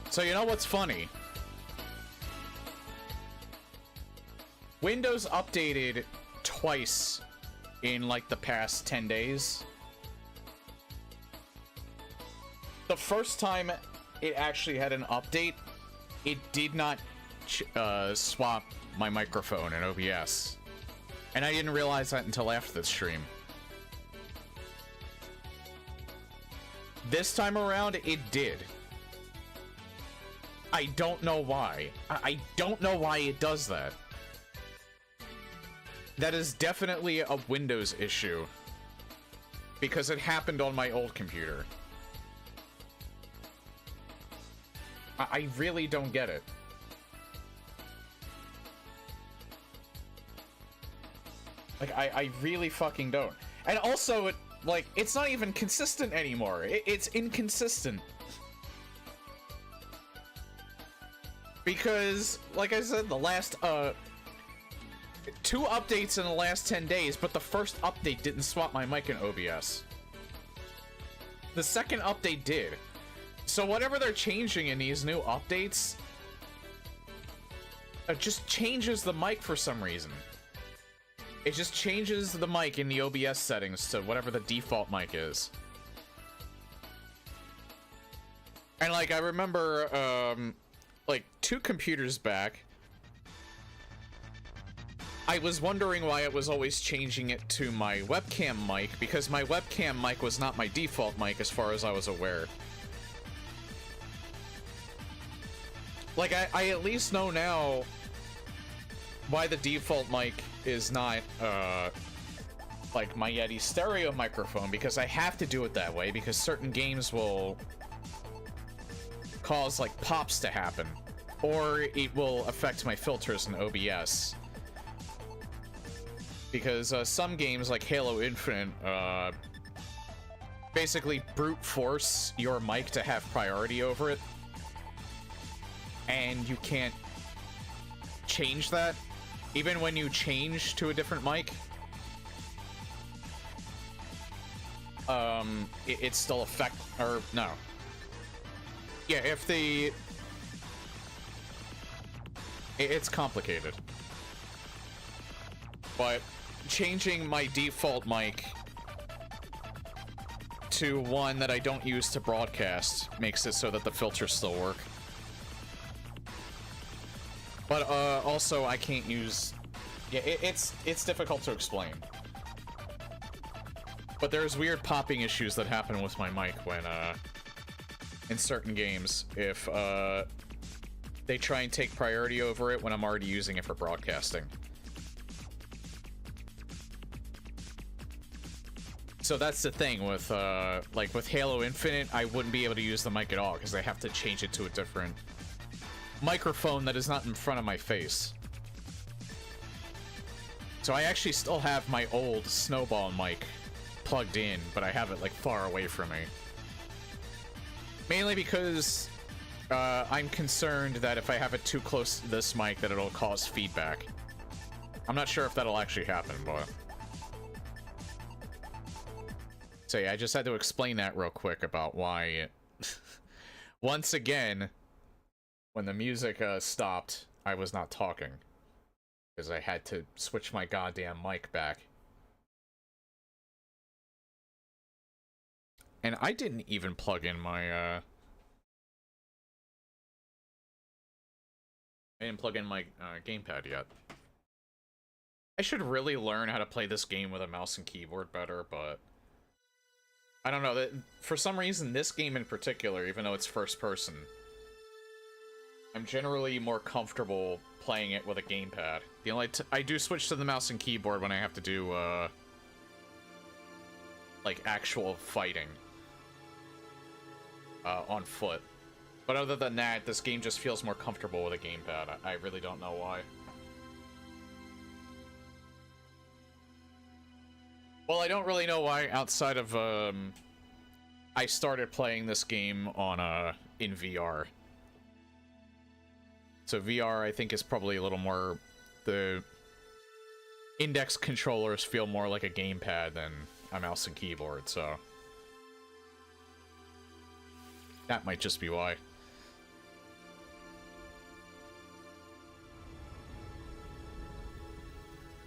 So you know what's funny? Windows updated twice in like the past 10 days. The first time it actually had an update, it did not swap my microphone in OBS. And I didn't realize that until after the stream. This time around, it did. I don't know why. I don't know why it does that. That is definitely a Windows issue. Because it happened on my old computer. I really don't get it. Like, I really fucking don't. And also, like, it's not even consistent anymore. It's inconsistent. Because, like I said, the last, 2 updates in the last 10 days, but the first update didn't swap my mic in OBS. The second update did. So whatever they're changing in these new updates, it just changes the mic for some reason. It just changes the mic in the OBS settings to whatever the default mic is. And like, I remember, like 2 computers back, I was wondering why it was always changing it to my webcam mic, because my webcam mic was not my default mic as far as I was aware. Like, I at least know now why the default mic is not, like my Yeti stereo microphone, because I have to do it that way, because certain games will cause, like, pops to happen. Or it will affect my filters in OBS. Because some games, like Halo Infinite, basically brute force your mic to have priority over it. And you can't change that. Even when you change to a different mic, it still or no. Yeah, if the... It's complicated. But changing my default mic to one that I don't use to broadcast makes it so that the filters still work. But also I can't use... Yeah, it's difficult to explain. But there's weird popping issues that happen with my mic when in certain games if they try and take priority over it when I'm already using it for broadcasting. So that's the thing with like with Halo Infinite, I wouldn't be able to use the mic at all because I have to change it to a different microphone that is not in front of my face. So I actually still have my old Snowball mic plugged in, but I have it like far away from me. Mainly because I'm concerned that if I have it too close to this mic that it'll cause feedback. I'm not sure if that'll actually happen, but... So yeah, I just had to explain that real quick about why... Once again, when the music stopped, I was not talking. Because I had to switch my goddamn mic back. And I didn't even plug in my, I didn't plug in my gamepad yet. I should really learn how to play this game with a mouse and keyboard better, but... I don't know, that for some reason, this game in particular, even though it's first person, I'm generally more comfortable playing it with a gamepad. The only I do switch to the mouse and keyboard when I have to do, like, actual fighting. On foot. But other than that, this game just feels more comfortable with a gamepad. I really don't know why. Well, I don't really know why outside of, I started playing this game on, in VR. So VR, I think, is probably a little more... The index controllers feel more like a gamepad than a mouse and keyboard, so... That might just be why.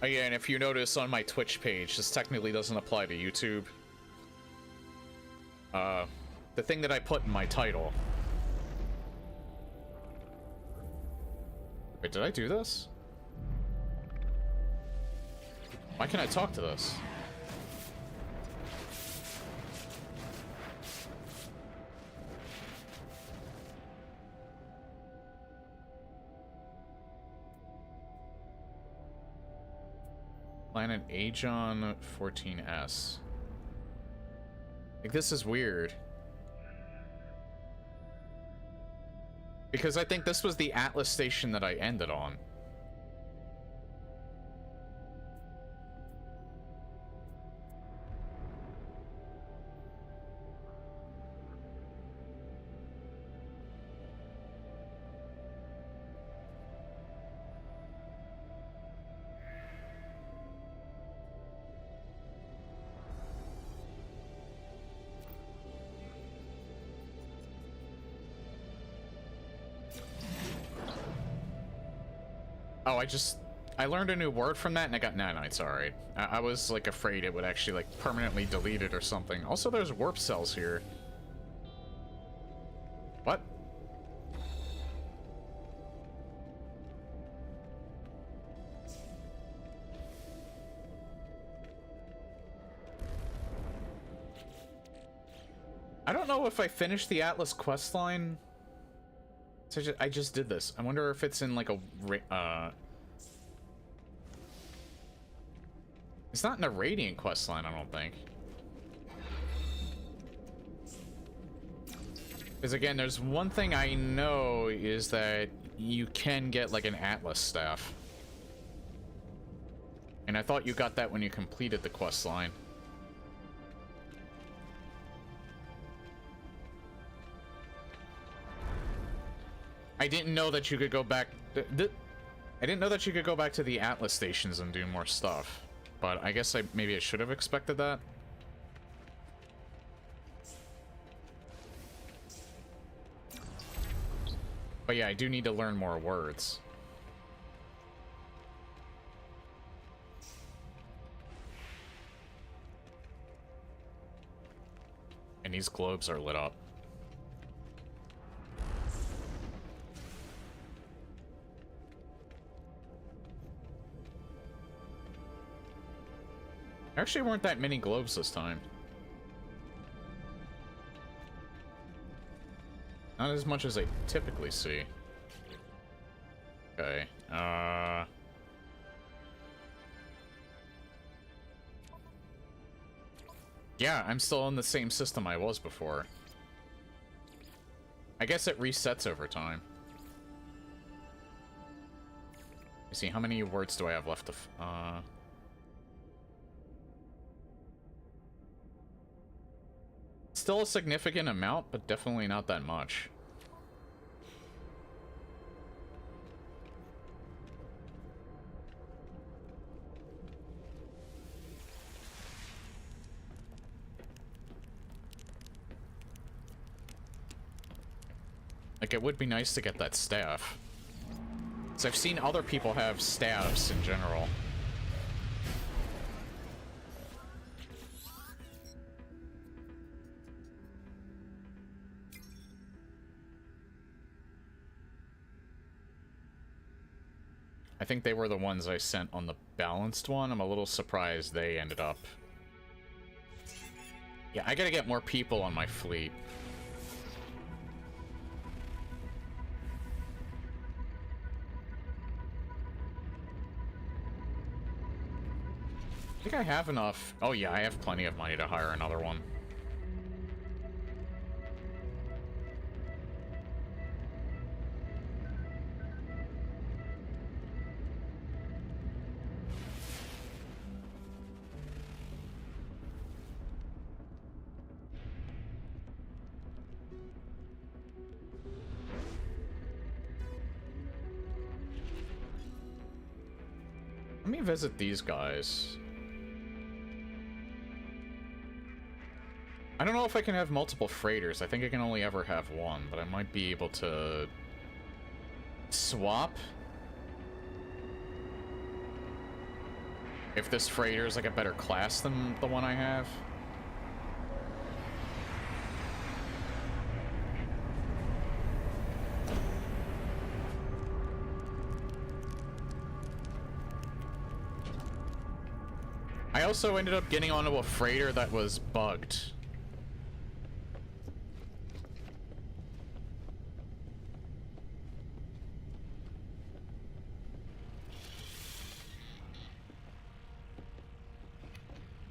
Oh yeah, and if you notice on my Twitch page, this technically doesn't apply to YouTube. The thing that I put in my title. Wait, did I do this? Why can't I talk to this? Planet Aegon 14S. Like, this is weird. Because I think this was the Atlas station that I ended on. Oh, I learned a new word from that and I got nanites, alright. I was, like, afraid it would actually, like, permanently delete it or something. Also, there's warp cells here. What? I don't know if I finished the Atlas questline. So I just did this. I wonder if it's in like a it's not in a Radiant questline, I don't think. Because again, there's one thing I know is that you can get like an Atlas staff. And I thought you got that when you completed the questline. I didn't know that you could go back. I didn't know that you could go back to the Atlas stations and do more stuff. But I guess maybe I should have expected that. But yeah, I do need to learn more words. And these globes are lit up. There actually weren't that many globes this time. Not as much as I typically see. Okay, yeah, I'm still in the same system I was before. I guess it resets over time. Let me see, how many words do I have left to Still a significant amount, but definitely not that much. Like, it would be nice to get that staff. So I've seen other people have staves in general. I think they were the ones I sent on the balanced one. I'm a little surprised they ended up. Yeah, I gotta get more people on my fleet. I think I have enough. Oh yeah, I have plenty of money to hire another one. Let me visit these guys. I don't know if I can have multiple freighters. I think I can only ever have one, but I might be able to swap. If this freighter is like a better class than the one I have. I also ended up getting onto a freighter that was bugged.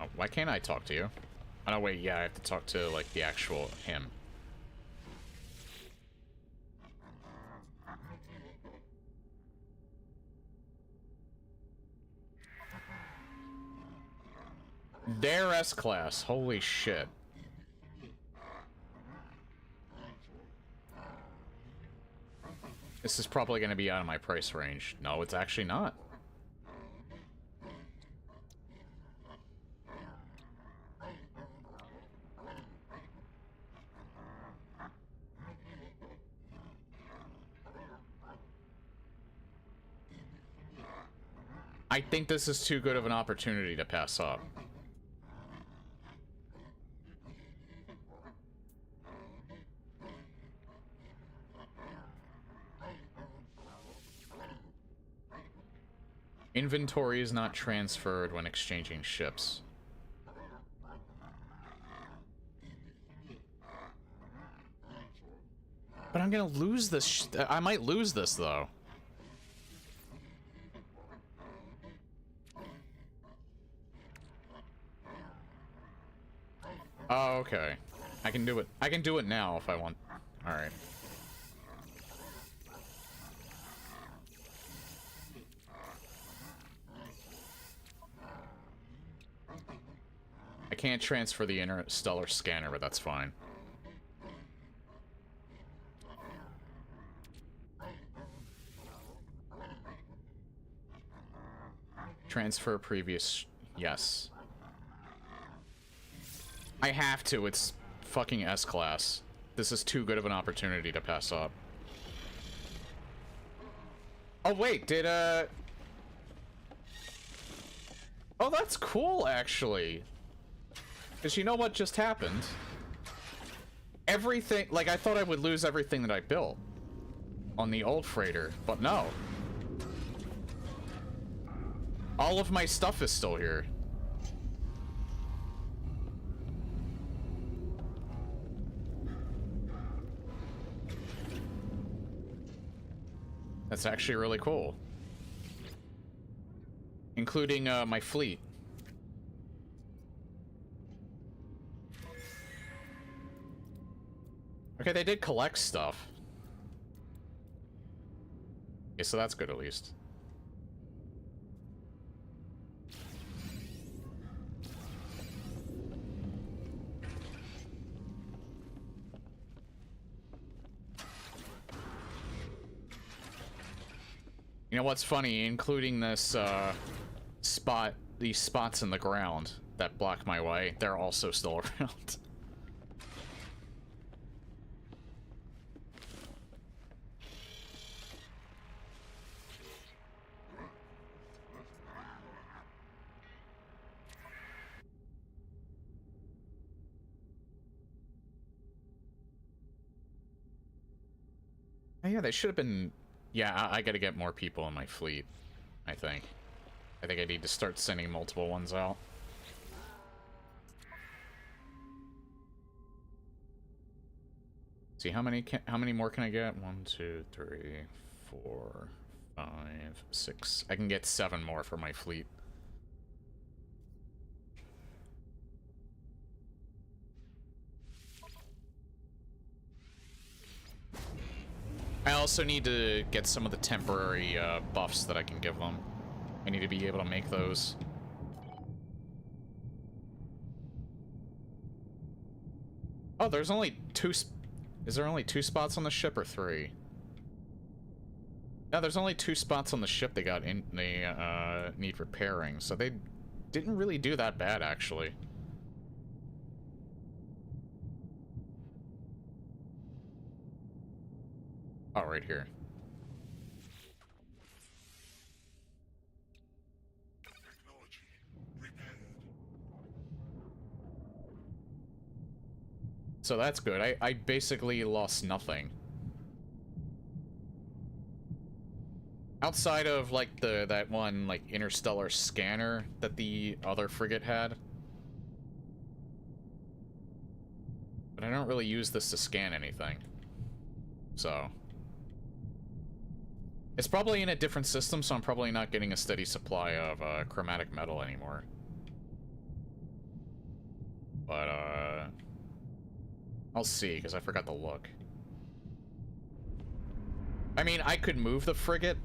Oh, why can't I talk to you? Oh, no, wait, yeah, I have to talk to, like, the actual him. Their S-Class, holy shit. This is probably going to be out of my price range. No, it's actually not. I think this is too good of an opportunity to pass up. Inventory is not transferred when exchanging ships. But I'm gonna lose this. I might lose this, though. Oh, okay. I can do it. I can do it now if I want. Alright. I can't transfer the interstellar scanner, but that's fine. Transfer previous... Yes. I have to. It's fucking S-Class. This is too good of an opportunity to pass up. Oh, wait. Did, Oh, that's cool, actually. Because you know what just happened? Everything... Like, I thought I would lose everything that I built on the old freighter, but no. All of my stuff is still here. That's actually really cool. Including, my fleet. Okay, they did collect stuff. Okay, so that's good at least. You know what's funny? Including this, these spots in the ground that block my way, they're also still around. Oh, yeah, they should have been... Yeah, I gotta get more people in my fleet, I think. I think I need to start sending multiple ones out. See, how many more can I get? 1, 2, 3, 4, 5, 6. I can get 7 more for my fleet. I also need to get some of the temporary buffs that I can give them. I need to be able to make those. Oh, there's only 2... Is there only 2 spots on the ship or 3? Yeah, there's only 2 spots on the ship they got in... They need repairing, so they didn't really do that bad, actually. Oh, right here. So that's good. I basically lost nothing. Outside of, like, that one, like, interstellar scanner that the other frigate had. But I don't really use this to scan anything. So. It's probably in a different system, so I'm probably not getting a steady supply of chromatic metal anymore. But, I'll see, because I forgot to look. I mean, I could move the frigate.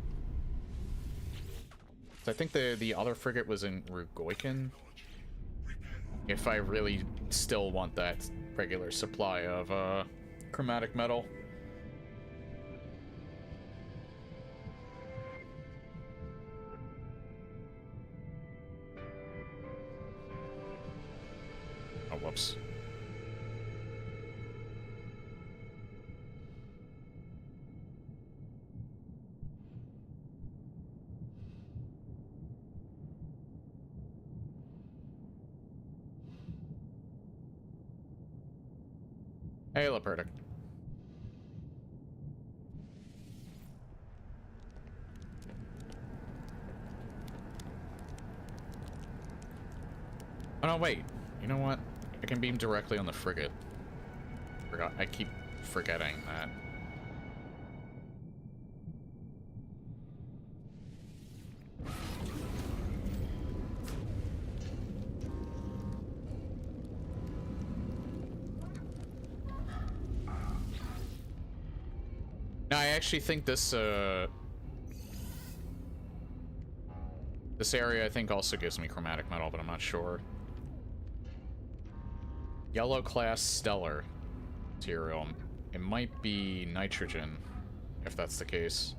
I think the other frigate was in Rugoikin. If I really still want that regular supply of chromatic metal. Oh, whoops. Hey, Lepertic. Oh, no, wait. You know what? I can beam directly on the frigate. I keep forgetting that. No, I actually think this area, I think, also gives me chromatic metal, but I'm not sure. Yellow class stellar material. It might be nitrogen, if that's the case.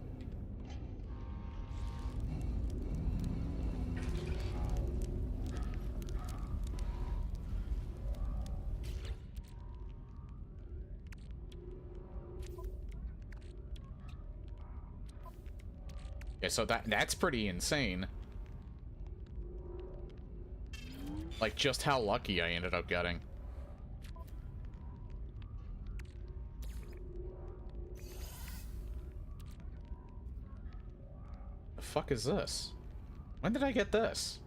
Yeah, so that's pretty insane. Like, just how lucky I ended up getting. The fuck is this? When did I get this?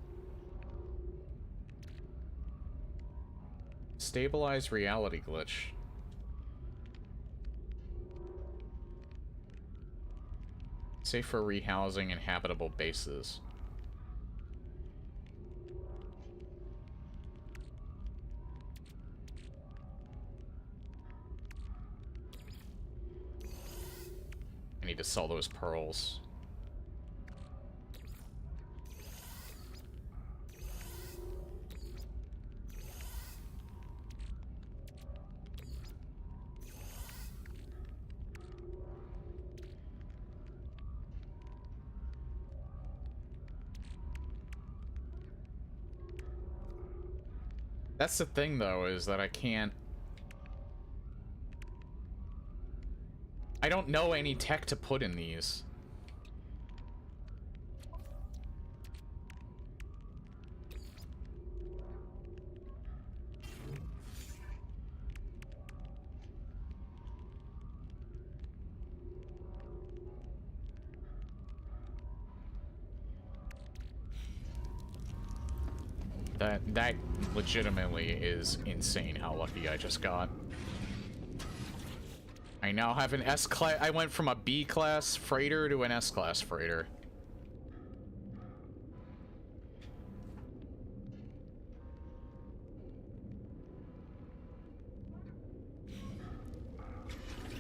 Stabilize reality glitch. Safe for rehousing inhabitable bases. I need to sell those pearls. That's the thing, though, is that I can't... I don't know any tech to put in these. That legitimately is insane how lucky I just got. I now have an S-class. I went from a B-class freighter to an S-class freighter.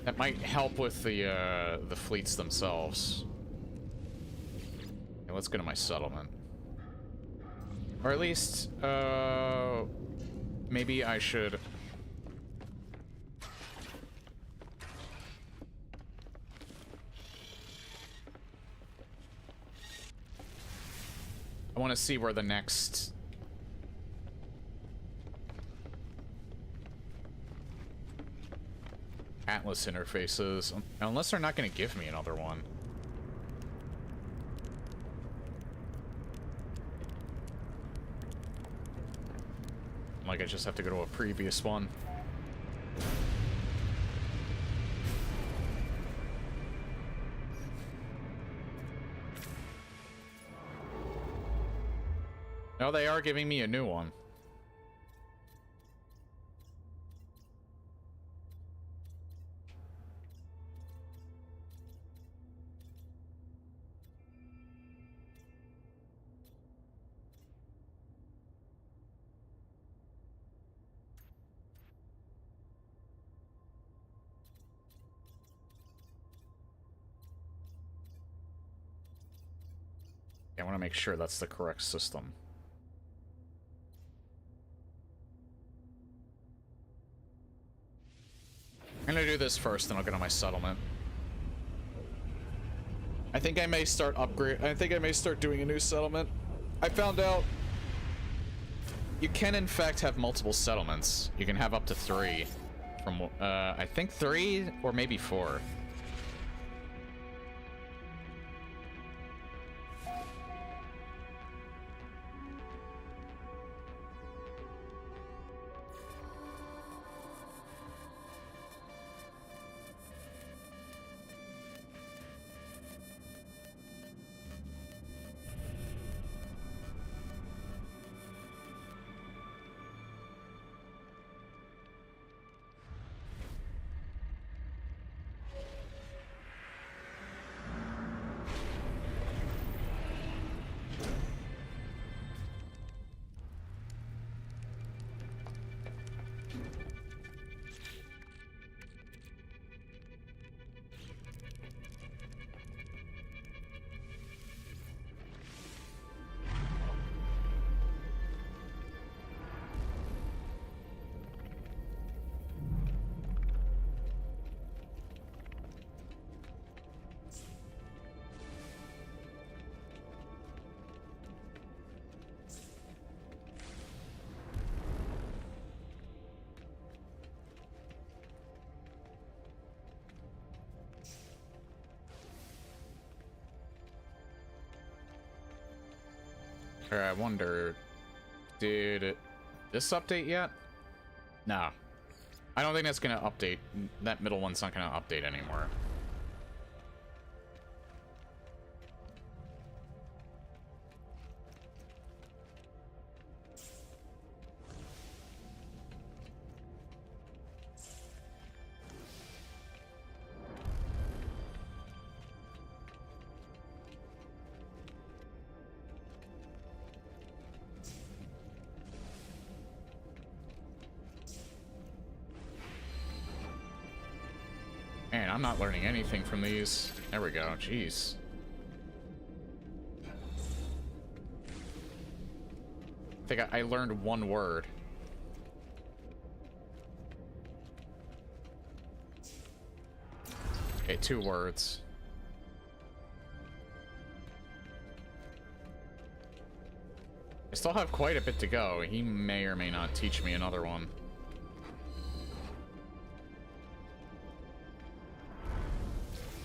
That might help with the fleets themselves. Okay, let's go to my settlement. Or at least, maybe I should... I want to see where the next... Atlas interface is. Unless they're not going to give me another one. Like, I just have to go to a previous one. No, they are giving me a new one. I want to make sure that's the correct system. I'm gonna do this first, then I'll get on my settlement. I think I may start doing a new settlement. I found out you can in fact have multiple settlements. You can have up to 3 from I think 3 or maybe 4. I wonder, did this update yet? No. I don't think that's gonna update. That middle one's not gonna update anymore. Man, I'm not learning anything from these. There we go. Jeez. I think I learned 1 word. Okay, 2 words. I still have quite a bit to go. He may or may not teach me another one.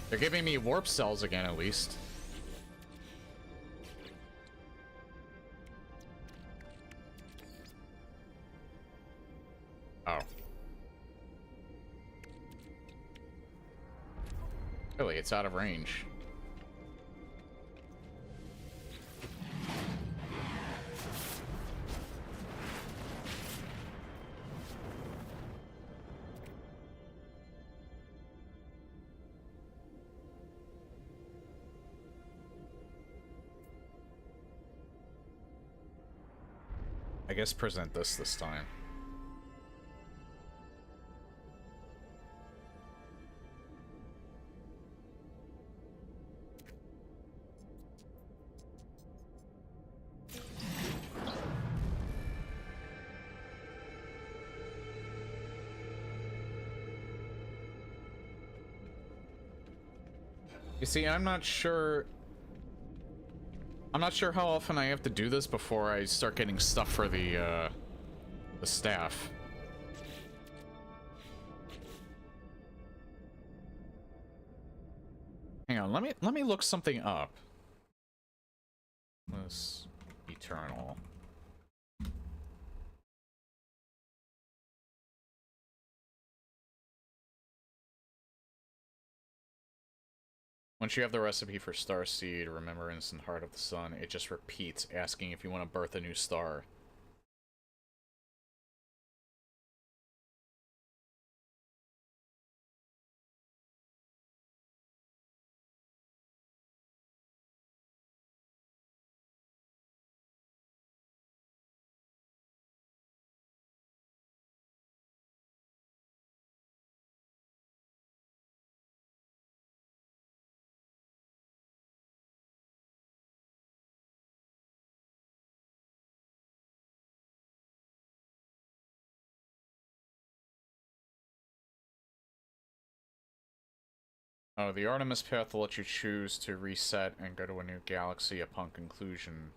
They're giving me warp cells again, at least. Oh. Really, it's out of range. I guess present this time. You see, I'm not sure how often I have to do this before I start getting stuff for the staff. Hang on, let me look something up. This eternal. Once you have the recipe for Starseed, Remembrance, and Heart of the Sun, it just repeats, asking if you want to birth a new star. Oh, the Artemis path will let you choose to reset and go to a new galaxy upon conclusion.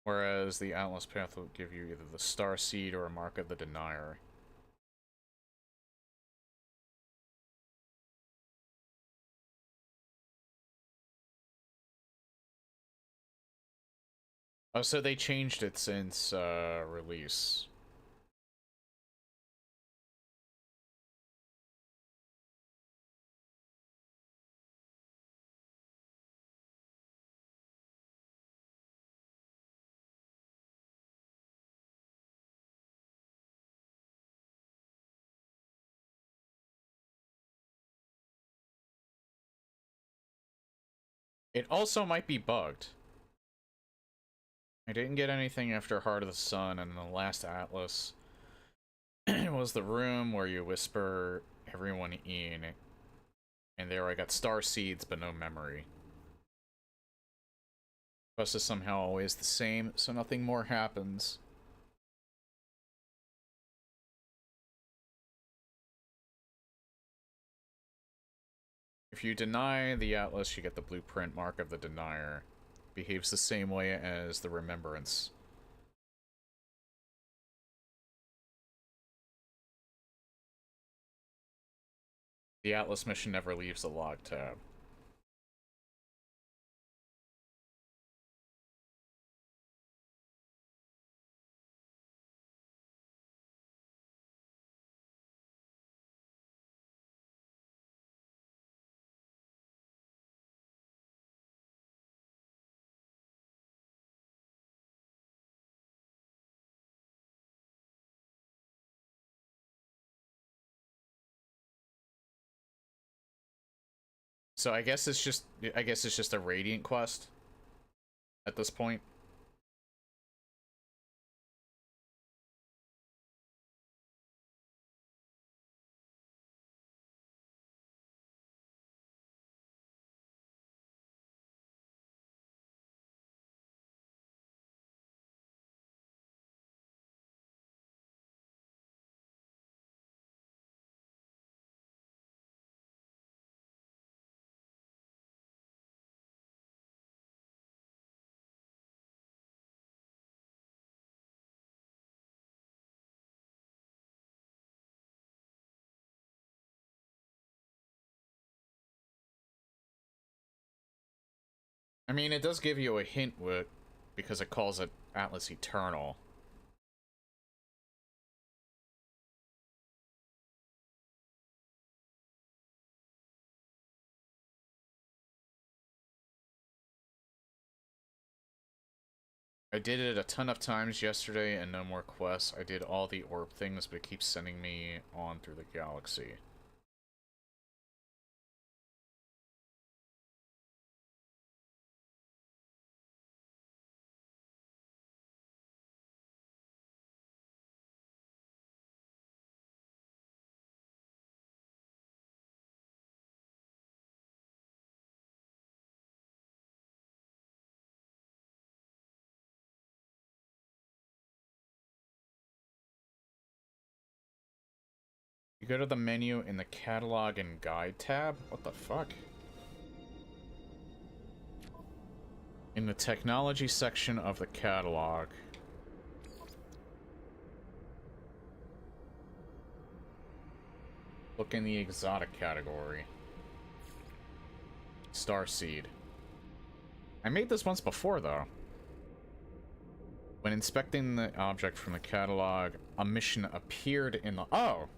Whereas the Atlas path will give you either the Star Seed or a Mark of the Denier. Oh, so they changed it since release. It also might be bugged. I didn't get anything after Heart of the Sun, and the last Atlas was the room where you whisper everyone in, and there I got Star Seeds, but no memory. Quest is somehow always the same, so nothing more happens. If you deny the Atlas, you get the blueprint Mark of the Denier. Behaves the same way as the Remembrance. The Atlas mission never leaves the log tab. So I guess it's just a Radiant quest at this point. I mean, it does give you a hint with, because it calls it Atlas Eternal. I did it a ton of times yesterday and no more quests. I did all the orb things, but it keeps sending me on through the galaxy. You go to the menu in the Catalog and Guide tab? What the fuck? In the Technology section of the catalog. Look in the Exotic category. Starseed. I made this once before, though. When inspecting the object from the catalog, a mission appeared in the... Oh!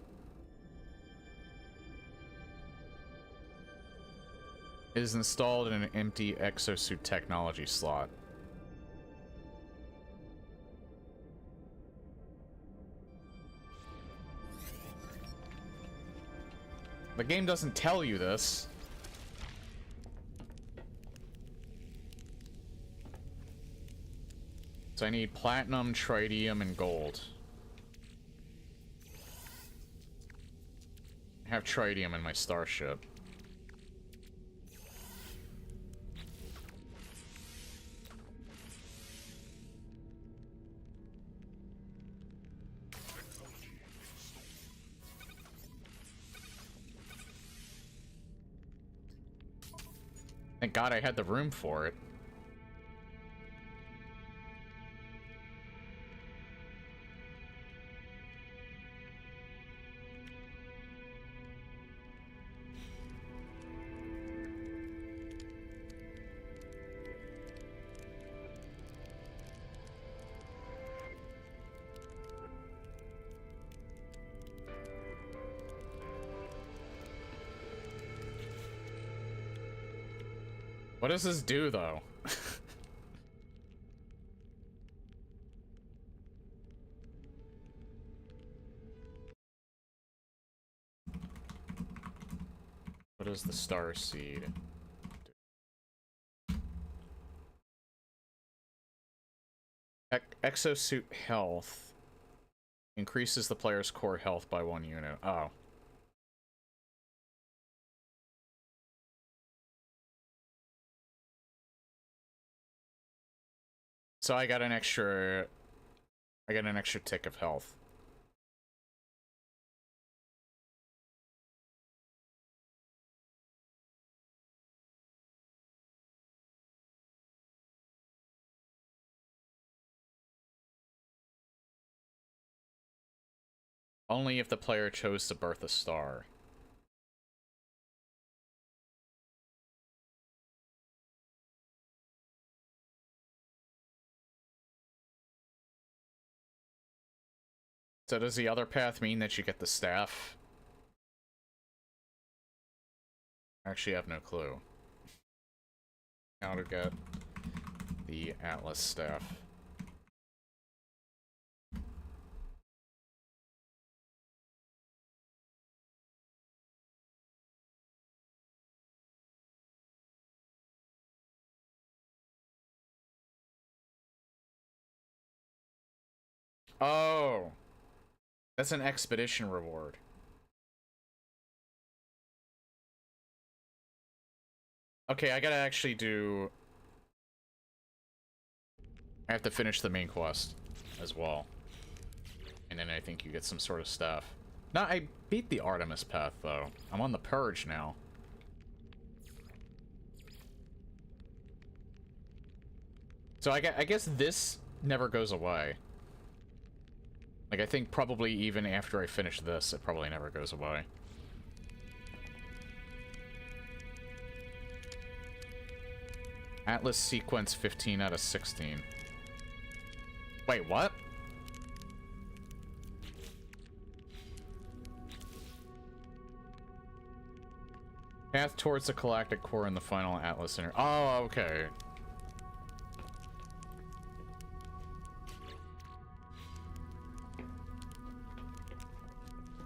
is installed in an empty exosuit technology slot. The game doesn't tell you this. So I need platinum, tritium, and gold. I have tritium in my starship. Thank God I had the room for it. What does this do, though? What is the star seed? Exosuit health increases the player's core health by 1 unit. Oh. So I got an extra tick of health. Only if the player chose to birth a star. So does the other path mean that you get the staff? I actually have no clue. How to get the Atlas staff. Oh! That's an expedition reward. Okay, I gotta actually do... I have to finish the main quest as well. And then I think you get some sort of staff. No, I beat the Artemis path, though. I'm on the Purge now. So I guess this never goes away. Like, I think probably even after I finish this, it probably never goes away. Atlas sequence 15 out of 16. Wait, what? Path towards the galactic core in the final Atlas center. Oh, okay.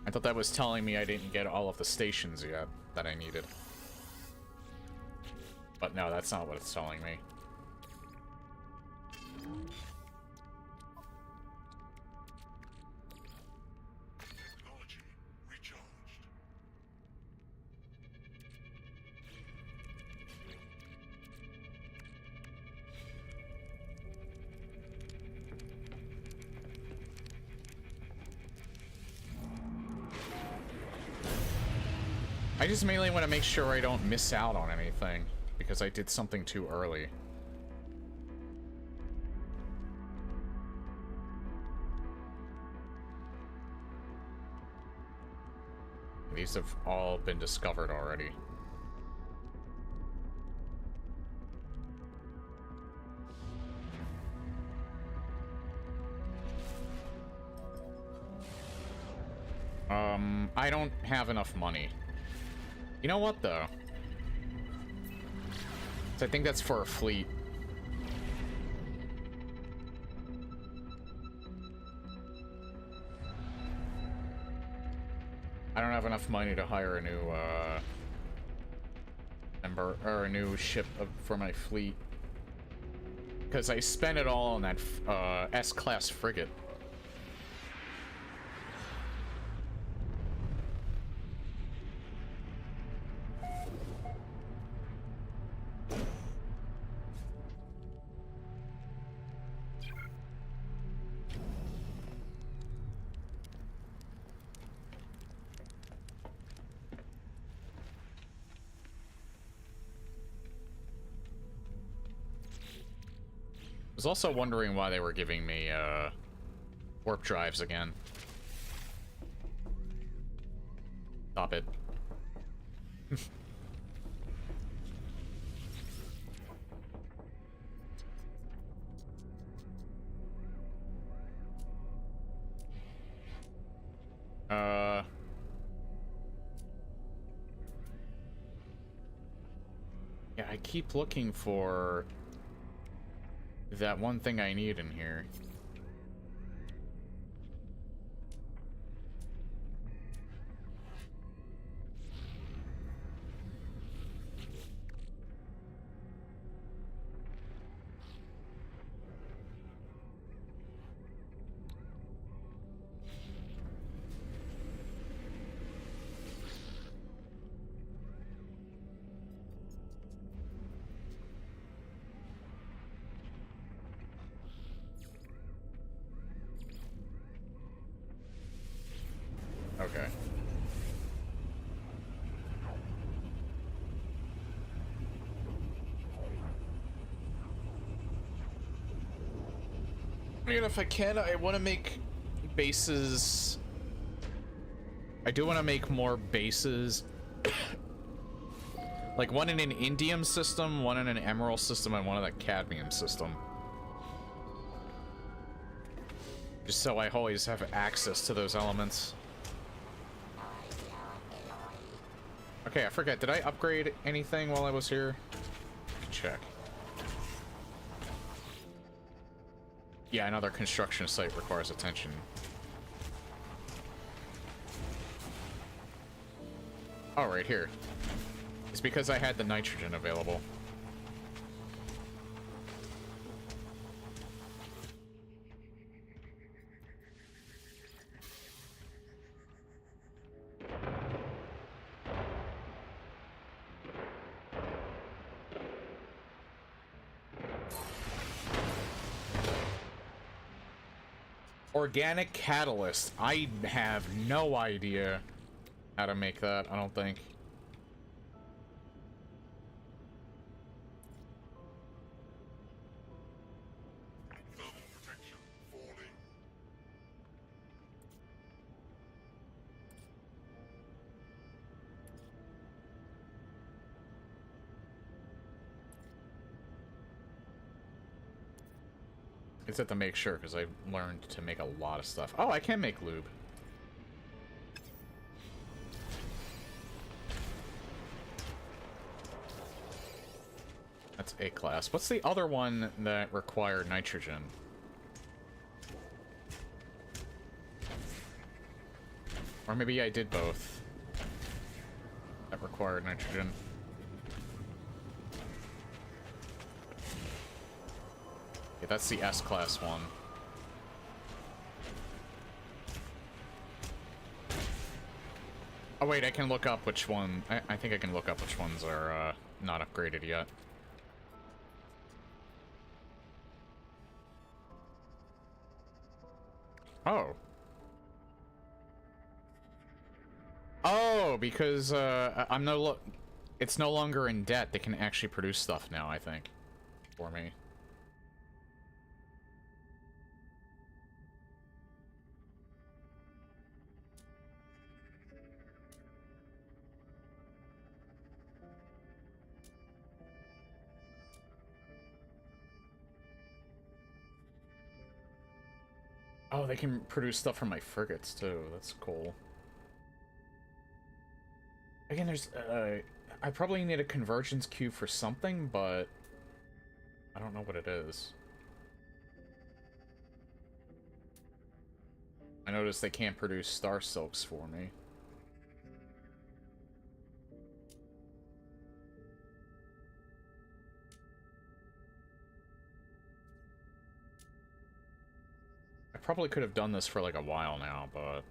I thought that was telling me I didn't get all of the stations yet that I needed. But no, that's not what it's telling me. Technology recharged. I just mainly want to make sure I don't miss out on anything, because I did something too early. These have all been discovered already. I don't have enough money. You know what, though? So I think that's for a fleet. I don't have enough money to hire a new member or a new ship for my fleet because I spent it all on that S-class frigate. I was also wondering why they were giving me warp drives again. Stop it. Yeah, I keep looking for that one thing I need in here. Okay. I mean, if I can, I want to make bases. I do want to make more bases. Like one in an indium system, one in an emerald system, and one in a cadmium system. Just so I always have access to those elements. Okay, I forget. Did I upgrade anything while I was here? Check. Yeah, another construction site requires attention. Oh, right here. It's because I had the nitrogen available. Organic catalyst. I have no idea how to make that, I don't think. Thermal protection falling. It's have to make sure, because I've learned to make a lot of stuff. Oh, I can make lube. That's A class. What's the other one that required nitrogen? Or maybe I did both. That required nitrogen. Yeah, that's the S-class one. Oh wait, I can look up which one. I think I can look up which ones are not upgraded yet. Oh. Oh, because I'm it's no longer in debt. They can actually produce stuff now, I think, for me. Oh, they can produce stuff from my frigates, too. That's cool. Again, there's, I probably need a convergence cube for something, but I don't know what it is. I noticed they can't produce star silks for me. I probably could have done this for like a while now, but...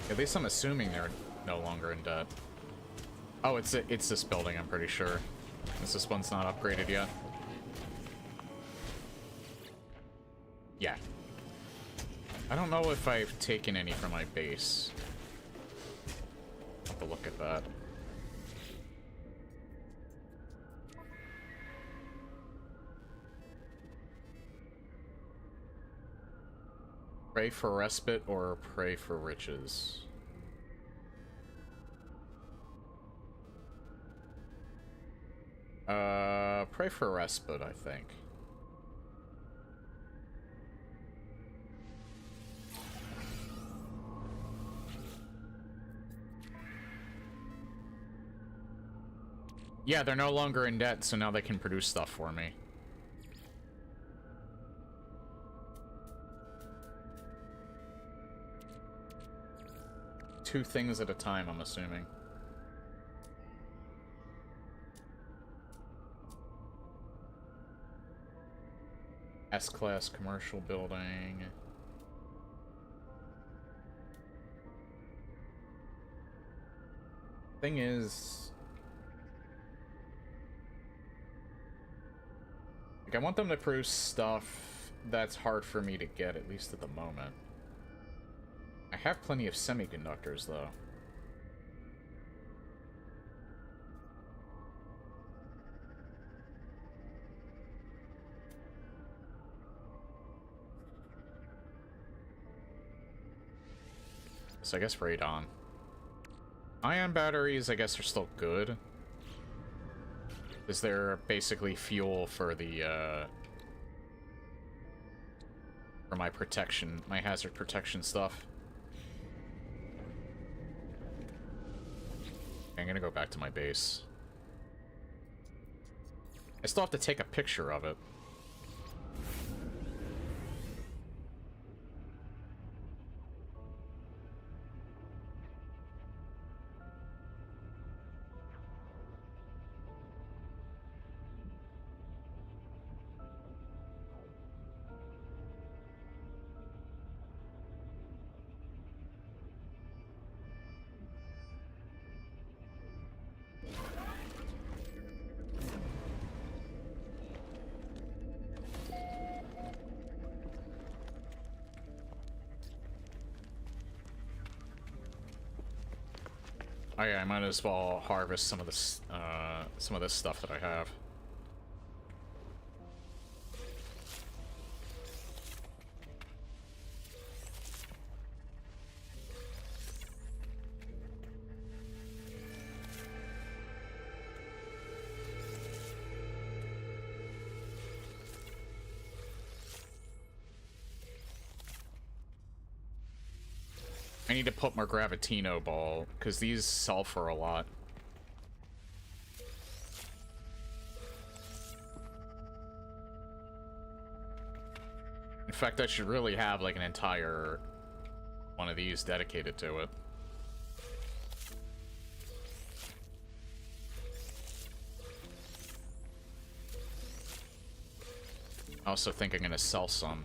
At least I'm assuming they're no longer in debt. Oh, it's this building, I'm pretty sure. This one's not upgraded yet. Yeah. I don't know if I've taken any from my base. I'll have to look at that. Pray for respite or pray for riches? Pray for respite, I think. Yeah, they're no longer in debt, so now they can produce stuff for me. Two things at a time, I'm assuming. S-class commercial building. Thing is... like, I want them to produce stuff that's hard for me to get, at least at the moment. I have plenty of semiconductors, though. So I guess radon. Ion batteries, I guess, are still good. Is there basically fuel for the, for my protection, my hazard protection stuff? I'm gonna go back to my base. I still have to take a picture of it. Oh yeah, I might as well harvest some of this stuff that I have. I need to put more Gravitino ball, because these sell for a lot. In fact, I should really have, like, an entire one of these dedicated to it. I also think I'm gonna sell some.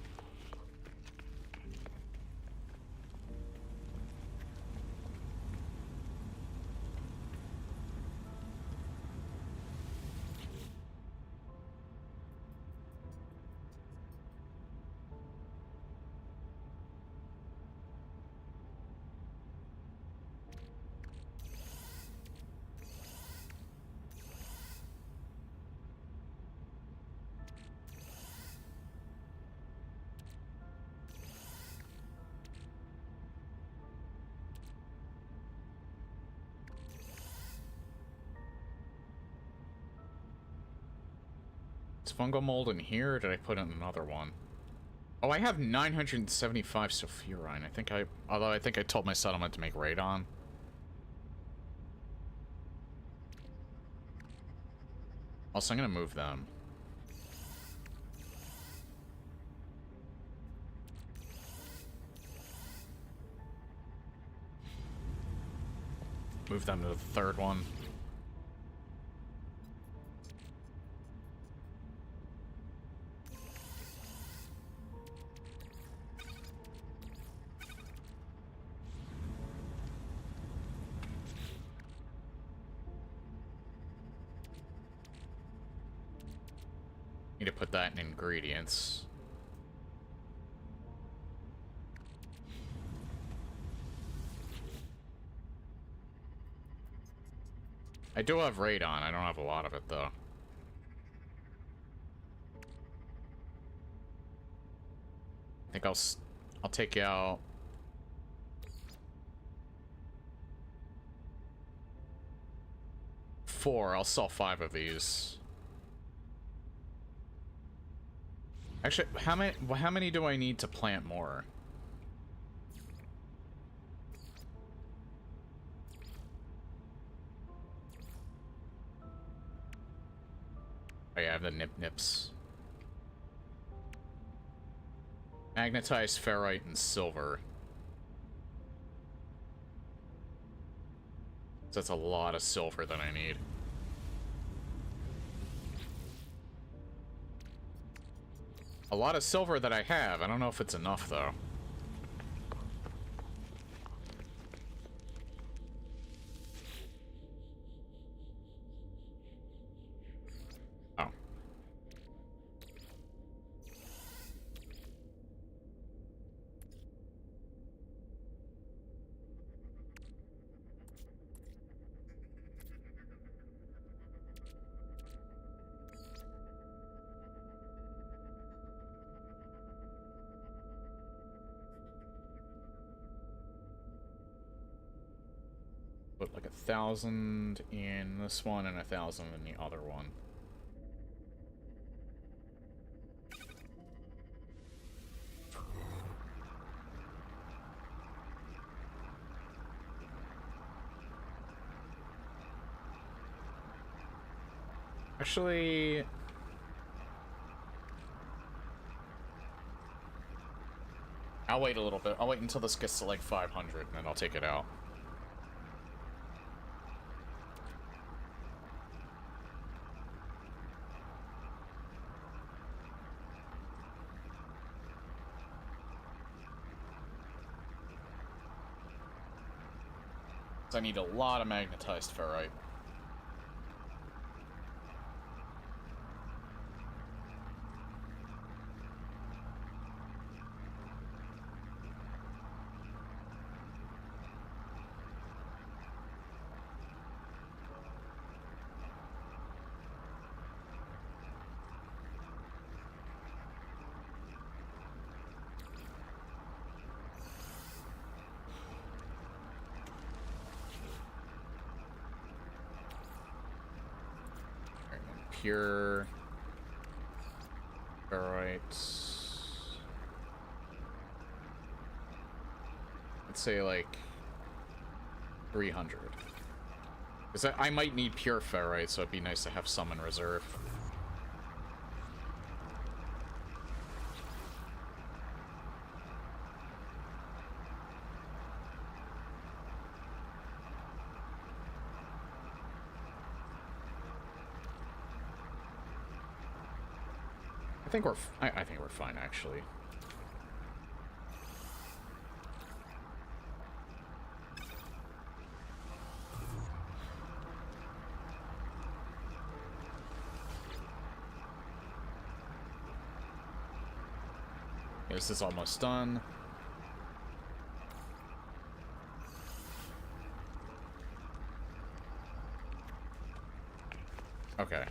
Is fungal mold in here, or did I put in another one? Oh, I have 975 sulfurine. Although I think I told my settlement to make radon. Also, I'm gonna move them. Move them to the third one. Need to put that in ingredients. I do have radon. I don't have a lot of it, though. I think I'll take out... four. I'll sell 5 of these. Actually, how many do I need to plant more? Oh yeah, I have the nips. Magnetized ferrite and silver. So that's a lot of silver that I need. A lot of silver that I have. I don't know if it's enough, though. Oh. Put like 1,000 in this one and 1,000 in the other one. Actually, I'll wait a little bit. I'll wait until this gets to like 500 and then I'll take it out. I need a lot of magnetized ferrite. Pure ferrite. Let's say like 300. Because I might need pure ferrite, so it'd be nice to have some in reserve. I think we're fine, actually. This is almost done. Okay.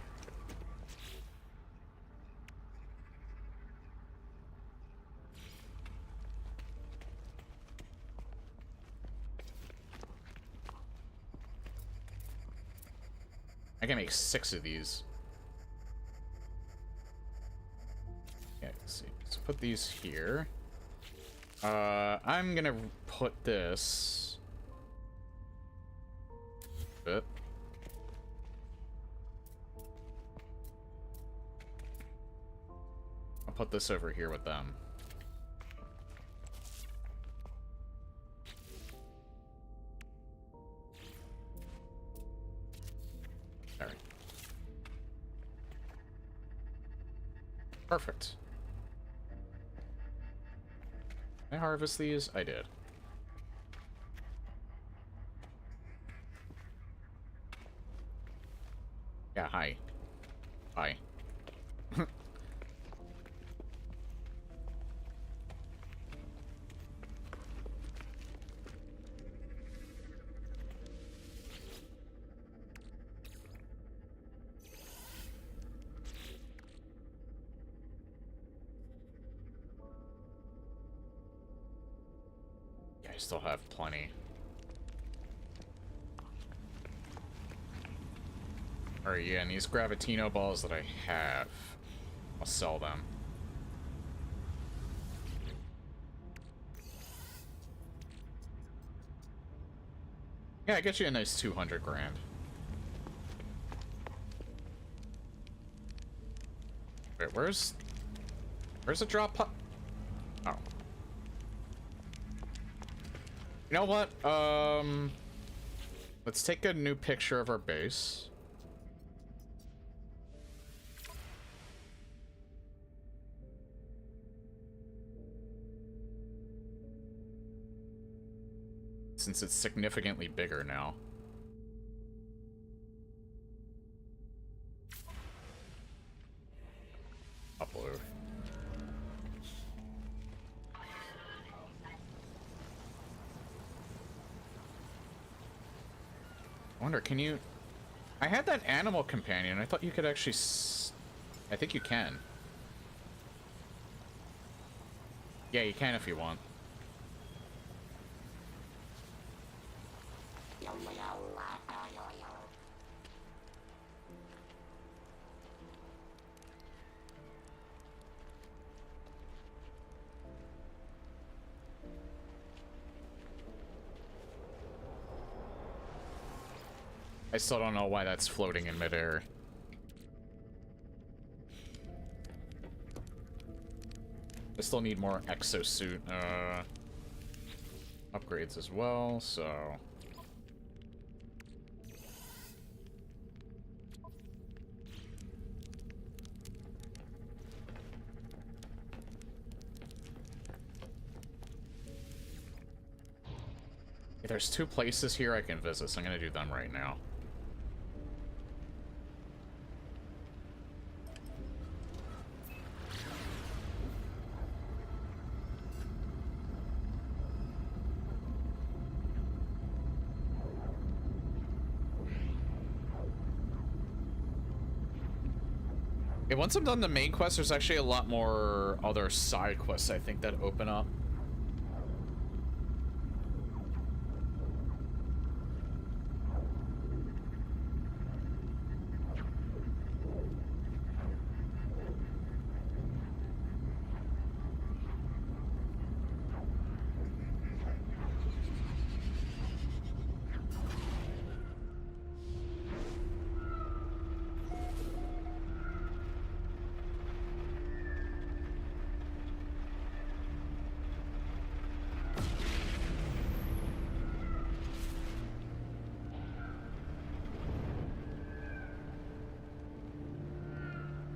I can make 6 of these. put these here. I'm gonna put this... Bit. I'll put this over here with them. There. Perfect. Can I harvest these? I did. Yeah, hi. Hi. Yeah, I still have plenty. Alright, yeah, and these Gravitino balls that I have, I'll sell them. Yeah, I get you a nice 200 grand. Wait, where's the drop pot? Oh. You know what? Let's take a new picture of our base. Since it's significantly bigger now. Upload. I wonder, can you... I had that animal companion. I thought you could actually... I think you can. Yeah, you can if you want. I still don't know why that's floating in midair. I still need more exosuit upgrades as well, so... There's 2 places here I can visit, so I'm gonna do them right now. Okay, once I'm done the main quest, there's actually a lot more other side quests, I think, that open up.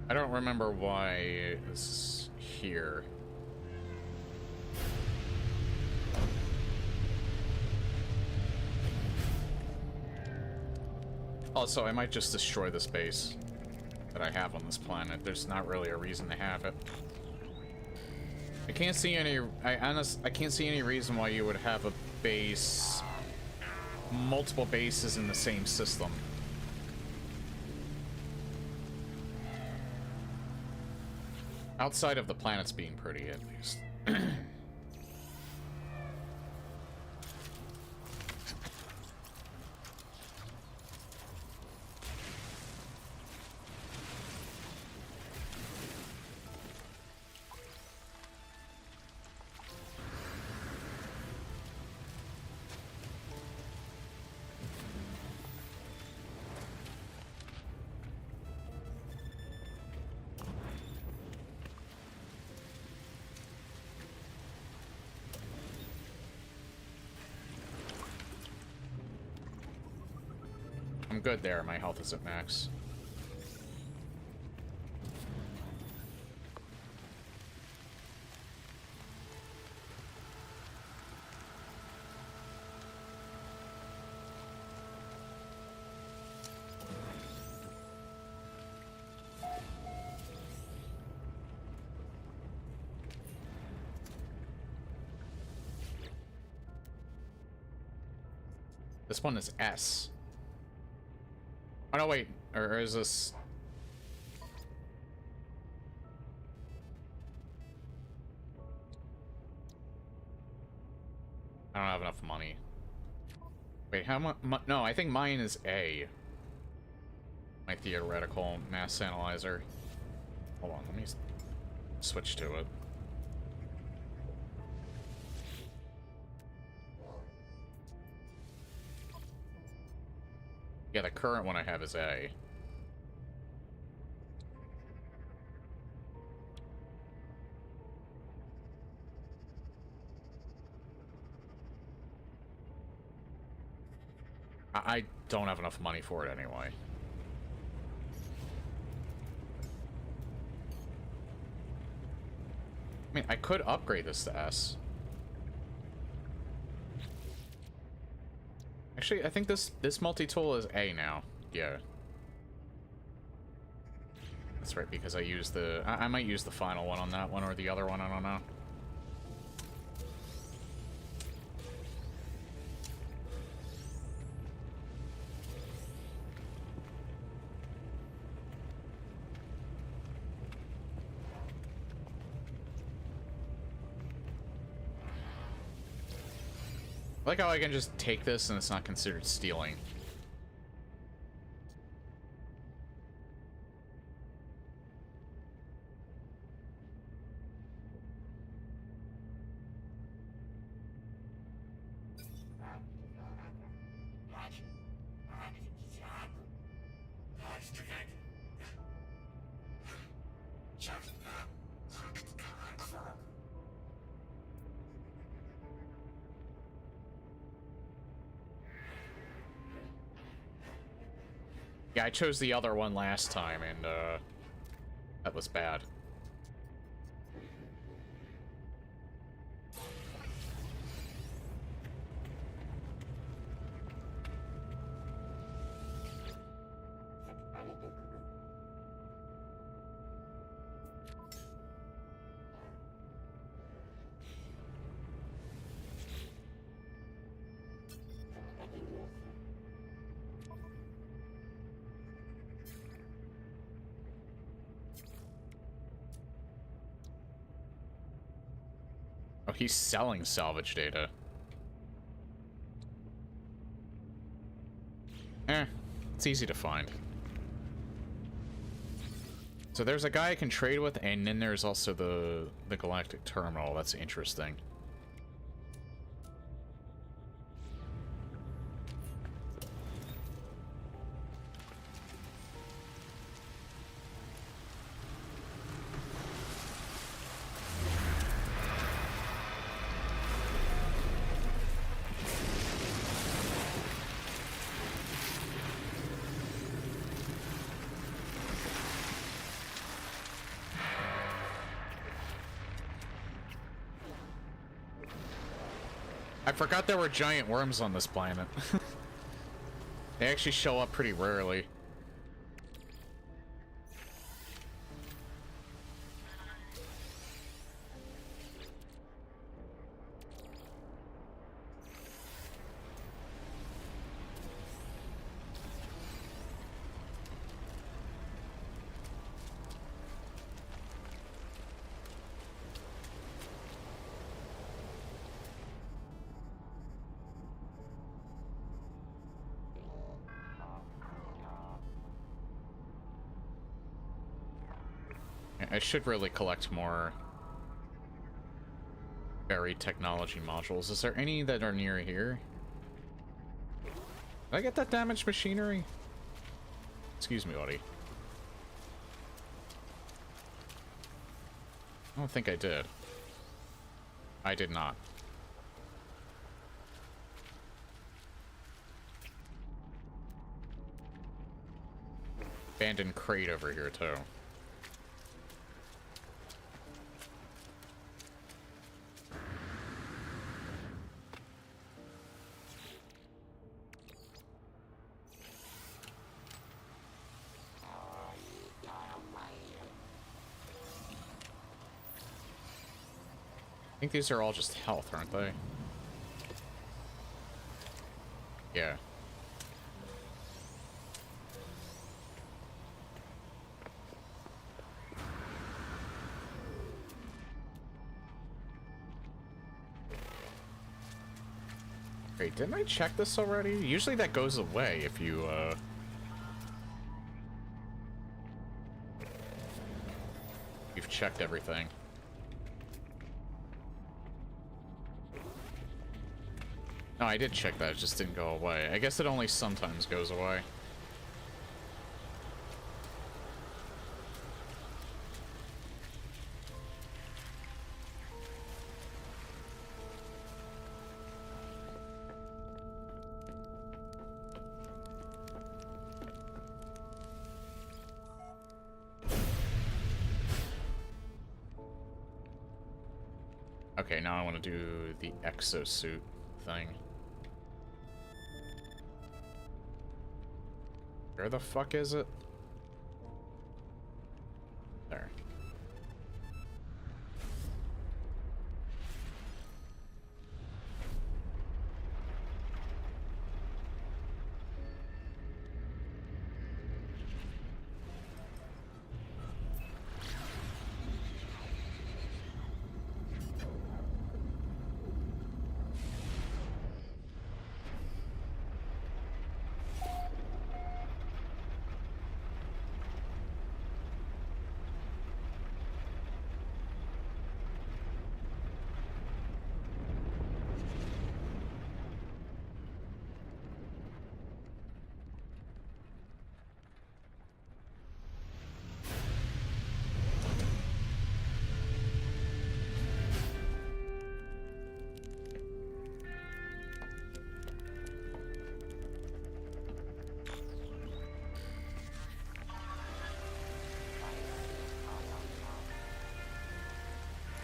I don't remember why it's here. Also, I might just destroy this base that I have on this planet. There's not really a reason to have it. I can't see any... I can't see any reason why you would have a base... multiple bases in the same system. Outside of the planets being pretty, at least. I'm good there. My health is at max. This one is S. Oh no, wait. Or is this... I don't have enough money. Wait, how much? No, I think mine is A. My theoretical mass analyzer. Hold on, let me switch to it. Yeah, the current one I have is A. I don't have enough money for it anyway. I mean, I could upgrade this to S. Actually, I think this multi-tool is A now. Yeah. That's right, because I used the... I might use the final one on that one or the other one, I don't know. I like how I can just take this and it's not considered stealing. Yeah, I chose the other one last time, and, that was bad. Oh, he's selling salvage data. It's easy to find. So there's a guy I can trade with, and then there's also the Galactic Terminal. That's interesting. I forgot there were giant worms on this planet. They actually show up pretty rarely. I should really collect more buried technology modules. Is there any that are near here? Did I get that damaged machinery? Excuse me, buddy. I don't think I did. I did not. Abandoned crate over here, too. I think these are all just health, aren't they? Yeah. Wait, didn't I check this already? Usually that goes away if you, you've checked everything. No, I did check that, it just didn't go away. I guess it only sometimes goes away. Okay, now I want to do the exosuit thing. Where the fuck is it? There.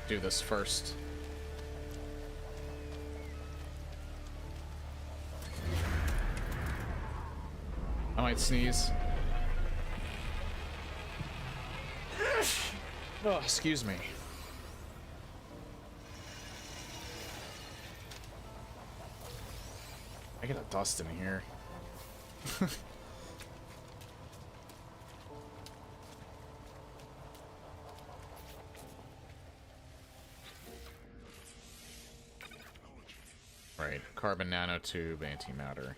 Do this first. I might sneeze. Oh, excuse me. I get a dust in here. Right, carbon nanotube, antimatter.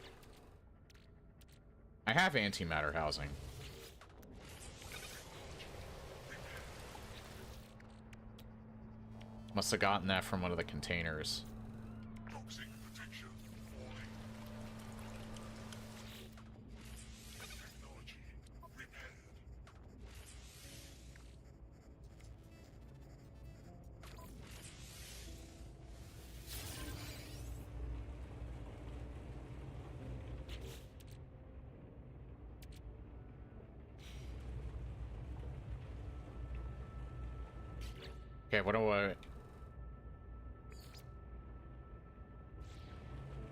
I have antimatter housing. Must have gotten that from one of the containers. Toxic protection falling. Technology repaired. Okay, what do I...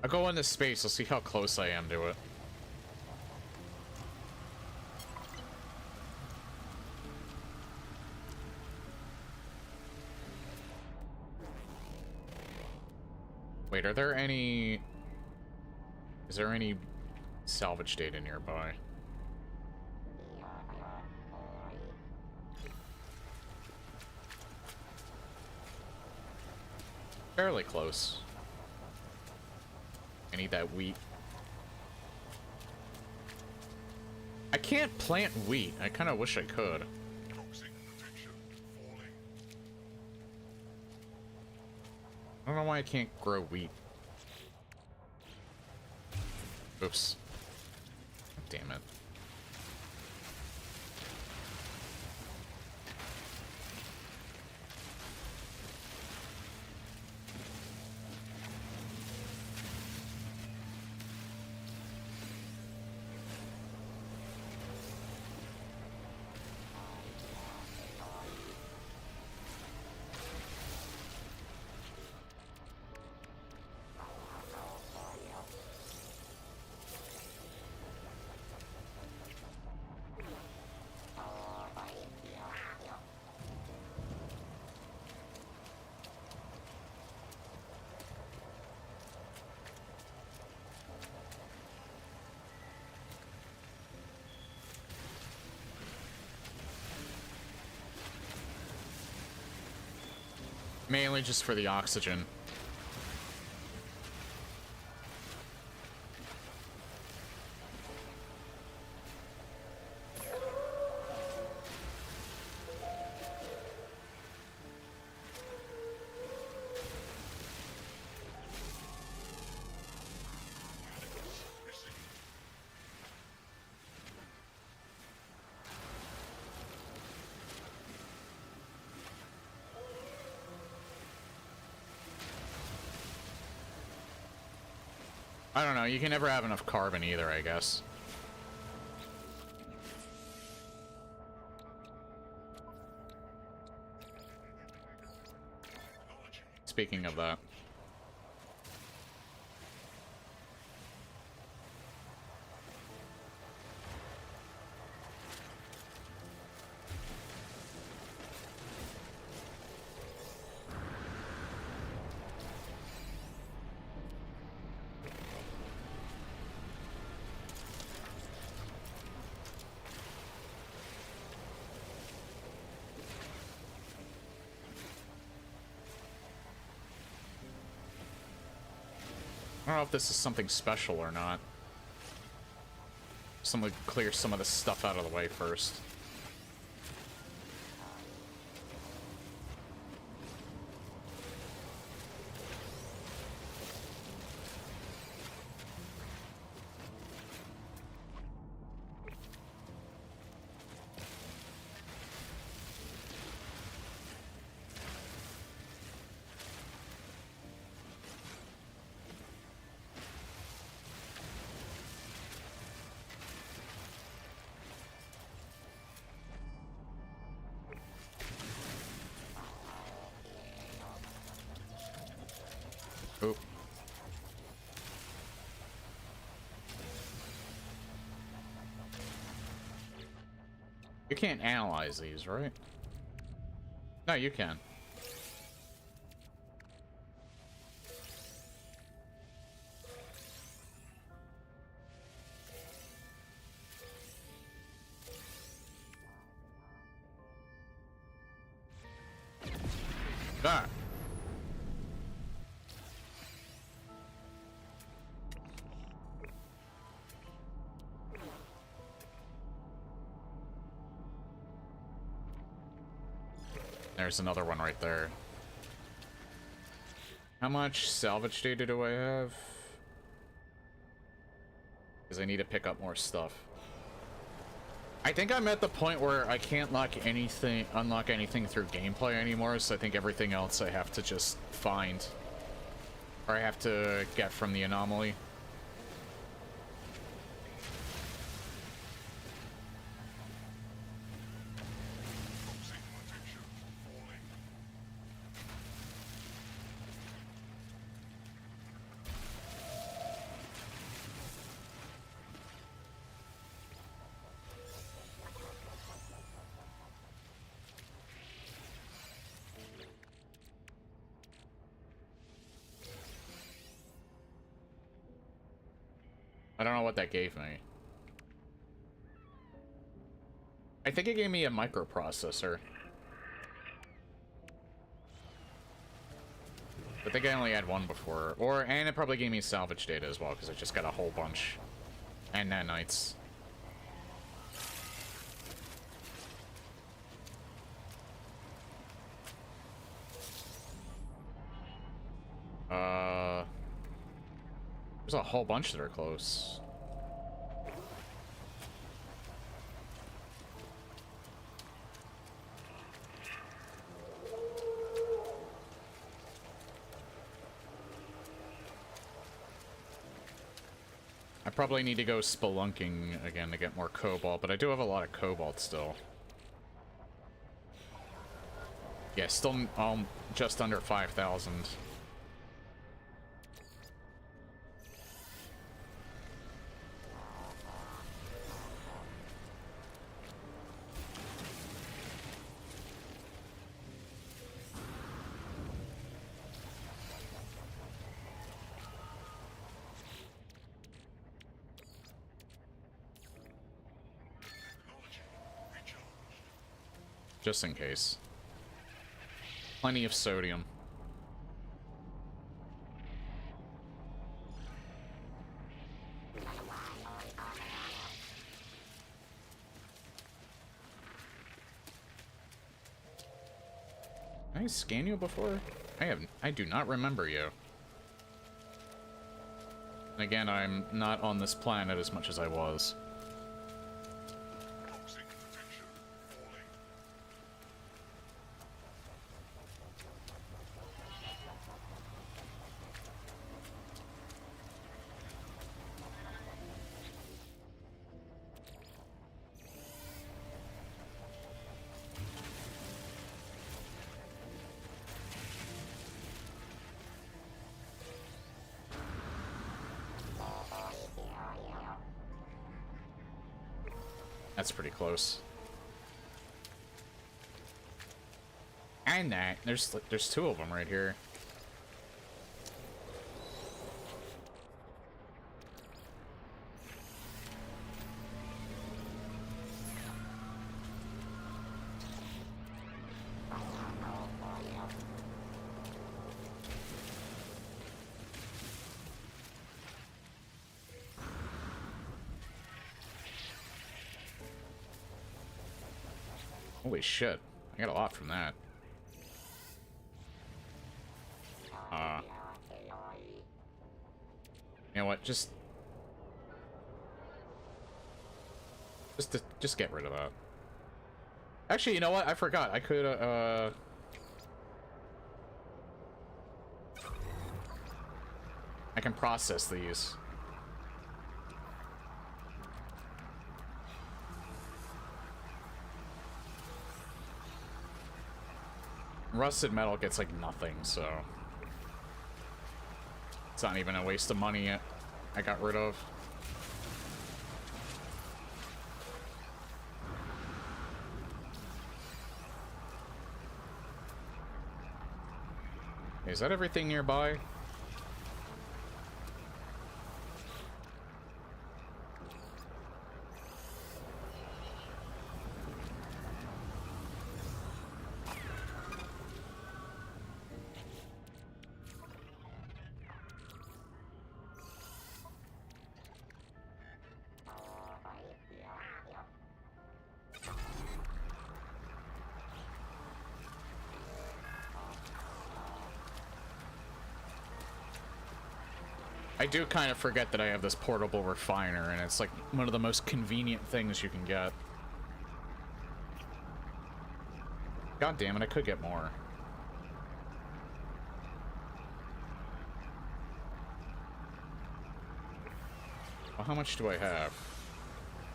I'll go into space, I'll see how close I am to it. Wait, are there any... Is there any salvage data nearby? Fairly close. I need that wheat. I can't plant wheat. I kind of wish I could. Toxic protection falling. I don't know why I can't grow wheat. Oops. Damn it. Mainly just for the oxygen. I don't know, you can never have enough carbon either, I guess. Speaking of that. I don't know if this is something special or not. Someone clear some of this stuff out of the way first. Oop. You can't analyze these, right? No, you can. Ah. There's another one right there. How much salvage data do I have? Because I need to pick up more stuff. I think I'm at the point where I can't unlock anything through gameplay anymore, so I think everything else I have to just find. Or I have to get from the anomaly. I don't know what that gave me. I think it gave me a microprocessor. I think I only had one before. And it probably gave me salvage data as well, because I just got a whole bunch. And nanites. There's a whole bunch that are close. I probably need to go spelunking again to get more cobalt, but I do have a lot of cobalt still. Yeah, still just under 5,000. Just in case. Plenty of sodium. Did I scan you before? I do not remember you. And again, I'm not on this planet as much as I was. Toxic protection falling. That's pretty close. And that there's two of them right here. Holy shit. I got a lot from that. You know what? Just get rid of that. Actually, you know what? I forgot. I could I can process these. Rusted metal gets like nothing, so it's not even a waste of money I got rid of. Is that everything nearby? I do kind of forget that I have this portable refiner, and it's like one of the most convenient things you can get. God damn it, I could get more. Well, how much do I have?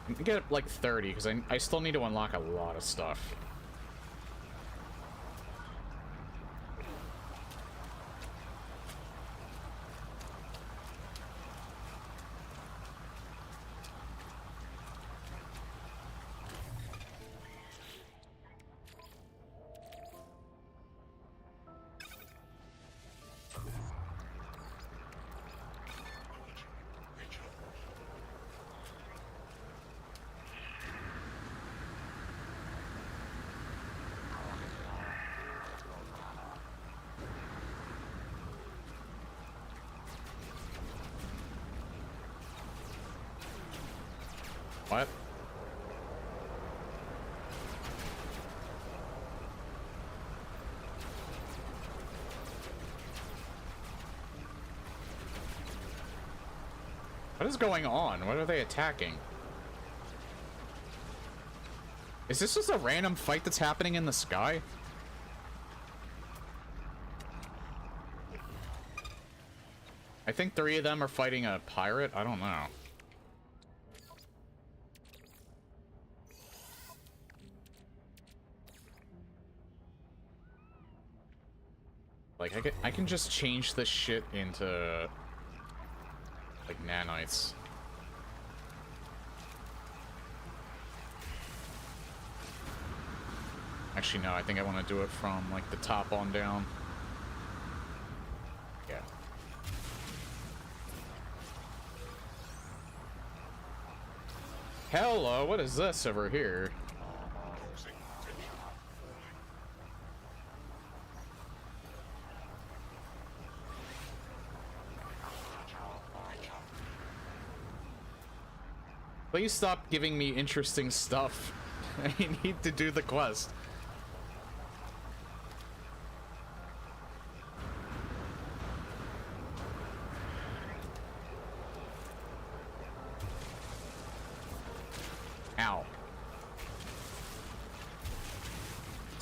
I can get like 30, because I still need to unlock a lot of stuff. What? What is going on? What are they attacking? Is this just a random fight that's happening in the sky? I think 3 of them are fighting a pirate? I don't know. Like, I can just change this shit into, like, nanites. Actually, no, I think I want to do it from, like, the top on down. Yeah. Hello, what is this over here? Please stop giving me interesting stuff. I need to do the quest.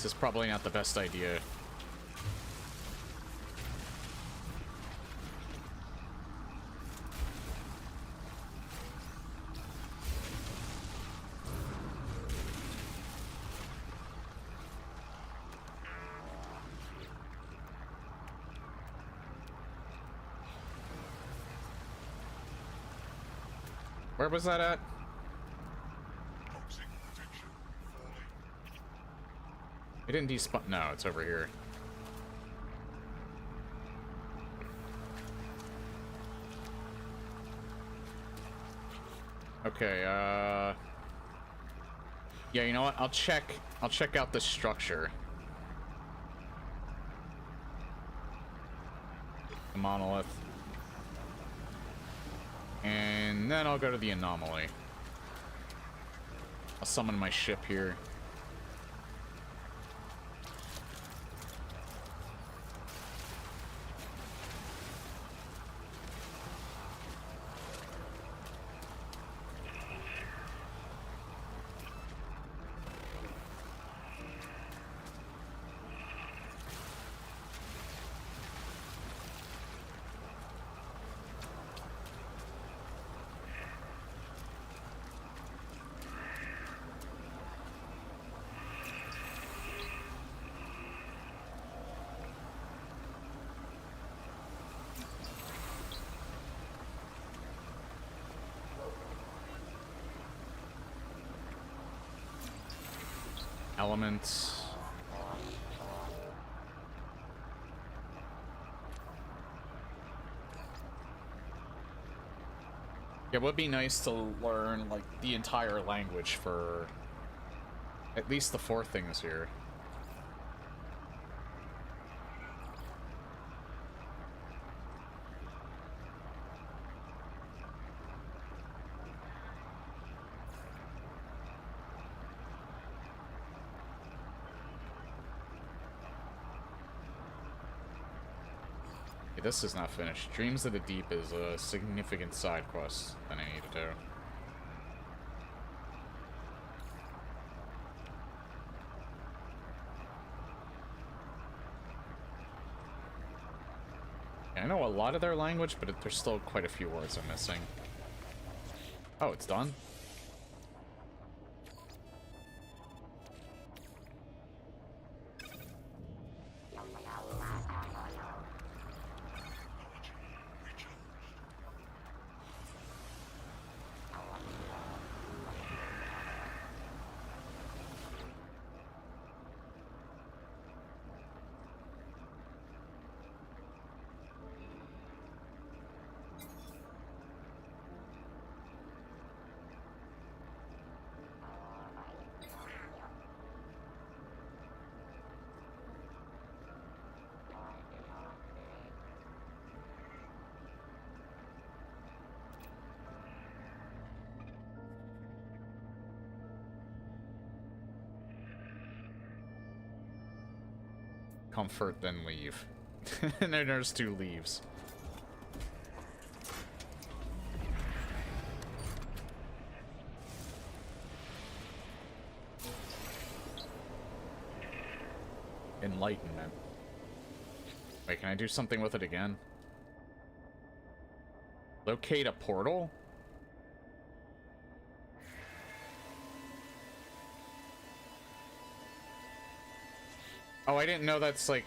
This is probably not the best idea. Where was that at? Toxic protection falling. It didn't despawn. No, it's over here. Okay, yeah, you know what? I'll check out the structure. The monolith. And then I'll go to the anomaly. I'll summon my ship here. Elements. It would be nice to learn, like, the entire language for at least the 4 things here. This is not finished. Dreams of the Deep is a significant side quest that I need to do. Yeah, I know a lot of their language, but there's still quite a few words I'm missing. Oh, it's done? Comfort, then leave. And then there's 2 leaves. Enlightenment. Wait, can I do something with it again? Locate a portal? Oh, I didn't know that's like...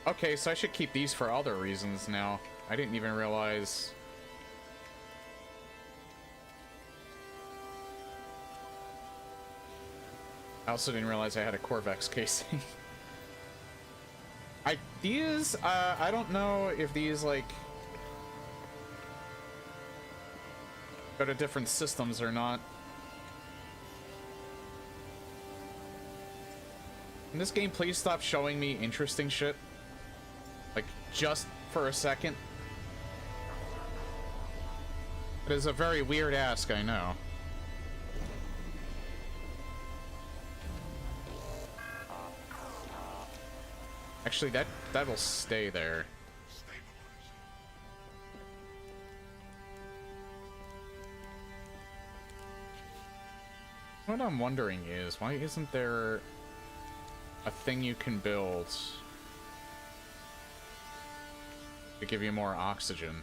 Okay, so I should keep these for other reasons now. I didn't even realize... I also didn't realize I had a Corvex casing. I don't know if these, like... go to different systems or not. In this game, please stop showing me interesting shit. Like, just for a second. It is a very weird ask, I know. Actually, that'll stay there. What I'm wondering is, why isn't there... a thing you can build to give you more oxygen.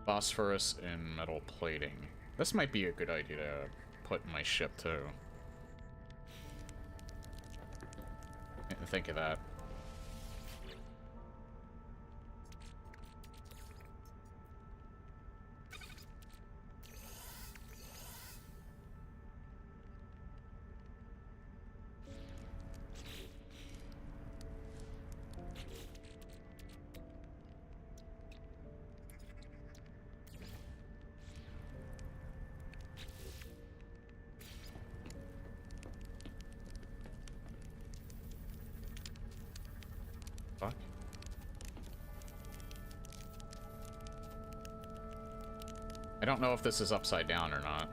Phosphorus and metal plating. This might be a good idea to put in my ship, too. Didn't think of that. Fuck. I don't know if this is upside down or not.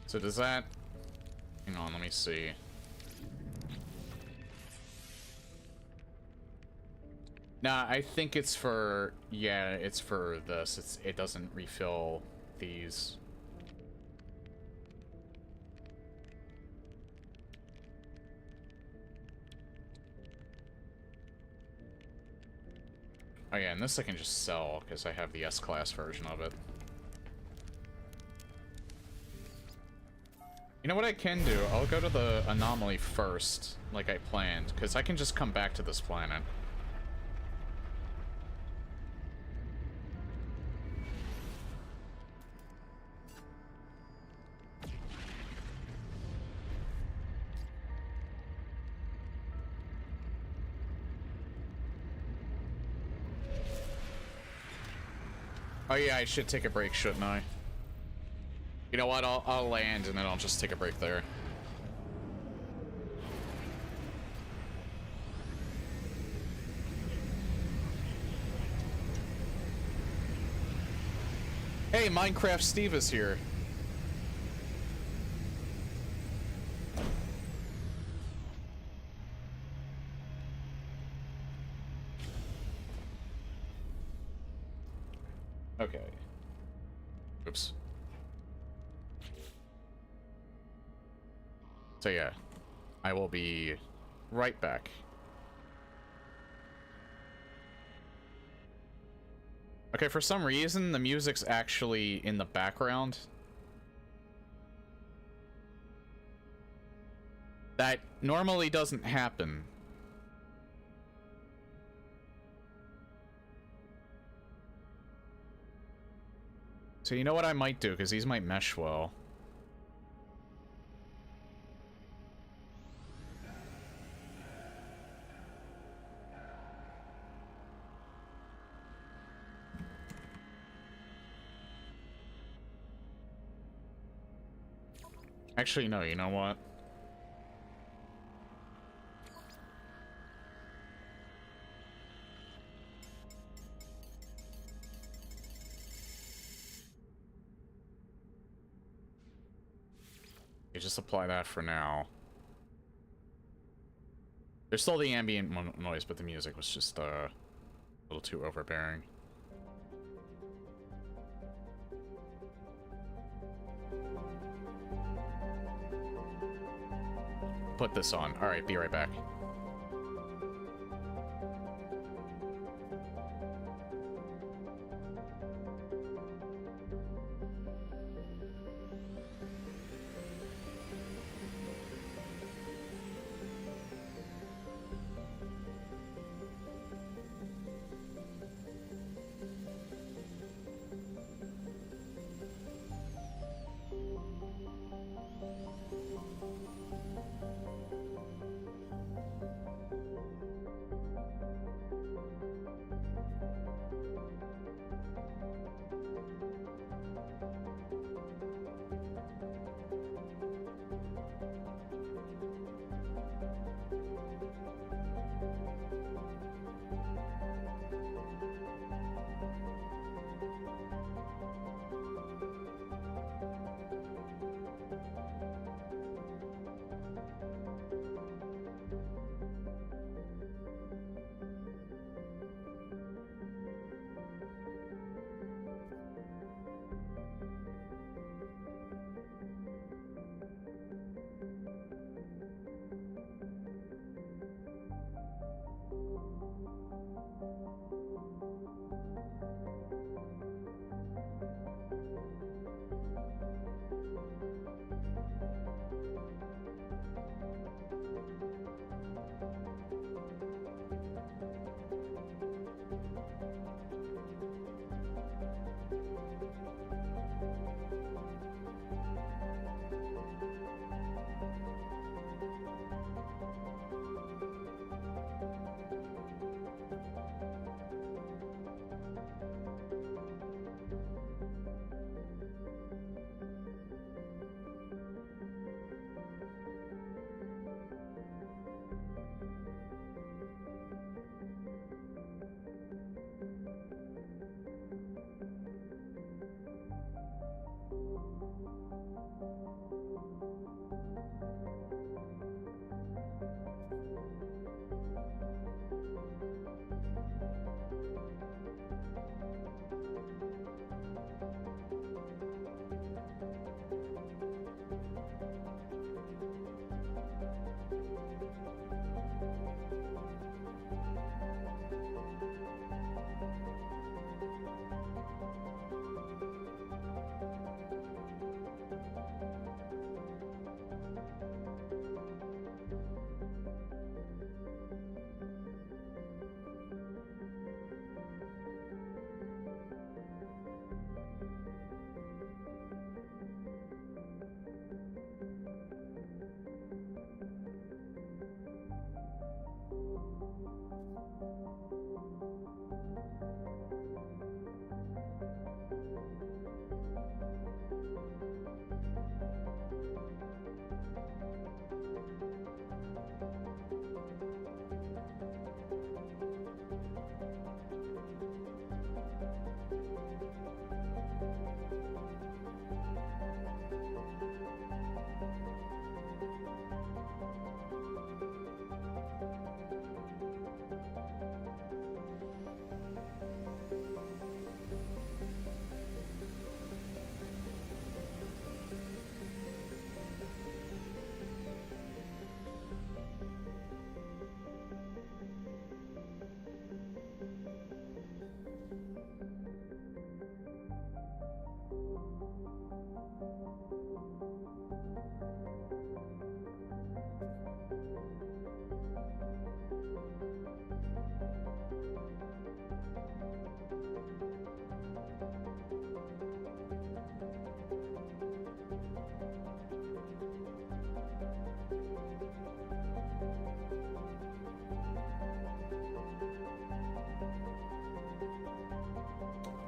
So does that... Hang on, let me see. Nah, I think it's for... Yeah, it's for this. It doesn't refill these. Oh yeah, and this I can just sell, because I have the S-Class version of it. You know what I can do? I'll go to the anomaly first, like I planned, because I can just come back to this planet. Oh yeah, I should take a break, shouldn't I? You know what? I'll land and then I'll just take a break there. Hey, Minecraft Steve is here. Okay. Oops. So yeah, I will be right back. Okay, for some reason, the music's actually in the background. That normally doesn't happen. So you know what I might do, because these might mesh well. Actually, no, you know what? You just apply that for now. There's still the ambient noise, but the music was just a little too overbearing. Put this on. Alright, be right back.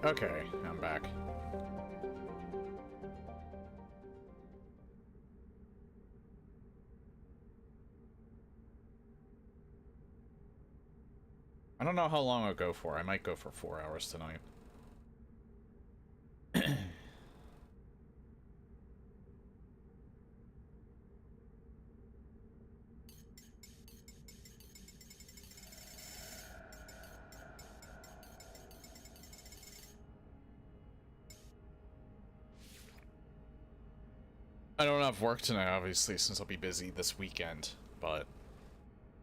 Okay, I'm back. I don't know how long I'll go for. I might go for 4 hours tonight. I don't have work tonight, obviously, since I'll be busy this weekend, but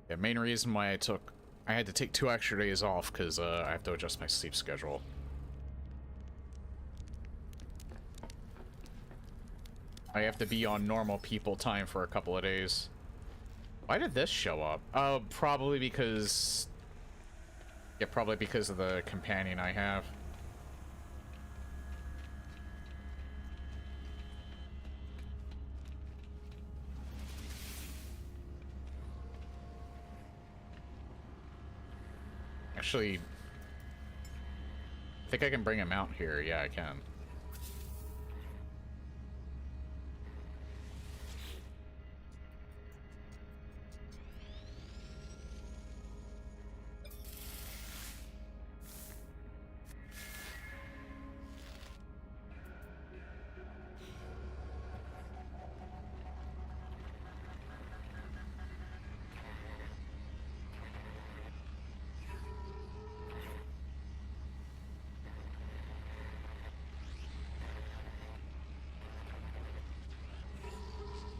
the main reason why I had to take 2 extra days off, because I have to adjust my sleep schedule. I have to be on normal people time for a couple of days. Why did this show up? Probably because... Yeah, probably because of the companion I have. Actually, I think I can bring him out here. Yeah, I can.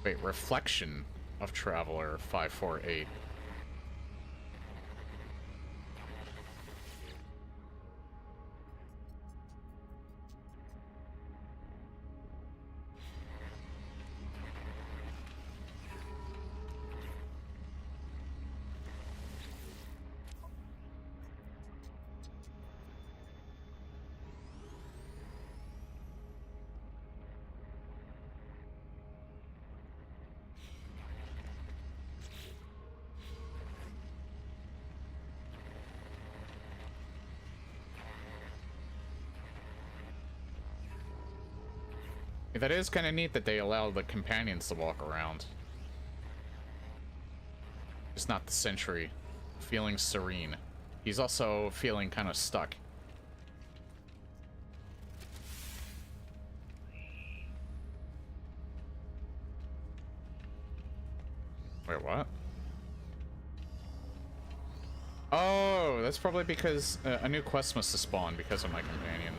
Wait, reflection of Traveler 548. That is kind of neat that they allow the companions to walk around. It's not the sentry. Feeling serene. He's also feeling kind of stuck. Wait, what? Oh, that's probably because a new quest must have spawned because of my companion.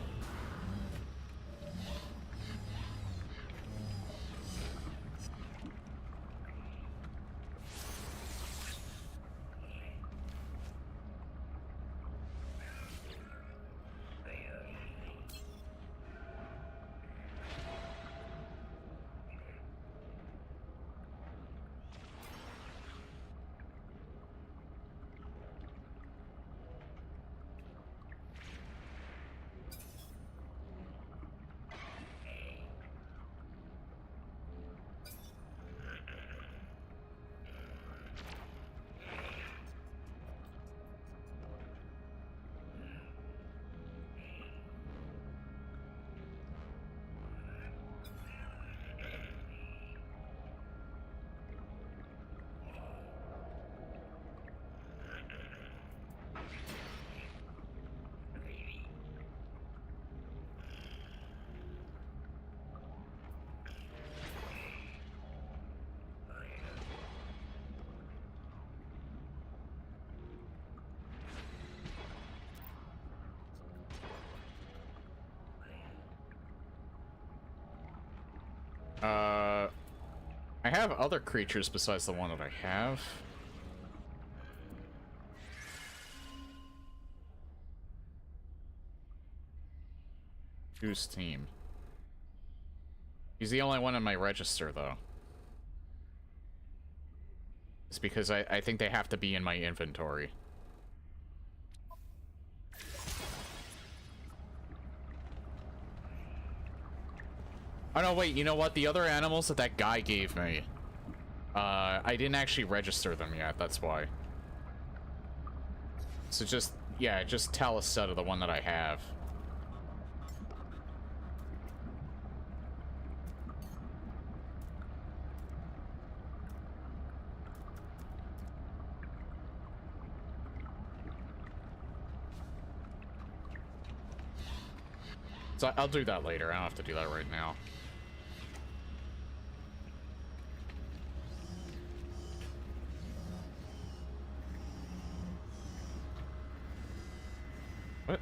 I have other creatures besides the one that I have. Whose team? He's the only one in my register, though. It's because I think they have to be in my inventory. Oh, no, wait, you know what? The other animals that that guy gave me, I didn't actually register them yet, that's why. So just, yeah, just tell a set of the one that I have. So I'll do that later. I don't have to do that right now. What?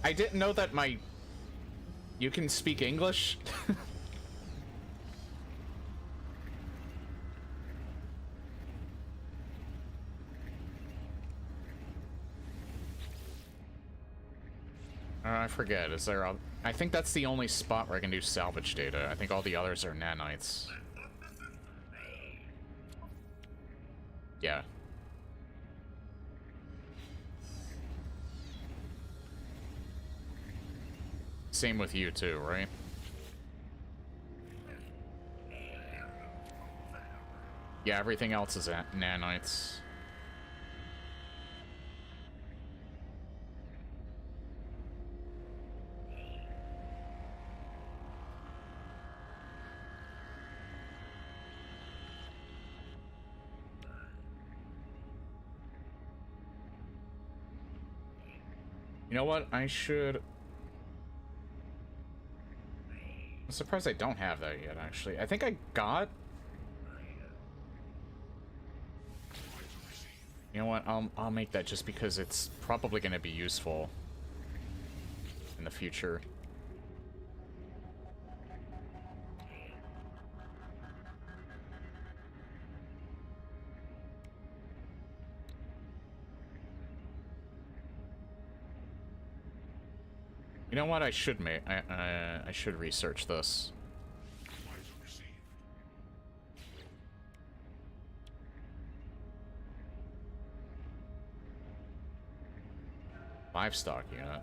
I didn't know that my... You can speak English? I forget. Is there a... I think that's the only spot where I can do salvage data. I think all the others are nanites. Yeah. Same with you too, right? Yeah, everything else is nanites. You know what? I should... I'm surprised I don't have that yet, actually. I think I got... You know what? I'll make that just because it's probably going to be useful in the future. You know what? I should make. I should research this. Livestock unit.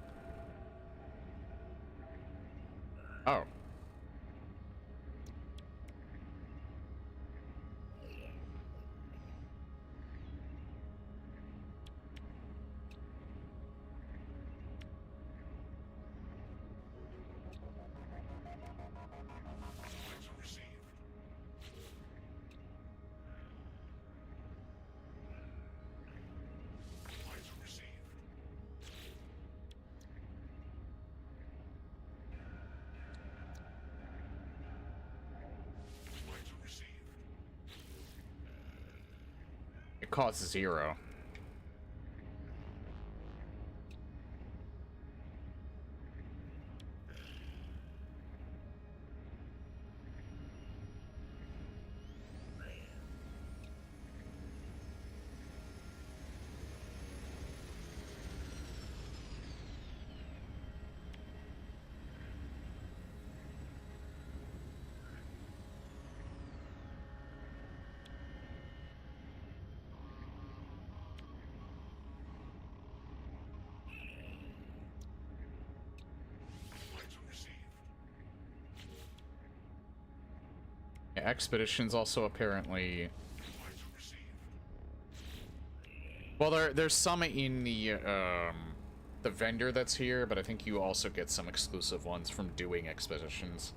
Oh. It costs 0. Yeah, expeditions also apparently... Well, there's some in the vendor that's here, but I think you also get some exclusive ones from doing expeditions.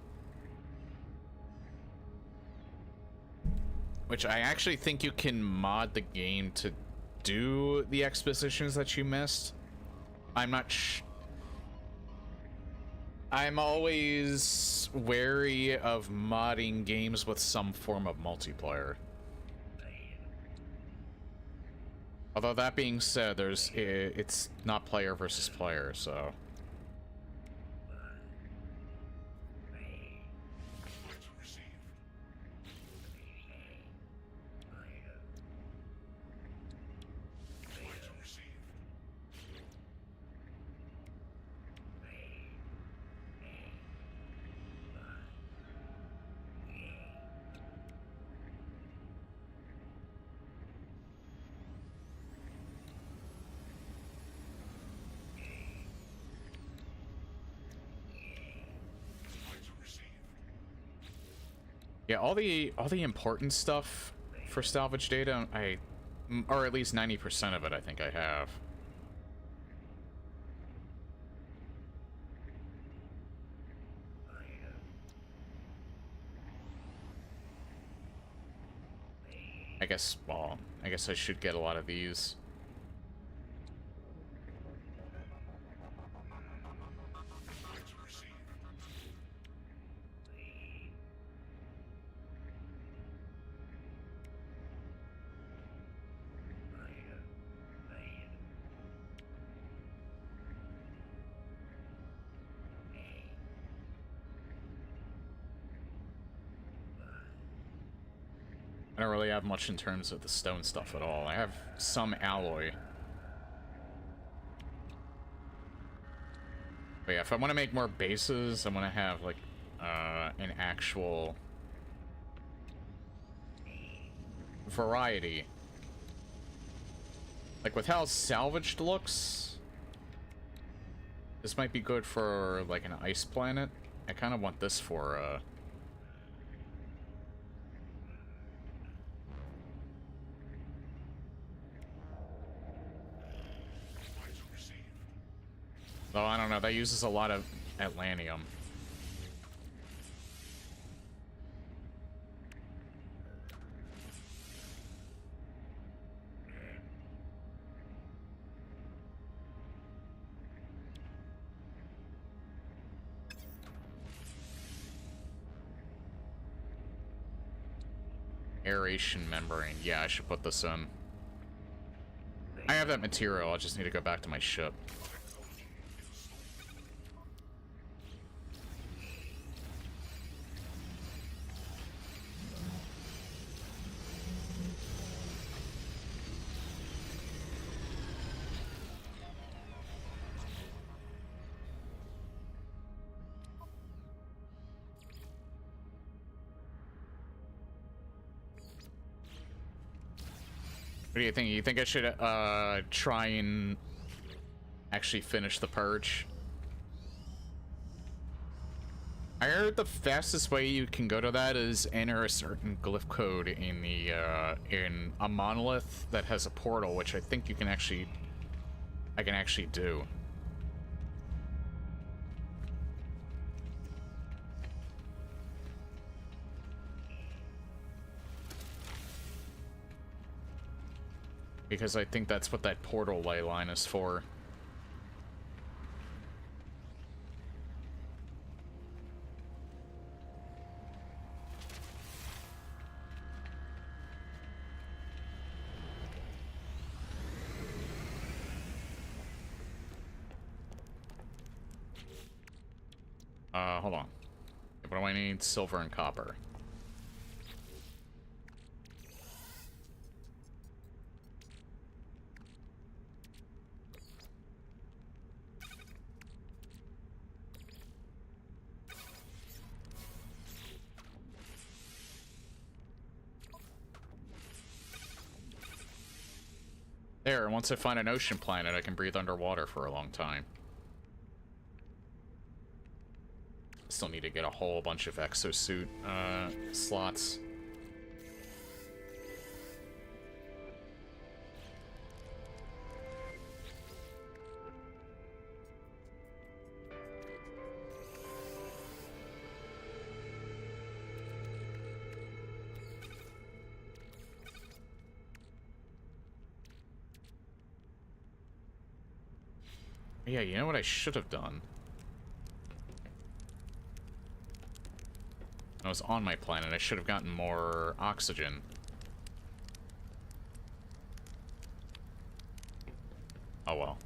Which I actually think you can mod the game to do the expositions that you missed. I'm not I'm always wary of modding games with some form of multiplayer. Although that being said, it's not player versus player, so... Yeah, all the important stuff for salvage data, or at least 90% of it, I think I have. I guess, well, I guess I should get a lot of these. Item received. I don't really have much in terms of the stone stuff at all. I have some alloy. But yeah, if I want to make more bases, I want to have, like, an actual variety. Like, with how salvaged looks, this might be good for, like, an ice planet. I kind of want this for, Item received. though, I don't know, that uses a lot of Atlantium. Aeration membrane. Yeah, I should put this in. I have that material, I just need to go back to my ship. Technology is stolen. What do you think? You think I should, try and actually finish the purge? I heard the fastest way you can go to that is enter a certain glyph code in the, in a monolith that has a portal, which I think you can actually, I can actually do. Because I think that's what that portal ley line is for. Hold on. What do I need? Silver and copper. There, once I find an ocean planet, I can breathe underwater for a long time. Still need to get a whole bunch of exosuit, slots. Yeah, you know what I should have done? I was on my planet, I should have gotten more oxygen. Oh well.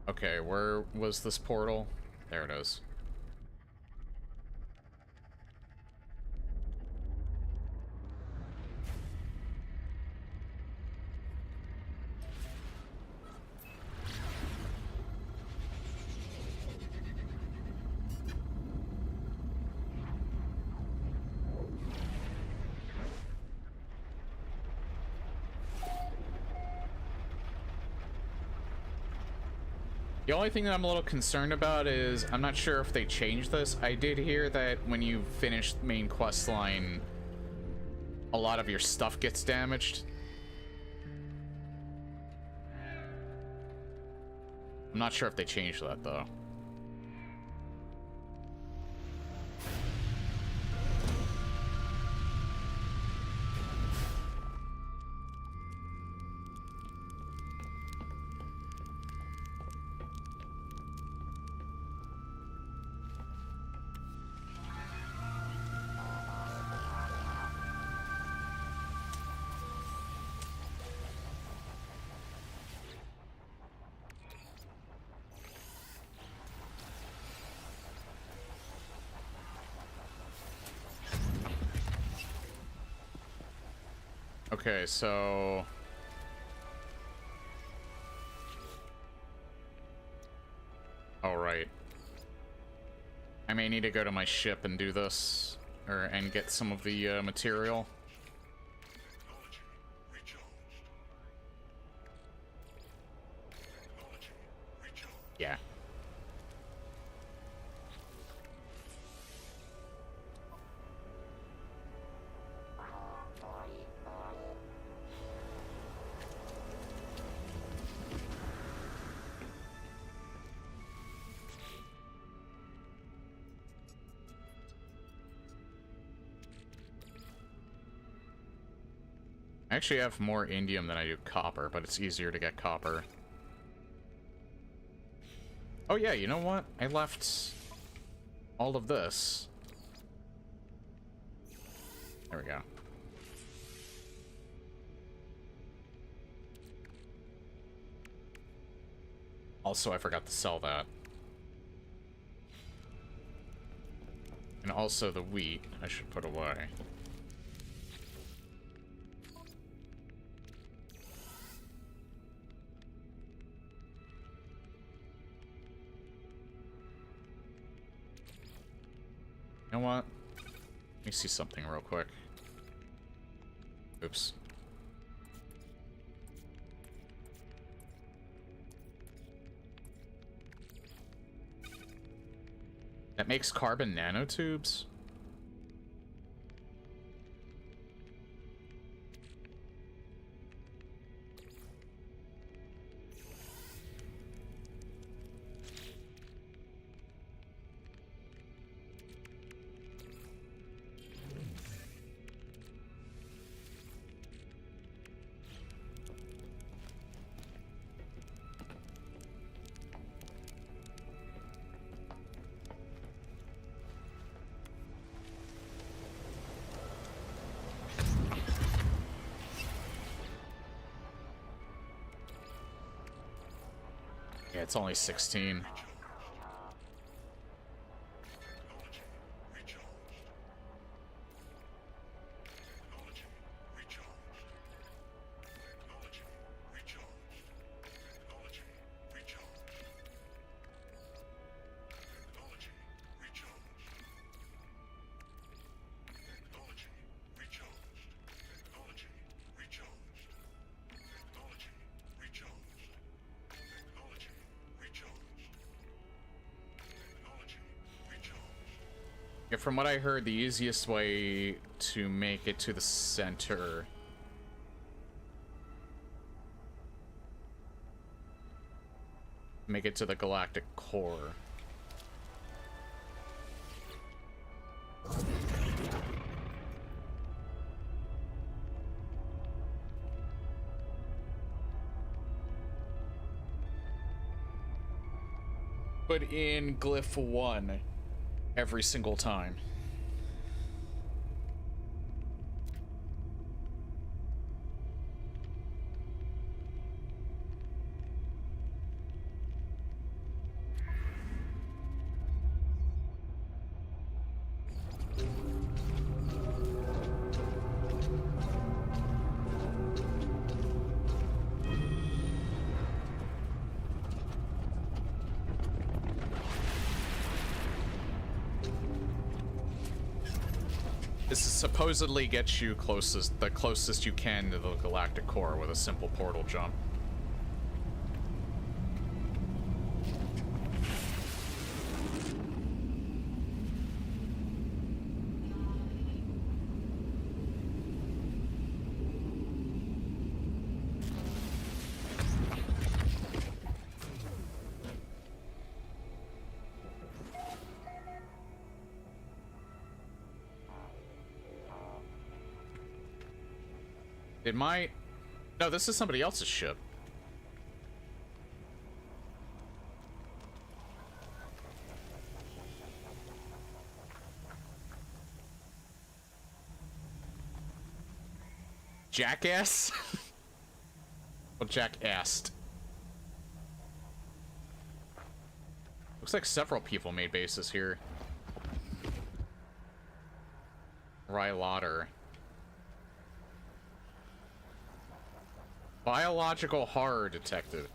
Okay, where was this portal? There it is. The only thing that I'm a little concerned about is I'm not sure if they changed this. I did hear that when you finish the main quest line, a lot of your stuff gets damaged. I'm not sure if they changed that though. Okay, so... all right. I may need to go to my ship and do this, and get some of the material. Technology recharged. Technology recharged. Yeah. I actually have more indium than I do copper, but it's easier to get copper. Oh yeah, you know what? I left all of this. There we go. Also, I forgot to sell that. And also the wheat I should put away. You know what? Let me see something real quick. Oops. That makes carbon nanotubes? Yeah, it's only 16. Technology recharged. Technology recharged. Technology recharged. Technology recharged. Technology recharged. Technology recharged. Technology recharged. Technology recharged. Technology recharged. Technology recharged. Yeah, from what I heard, the easiest way to make it to the center make it to the galactic core. Put in glyph 1 every single time. This supposedly gets you the closest you can to the galactic core with a simple portal jump. It might... No, this is somebody else's ship. Jackass? Well, jackassed. Looks like several people made bases here. Rylotter. Biological horror detected.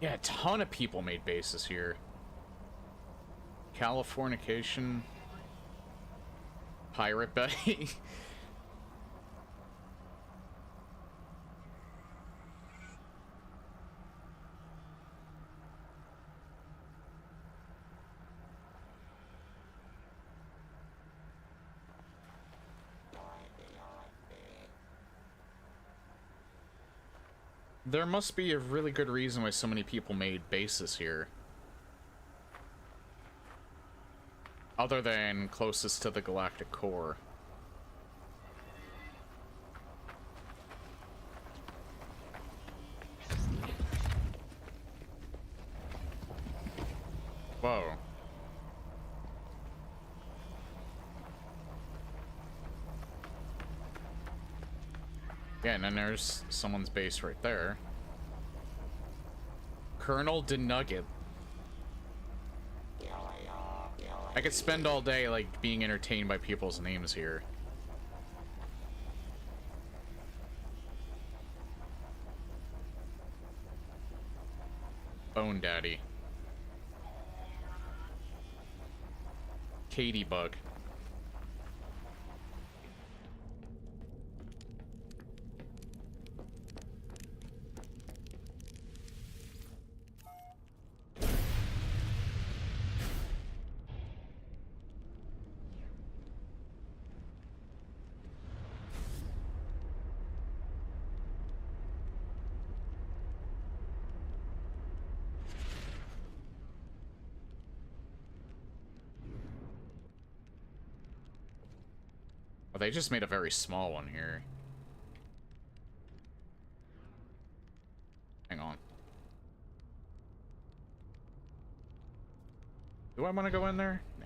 Yeah, a ton of people made bases here. Californication. Pirate Bay. There must be a really good reason why so many people made bases here. Other than closest to the galactic core. Whoa. Yeah, and then there's someone's base right there. Colonel DeNugget. I could spend all day, like, being entertained by people's names here. Bone Daddy. Katie Bug. Oh, they just made a very small one here. Hang on. Do I want to go in there? Nah.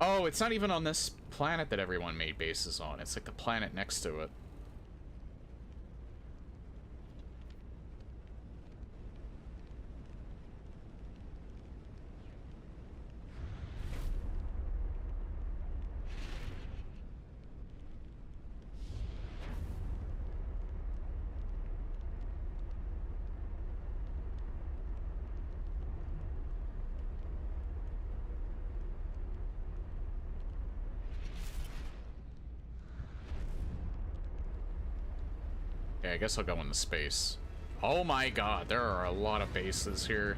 Oh, it's not even on this planet that everyone made bases on. It's like the planet next to it. Okay, I guess I'll go into space. Oh my god, there are a lot of bases here.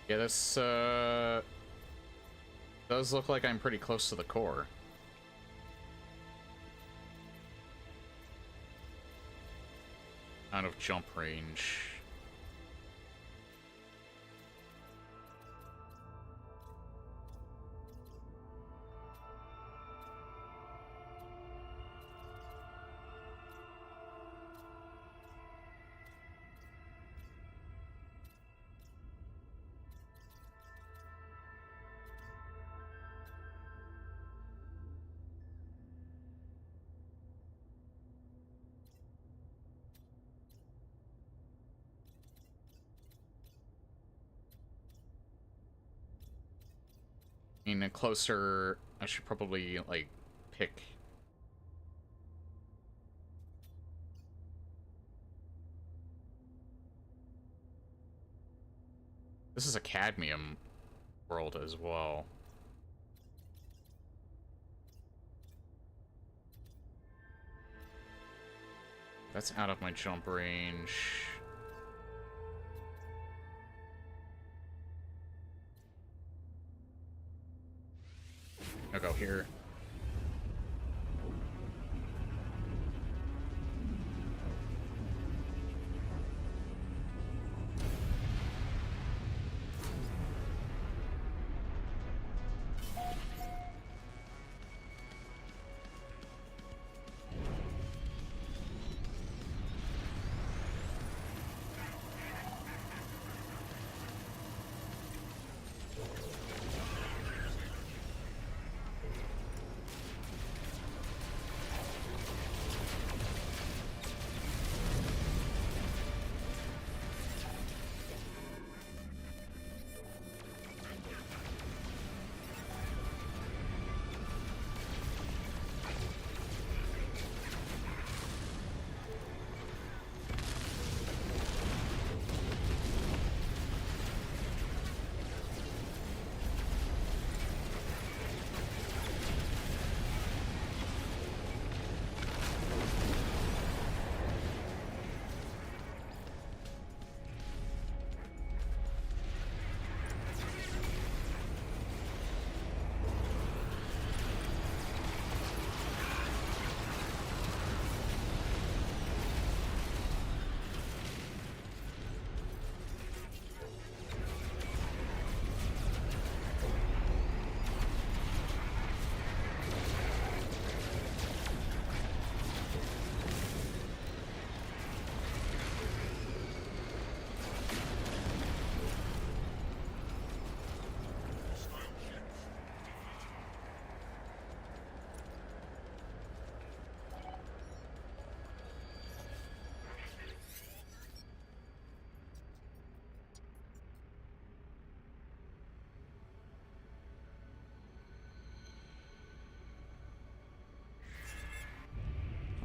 Yeah, this, does look like I'm pretty close to the core. Out of jump range. I mean, closer, I should probably, like, pick... This is a cadmium world as well. That's out of my jump range. I'll go here.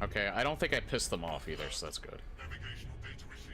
Okay, I don't think I pissed them off either, so that's good. Navigational data received.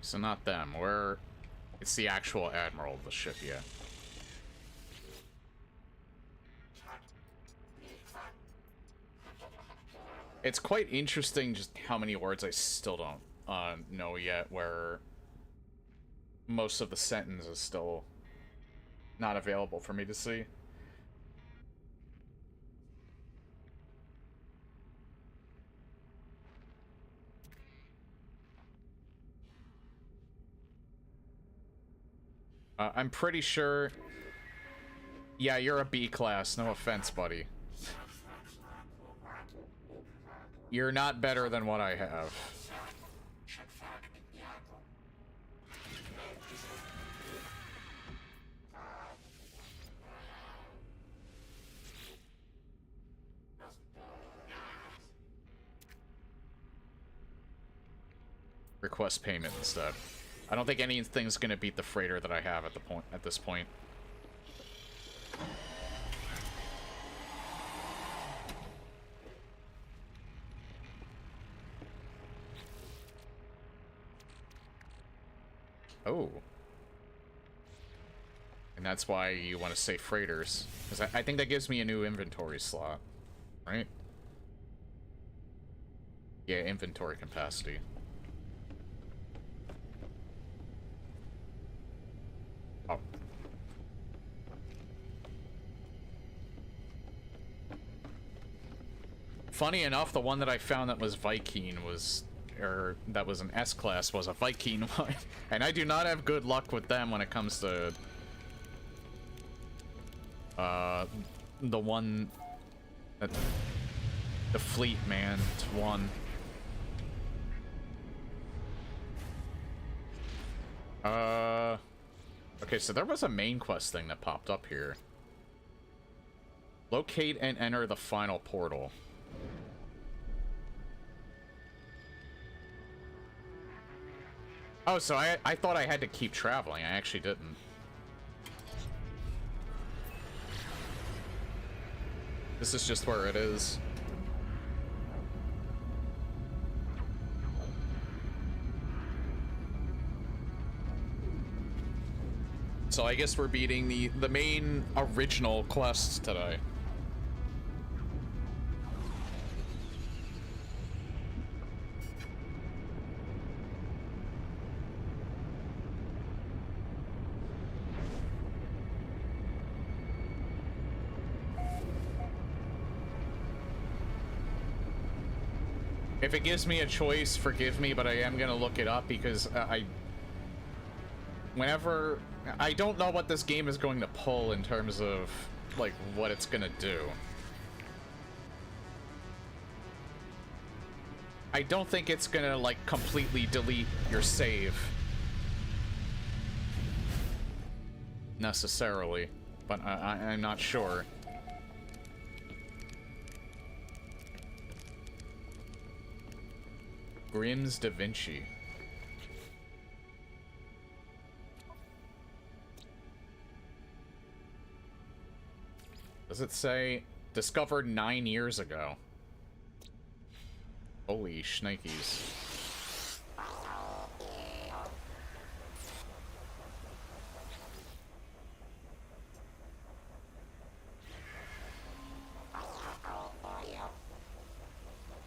So not them. It's the actual admiral of the ship, yeah. It's quite interesting just how many words I still don't know yet, where most of the sentence is still not available for me to see. I'm pretty sure... Yeah, you're a B class. No offense, buddy. You're not better than what I have. Request payment instead. I don't think anything's gonna beat the freighter that I have at this point. Oh. And that's why you want to say freighters. Because I think that gives me a new inventory slot. Right? Yeah, inventory capacity. Oh. Funny enough, the one that I found that was Viking was... or that was an S-class was a Viking one. And I do not have good luck with them when it comes to... the one that... The fleet, man. It's one. Okay, so there was a main quest thing that popped up here. Locate and enter the final portal. Oh, so I thought I had to keep traveling. I actually didn't. This is just where it is. So I guess we're beating the main original quests today. If it gives me a choice, forgive me, but I am gonna look it up because whenever I don't know what this game is going to pull in terms of like what it's gonna do. I don't think it's gonna like completely delete your save necessarily, but I'm not sure. Grimm's Da Vinci. Does it say discovered 9 years ago? Holy shnikes.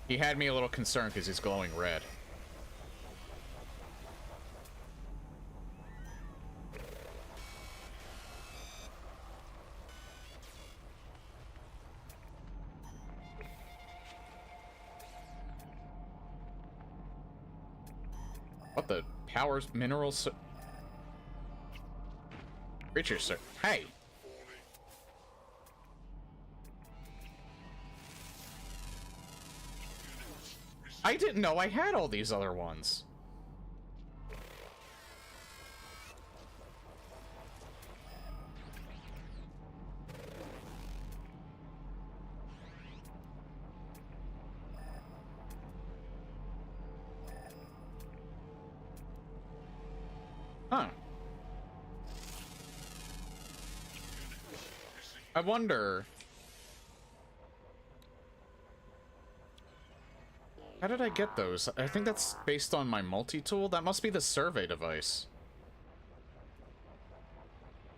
He had me a little concerned because he's glowing red. What the powers minerals? Creature, sir. Hey. I didn't know I had all these other ones. Huh. I wonder... How did I get those? I think that's based on my multi-tool. That must be the survey device.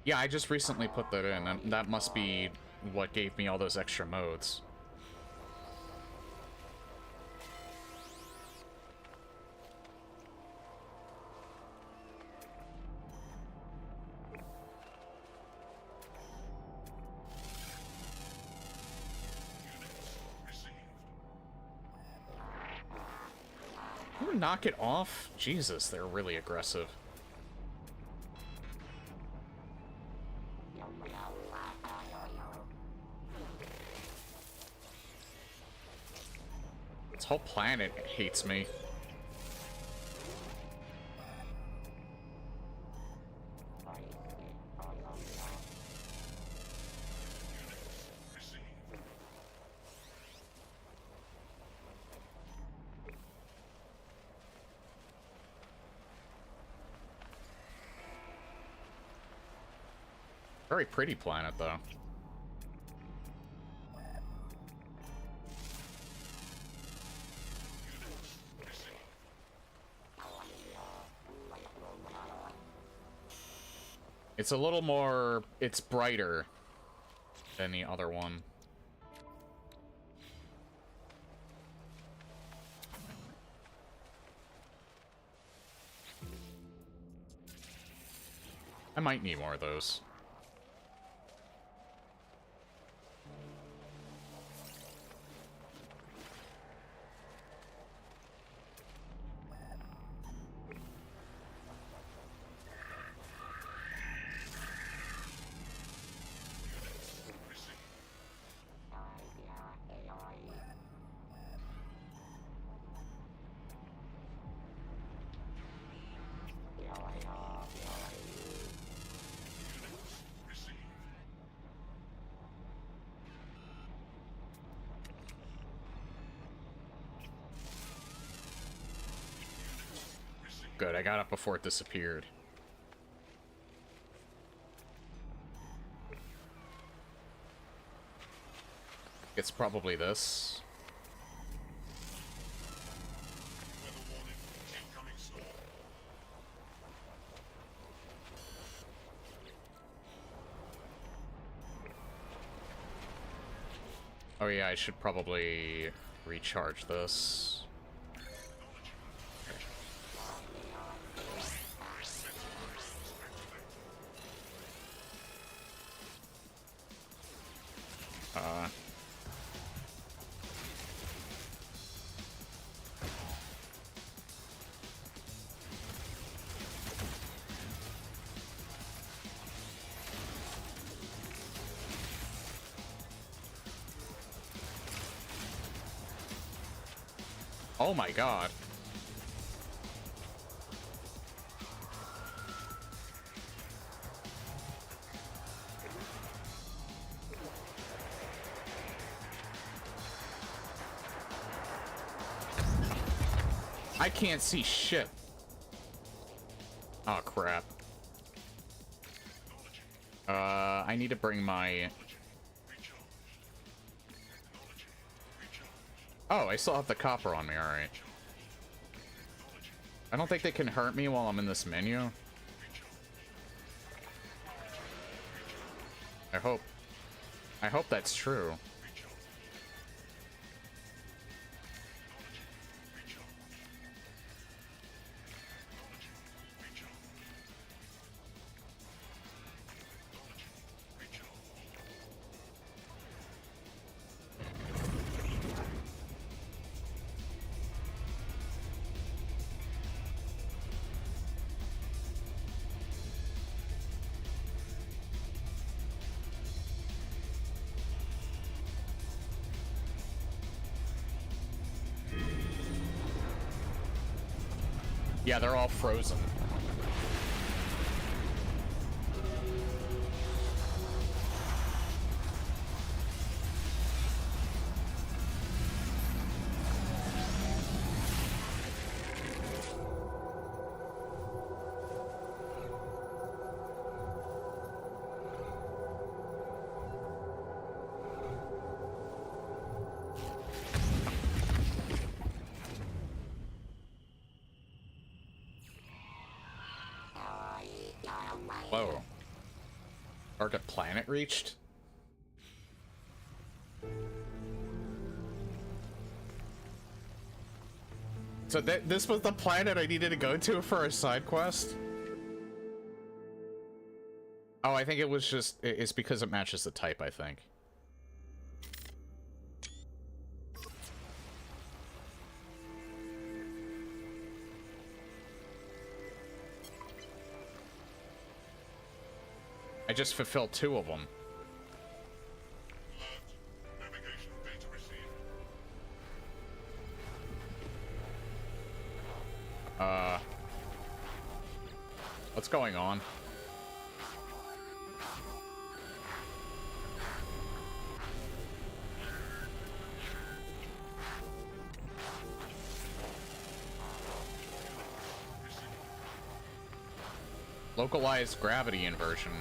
Yeah, I just recently put that in, and that must be what gave me all those extra modes. Can you knock it off? Jesus, they're really aggressive. This whole planet hates me. Very pretty planet, though. It's a little more... It's brighter than the other one. I might need more of those. Good, I got up before it disappeared. It's probably this. Weather warning. Incoming storm. Oh yeah, I should probably recharge this. Uh... Oh my god. I can't see shit. Oh crap. I need to bring my... Oh, I still have the copper on me, alright. I don't think they can hurt me while I'm in this menu. I hope that's true. Yeah, they're all frozen. Whoa. Target planet reached? So this was the planet I needed to go to for a side quest? Oh, I think it was just... It's because it matches the type, I think. I just fulfilled 2 of them. Navigational data received. What's going on? Localized gravity inversion.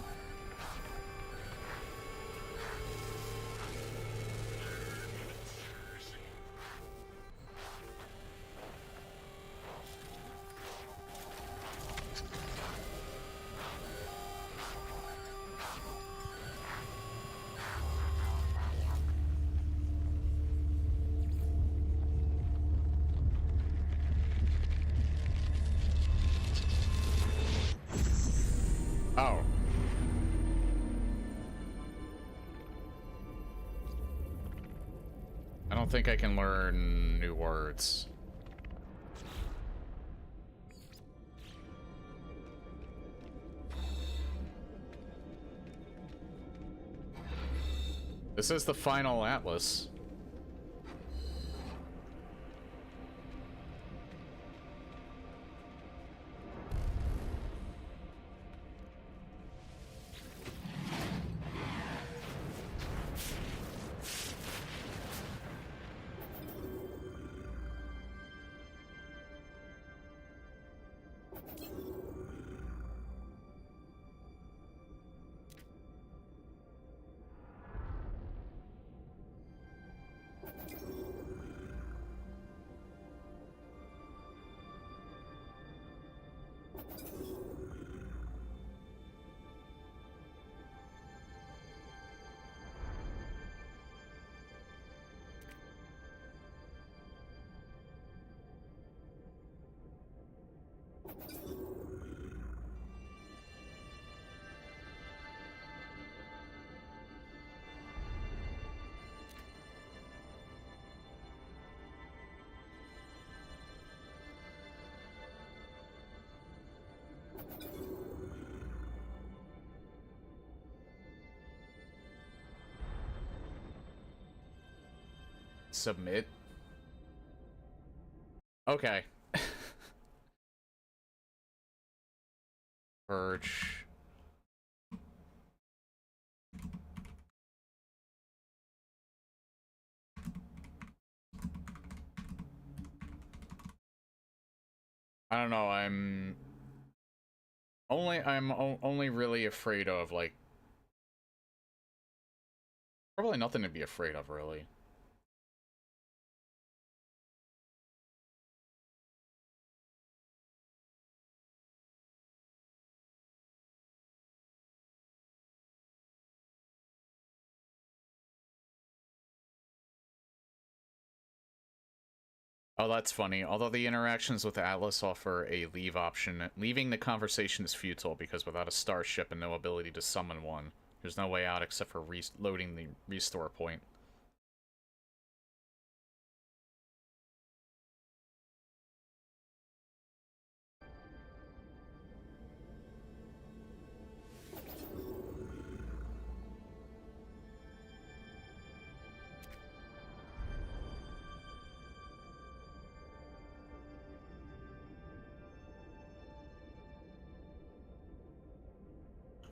Oh. I don't think I can learn new words. This is the final atlas. Submit. Okay. Purge. I don't know, I'm only really afraid of, like, probably nothing to be afraid of, really. Oh, that's funny. Although the interactions with Atlas offer a leave option, leaving the conversation is futile because without a starship and no ability to summon one, there's no way out except for loading the restore point.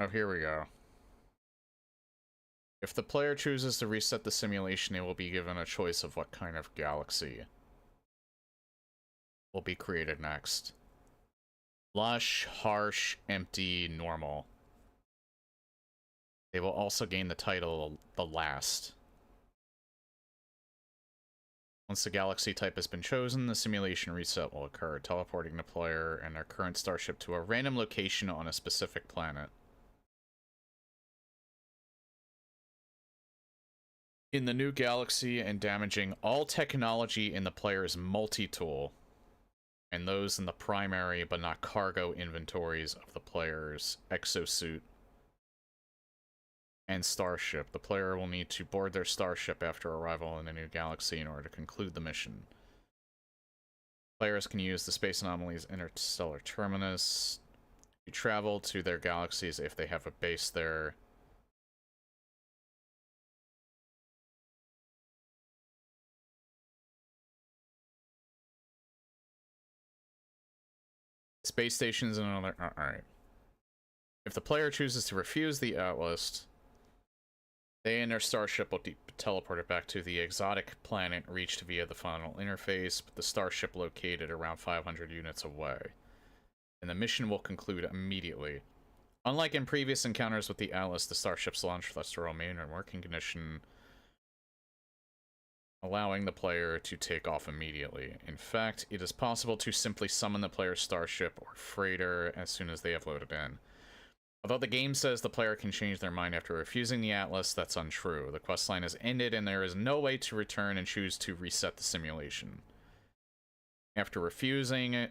Oh, here we go. If the player chooses to reset the simulation, they will be given a choice of what kind of galaxy will be created next. Lush, harsh, empty, normal. They will also gain the title The Last. Once the galaxy type has been chosen, the simulation reset will occur, teleporting the player and their current starship to a random location on a specific planet. In the new galaxy and damaging all technology in the player's multi-tool, and those in the primary but not cargo inventories of the player's exosuit and starship. The player will need to board their starship after arrival in a new galaxy in order to conclude the mission. Players can use the Space Anomaly's interstellar terminus to travel to their galaxies if they have a base there. Space stations and another... Alright. If the player chooses to refuse the Atlas, they and their starship will be teleported back to the exotic planet reached via the final interface, with the starship located around 500 units away. And the mission will conclude immediately. Unlike in previous encounters with the Atlas, the starship's launch thruster will remain in working condition, allowing the player to take off immediately. In fact, it is possible to simply summon the player's starship or freighter as soon as they have loaded in. Although the game says the player can change their mind after refusing the Atlas, that's untrue. The questline has ended and there is no way to return and choose to reset the simulation. After refusing it,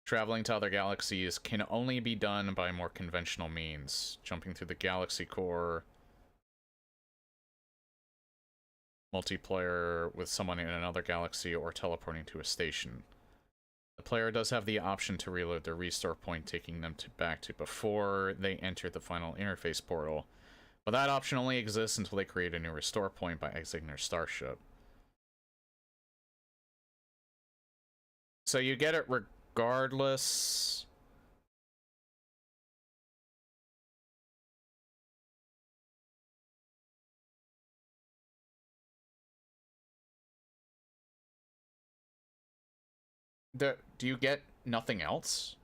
traveling to other galaxies can only be done by more conventional means. Jumping through the galaxy core, multiplayer with someone in another galaxy, or teleporting to a station. The player does have the option to reload their restore point, taking them back to before they enter the final interface portal. But that option only exists until they create a new restore point by exiting their starship. So you get it regardless. Do you get nothing else?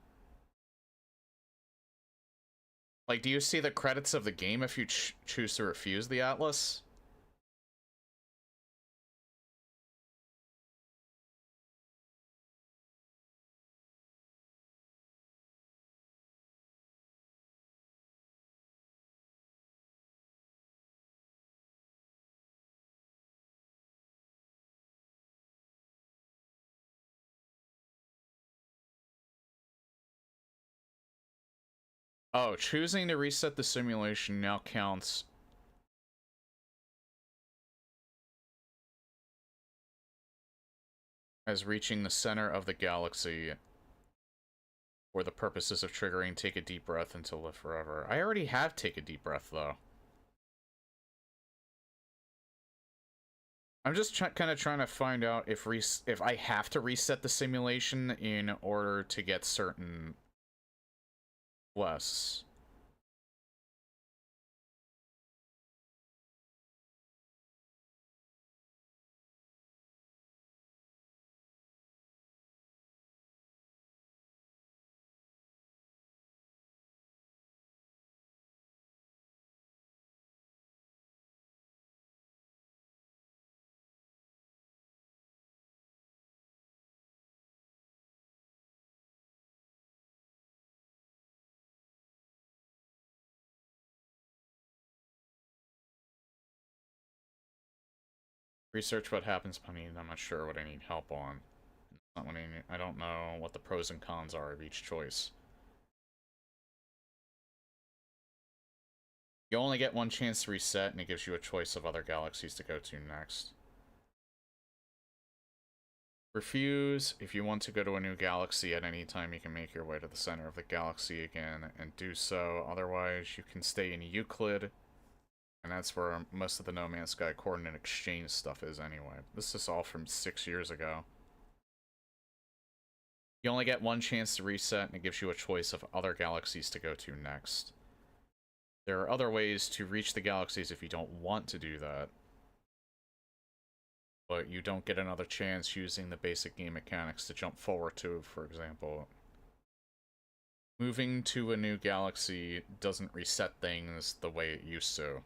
Like, do you see the credits of the game if you choose to refuse the Atlas? Oh, choosing to reset the simulation now counts as reaching the center of the galaxy for the purposes of triggering Take a Deep Breath and to Live Forever. I already have Take a Deep Breath, though. I'm just kind of trying to find out if I have to reset the simulation in order to get certain quests. Research what happens, honey. I'm not sure what I need help on. Not what I don't know what the pros and cons are of each choice. You only get one chance to reset, and it gives you a choice of other galaxies to go to next. Refuse. If you want to go to a new galaxy at any time, you can make your way to the center of the galaxy again and do so. Otherwise, you can stay in Euclid, and that's where most of the No Man's Sky coordinate exchange stuff is anyway. This is all from 6 years ago. You only get one chance to reset, and it gives you a choice of other galaxies to go to next. There are other ways to reach the galaxies if you don't want to do that. But you don't get another chance using the basic game mechanics to jump forward to, for example. Moving to a new galaxy doesn't reset things the way it used to.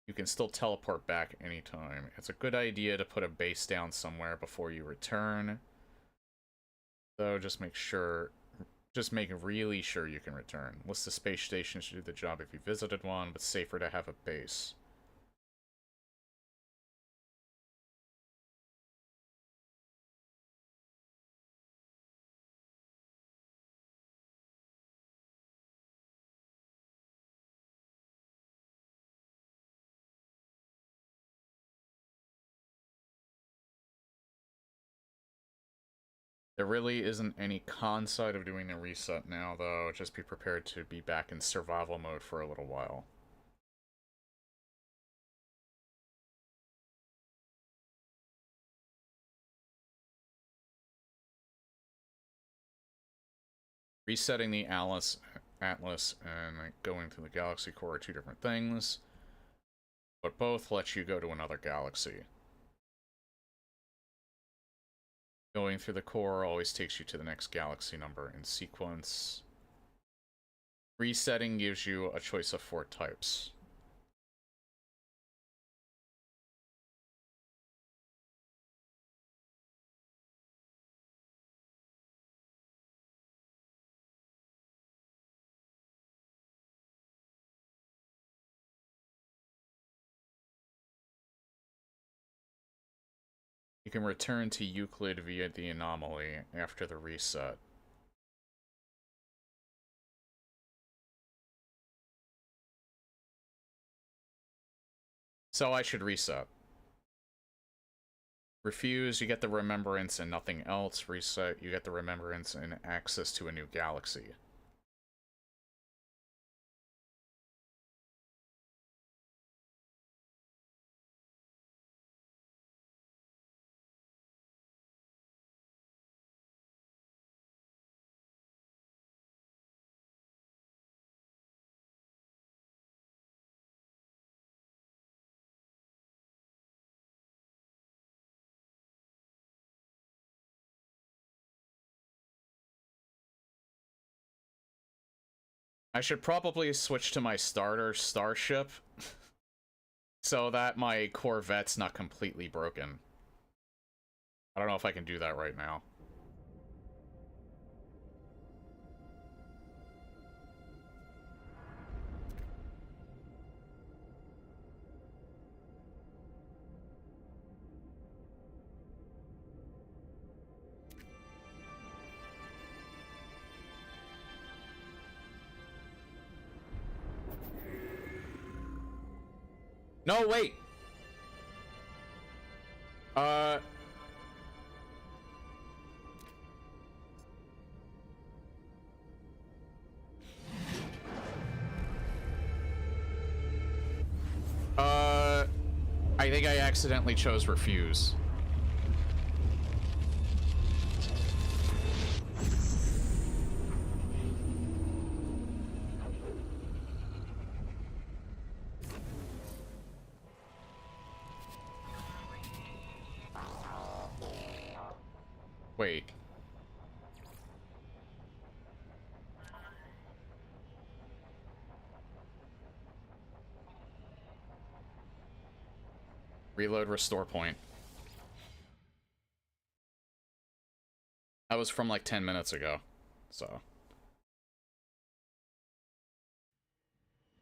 You can still teleport back anytime. It's a good idea to put a base down somewhere before you return. So just make really sure you can return. List of space stations should do the job if you visited one, but safer to have a base. There really isn't any con side of doing a reset now, though. Just be prepared to be back in survival mode for a little while. Resetting the Atlas and going to the Galaxy Core are two different things, but both let you go to another galaxy. Going through the core always takes you to the next galaxy number in sequence. Resetting gives you a choice of 4 types. You can return to Euclid via the anomaly after the reset. So I should reset. Refuse, you get the remembrance and nothing else. Reset, you get the remembrance and access to a new galaxy. I should probably switch to my starter starship so that my Corvette's not completely broken. I don't know if I can do that right now. No, wait! Uh... I think I accidentally chose refuse. Wait. Reload restore point. That was from like 10 minutes ago, so.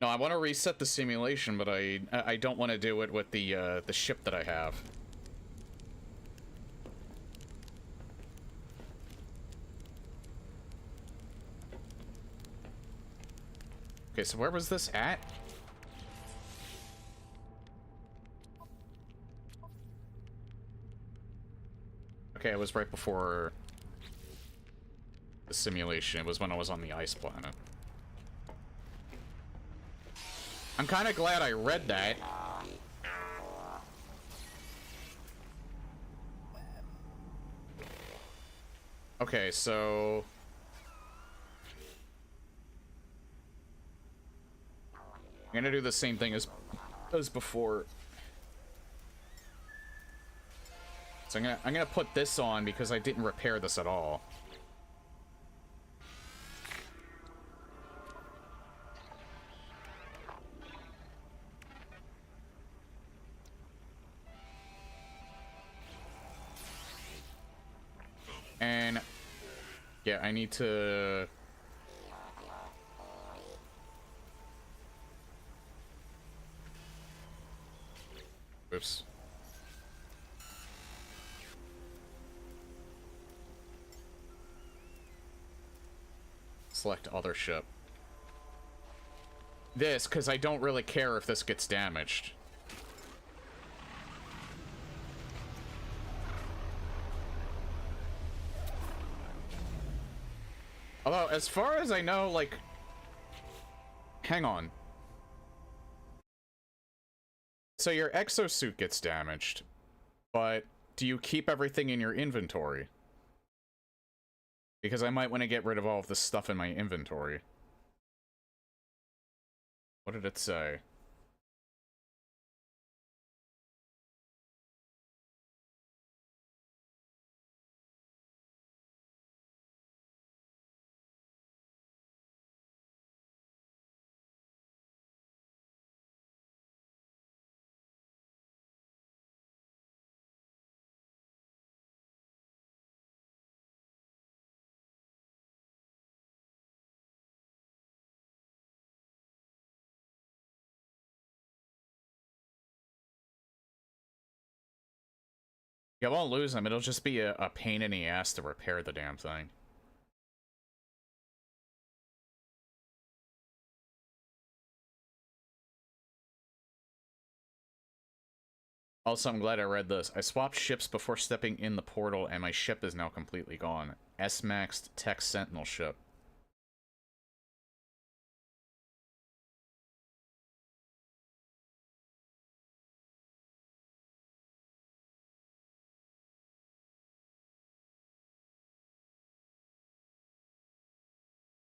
No, I want to reset the simulation, but I don't want to do it with the ship that I have. Okay, so where was this at? Okay, it was right before the simulation. It was when I was on the ice planet. I'm kind of glad I read that. Okay, so... I'm gonna do the same thing as before. So I'm gonna put this on because I didn't repair this at all. And yeah, I need to... Oops. Select other ship. This, because I don't really care if this gets damaged. Although, as far as I know, like... Hang on. So your exosuit gets damaged, but do you keep everything in your inventory? Because I might want to get rid of all of this stuff in my inventory. What did it say? You won't lose them, it'll just be a pain in the ass to repair the damn thing. Also, I'm glad I read this. I swapped ships before stepping in the portal, and my ship is now completely gone. S-Maxed Tech Sentinel ship.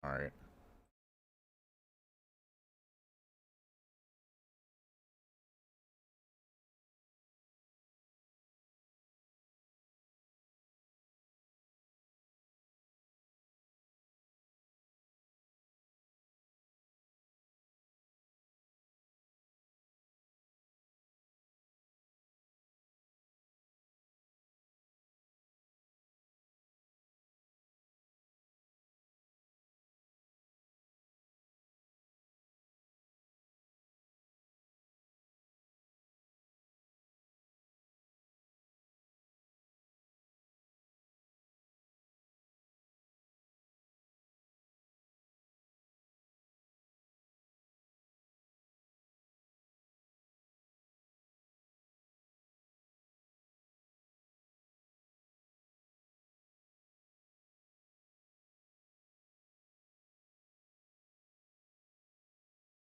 Alright.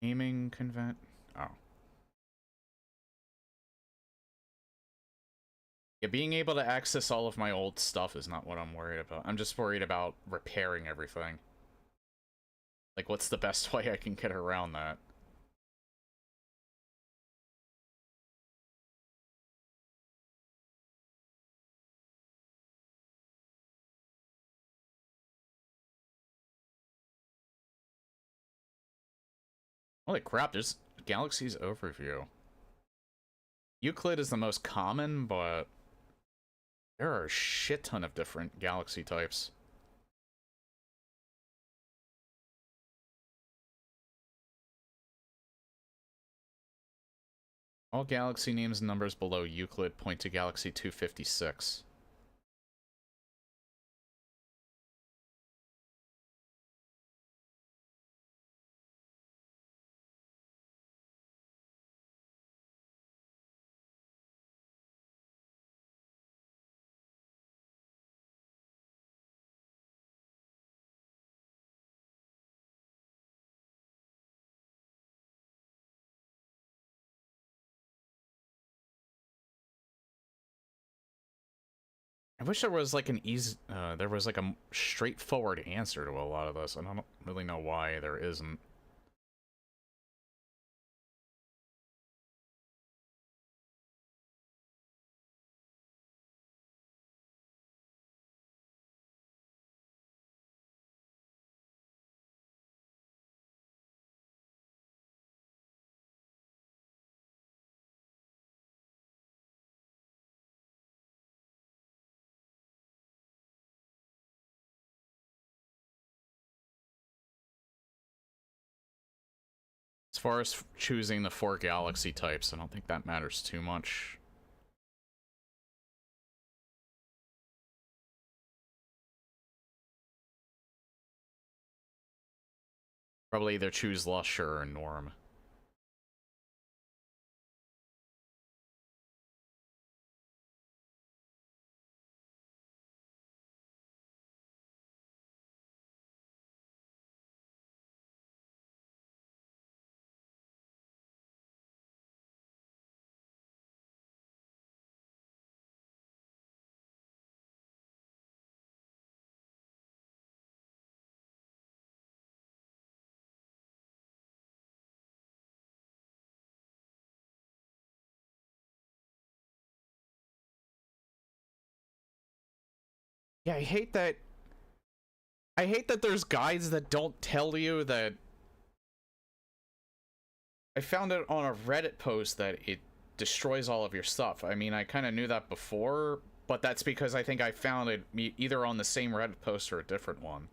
Aiming convent? Oh. Yeah, being able to access all of my old stuff is not what I'm worried about. I'm just worried about repairing everything. Like, what's the best way I can get around that? Holy crap, there's Galaxy's Overview. Euclid is the most common, but there are a shit ton of different galaxy types. All galaxy names and numbers below Euclid point to Galaxy 256. I wish there was like an easy, there was like a straightforward answer to a lot of this. I don't really know why there isn't. As far as choosing the 4 galaxy types, I don't think that matters too much. Probably either choose Lusher or Norm. Yeah, I hate that. I hate that there's guides that don't tell you that. I found it on a Reddit post that it destroys all of your stuff. I mean, I kind of knew that before, but that's because I think I found it either on the same Reddit post or a different one.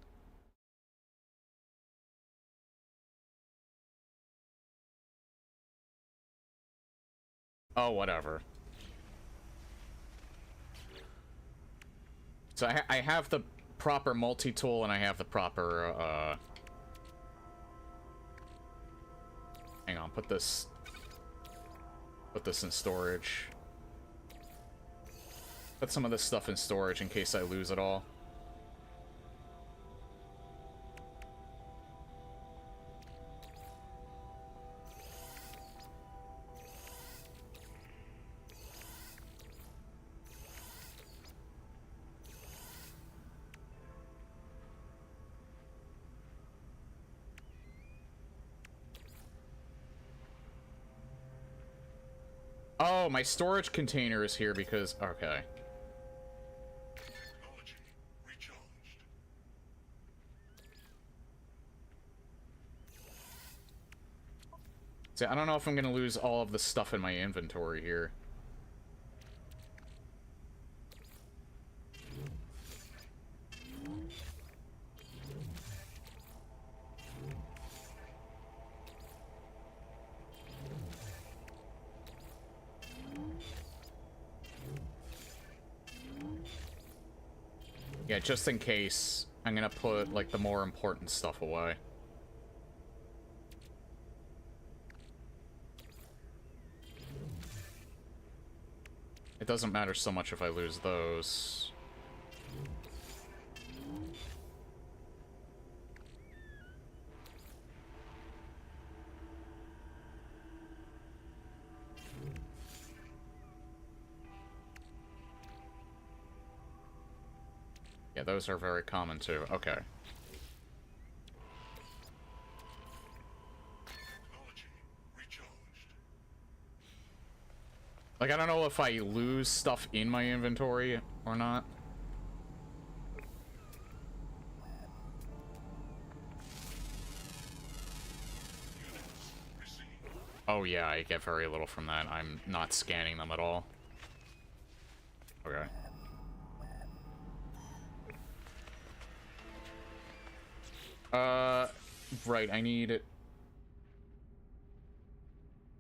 Oh, whatever. So I have the proper multi-tool and I have the proper, hang on, put this in storage. Put some of this stuff in storage in case I lose it all. Oh, my storage container is here because... Okay. Technology recharged. See, I don't know if I'm gonna lose all of the stuff in my inventory here. Yeah, just in case, I'm gonna put, like, the more important stuff away. It doesn't matter so much if I lose those. those are very common too. Okay. Technology recharged. Like, I don't know if I lose stuff in my inventory or not. Units received. Oh yeah, I get very little from that. I'm not scanning them at all. Okay. Right, I need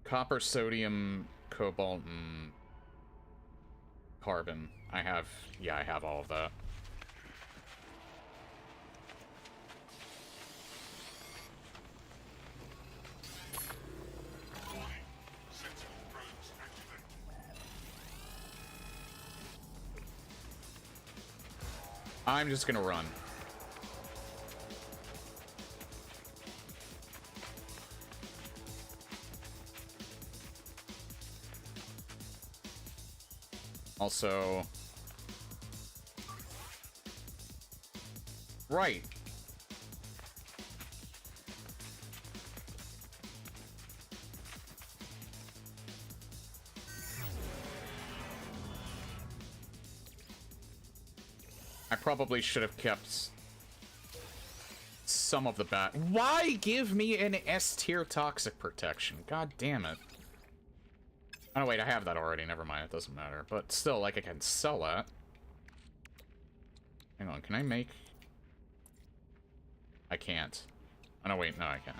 copper, sodium, cobalt, and carbon. I have all of that. Warning. Sensible probes activated. I'm just gonna run. Also... Right. I probably should have kept some of the bat. Why give me an S-tier toxic protection? God damn it. Oh, wait, I have that already. Never mind, it doesn't matter. But still, like, I can sell that. Hang on, can I make... I can't. Oh, no, wait, no, I can.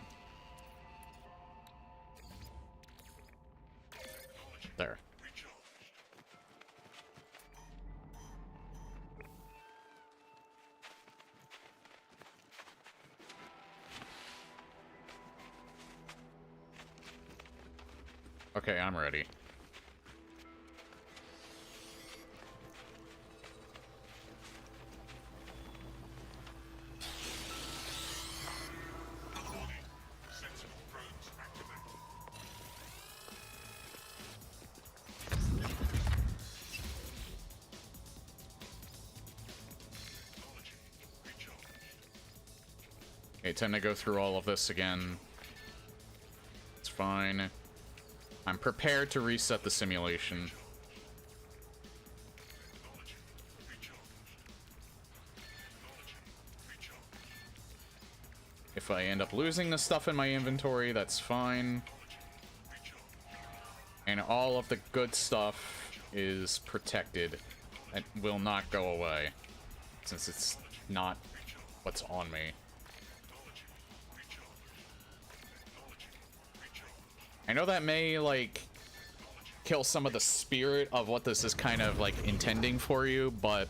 Technology There. recharged. Okay, I'm ready. Warning. Sensible probes activated. Technology recharged. Okay, time to go through all of this again. It's fine. I'm prepared to reset the simulation. Technology recharged. Technology recharged. If I end up losing the stuff in my inventory, that's fine. Technology recharged. And all of the good stuff is protected and will not go away, since it's not what's on me. Technology recharged. Technology recharged. I know that may, like, kill some of the spirit of what this is kind of, like, intending for you, but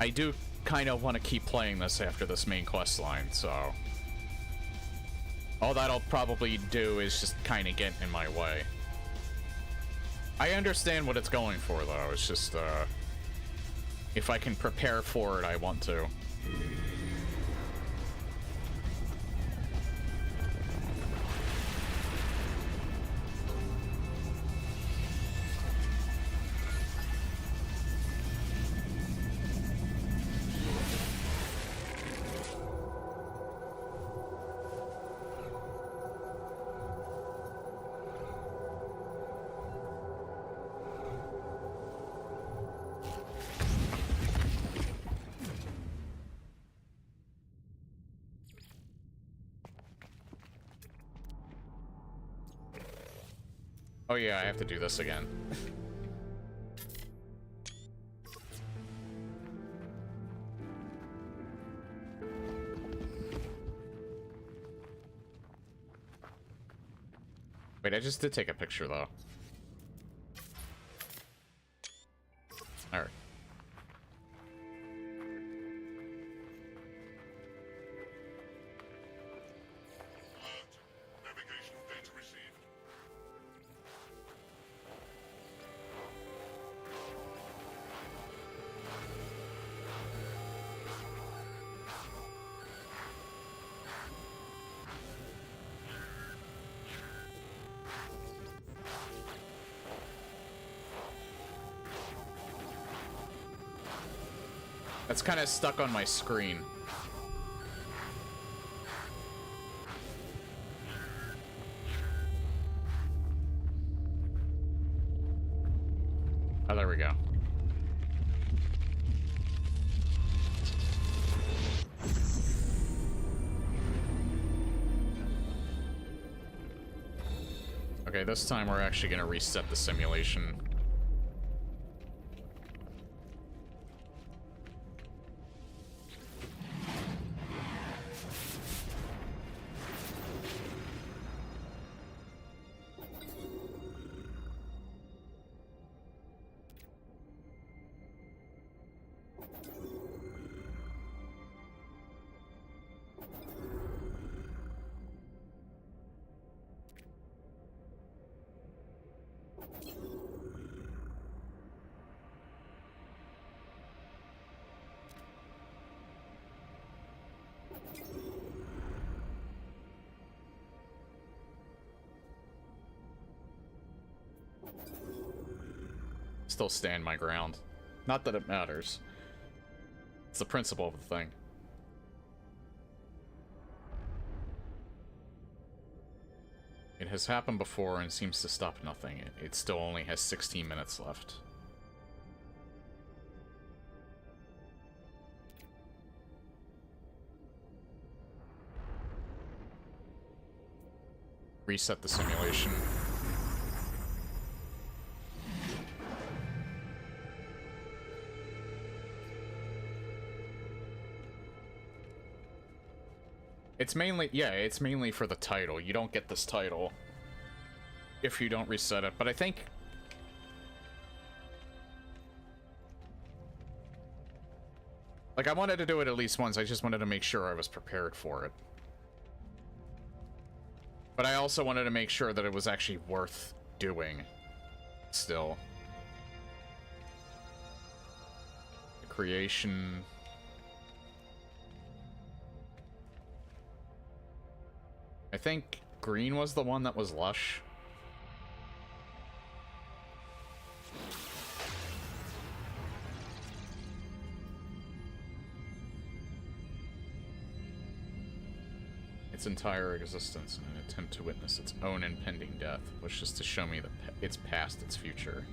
I do kind of want to keep playing this after this main quest line, so... all that'll probably do is just kind of get in my way. I understand what it's going for, though. It's just, if I can prepare for it, I want to. Oh yeah, I have to do this again. Wait, I just did take a picture, though. Alright. Alert. Navigational data received. That's kind of stuck on my screen. Oh, there we go. Okay, this time we're actually going to reset the simulation. Still stand my ground. Not that it matters. It's the principle of the thing. It has happened before and seems to stop nothing. It still only has 16 minutes left. Reset the simulation. It's mainly, yeah, it's mainly for the title. You don't get this title if you don't reset it, but I think... Like, I wanted to do it at least once, I just wanted to make sure I was prepared for it. But I also wanted to make sure that it was actually worth doing, still. The creation... I think green was the one that was lush. Its entire existence in an attempt to witness its own impending death wishes to show me that its past, its future.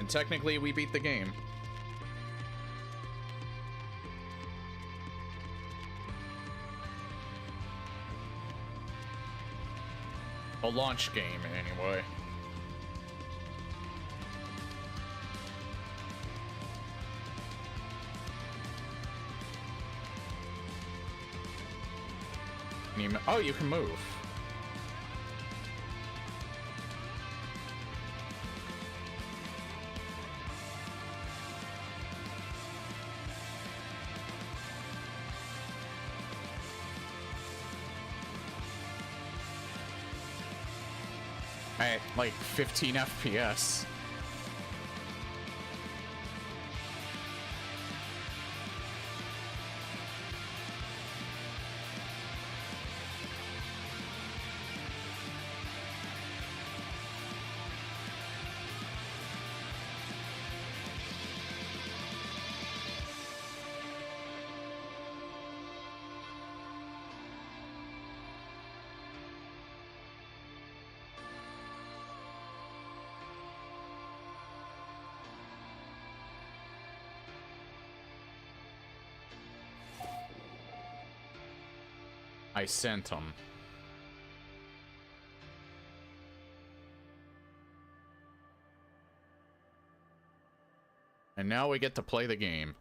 Technically, we beat the game. A launch game, anyway. Oh, you can move. At like 15 FPS. I sent him. And now we get to play the game.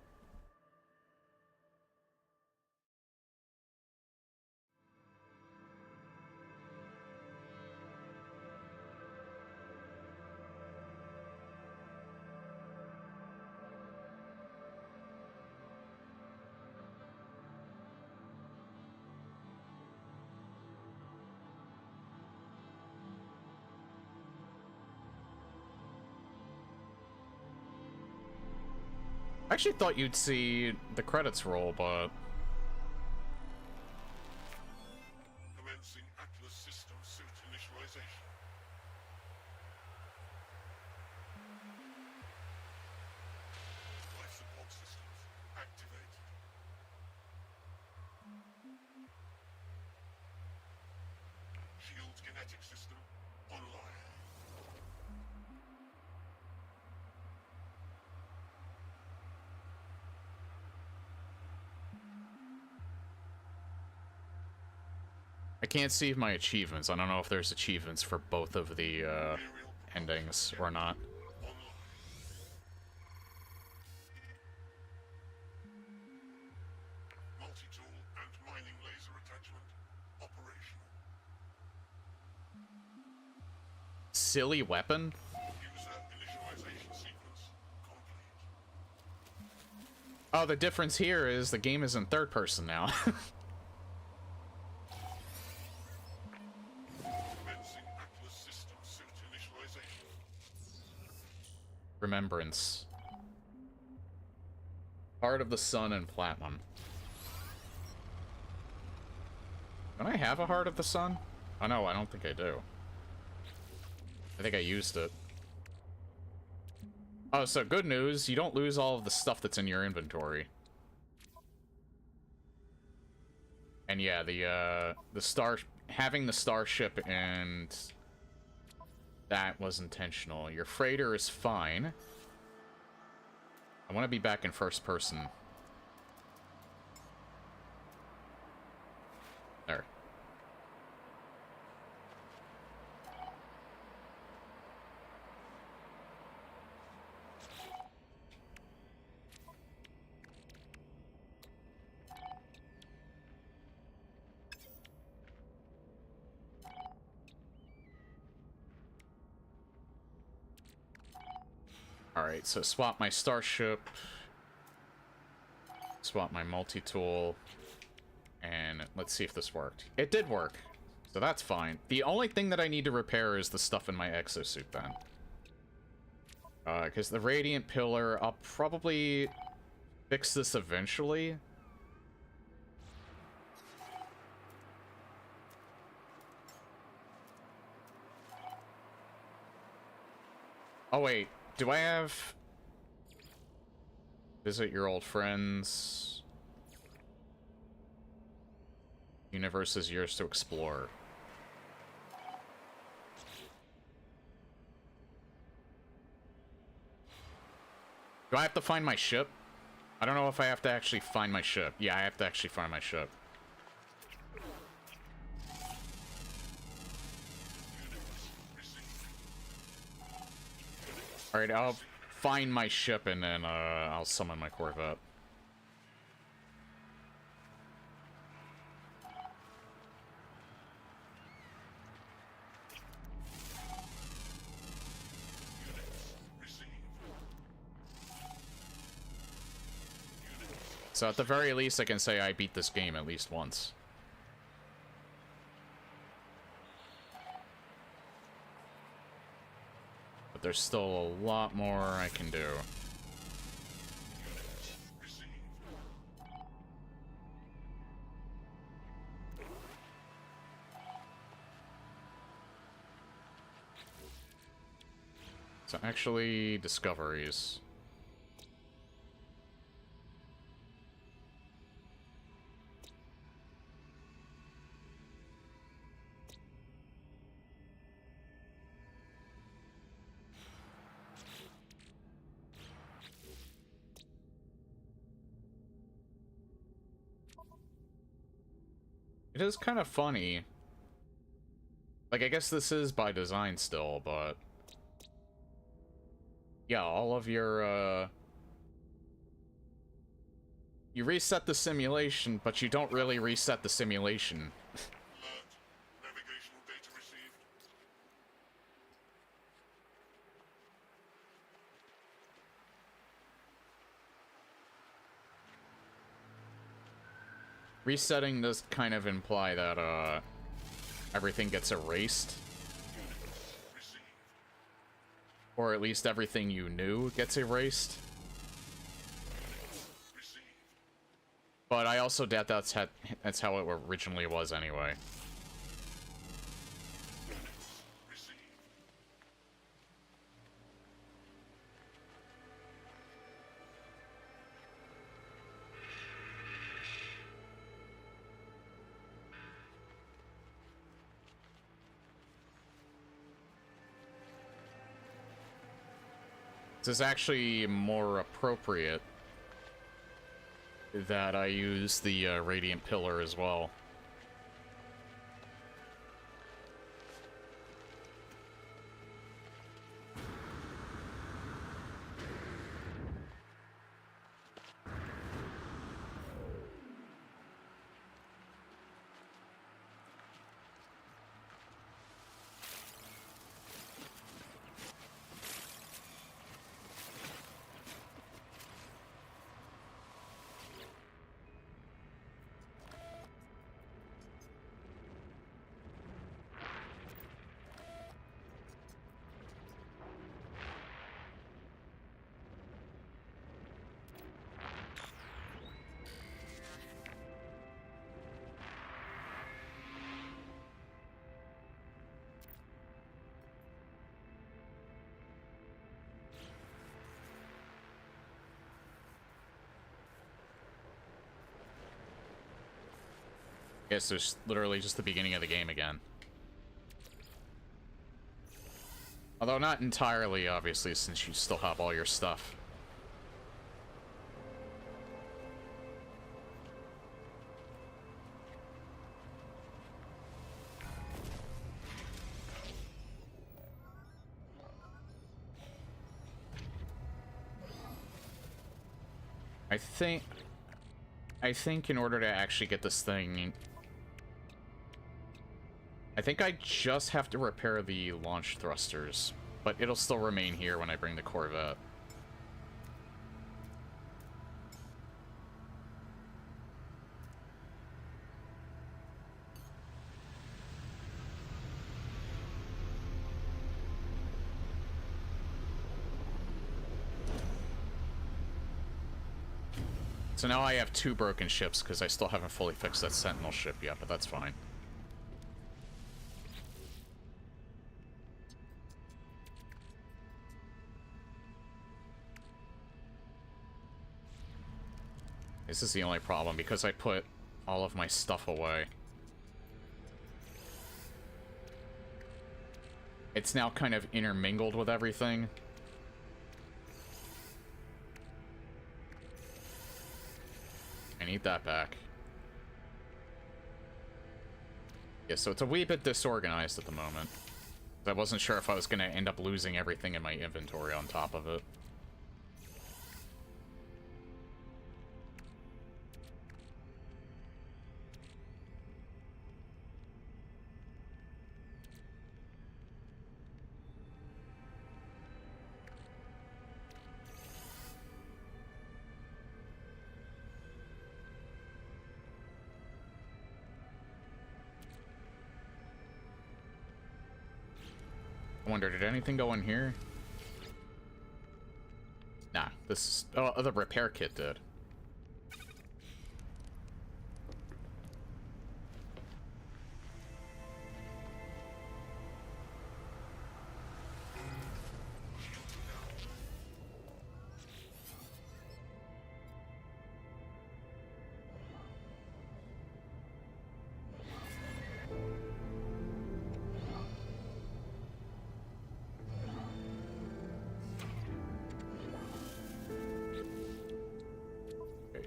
I actually thought you'd see the credits roll, but... Commencing Atlas system suit initialization. Life support systems activated. Shield kinetic system online. I can't see my achievements. I don't know if there's achievements for both of the endings or not. Multi-tool and mining laser attachment operational. Silly weapon? User initialization sequence complete. Oh, the difference here is the game is in third person now. Commencing Atlas system suit initialization. Remembrance. Heart of the Sun and Platinum. Don't I have a Heart of the Sun? Oh no, I don't think I do. I think I used it. Oh, so good news, you don't lose all of the stuff that's in your inventory. And yeah, having the starship and that was intentional. Your freighter is fine. I want to be back in first person. There. Alright, so swap my starship. Swap my multi-tool. And let's see if this worked. It did work. So that's fine. The only thing that I need to repair is the stuff in my exosuit then. Because the Radiant Pillar, I'll probably fix this eventually. Oh wait, do I have... Visit your old friends. Universe is yours to explore. Do I have to find my ship? I don't know if I have to actually find my ship. Yeah, I have to actually find my ship. Alright, I'll find my ship and then I'll summon my Corvette. So at the very least, I can say I beat this game at least once. But there's still a lot more I can do. So actually, discoveries. It is kind of funny. Like, I guess this is by design still, but... Yeah, all of your, you reset the simulation, but you don't really reset the simulation. Alert. Navigational data received. Resetting does kind of imply that, everything gets erased. Received. Or at least everything you knew gets erased. But I also doubt that's how it originally was anyway. Received. This is actually more appropriate that I use the Radiant Pillar as well. Guess there's literally just the beginning of the game again. Although not entirely, obviously, since you still have all your stuff. I think in order to actually get this thing, I think I just have to repair the launch thrusters, but it'll still remain here when I bring the Corvette. So now I have 2 broken ships because I still haven't fully fixed that Sentinel ship yet, but that's fine. This is the only problem because I put all of my stuff away. It's now kind of intermingled with everything. I need that back. Yeah, so it's a wee bit disorganized at the moment. I wasn't sure if I was going to end up losing everything in my inventory on top of it. I wonder, did anything go in here? Nah, this is... Oh, the repair kit did.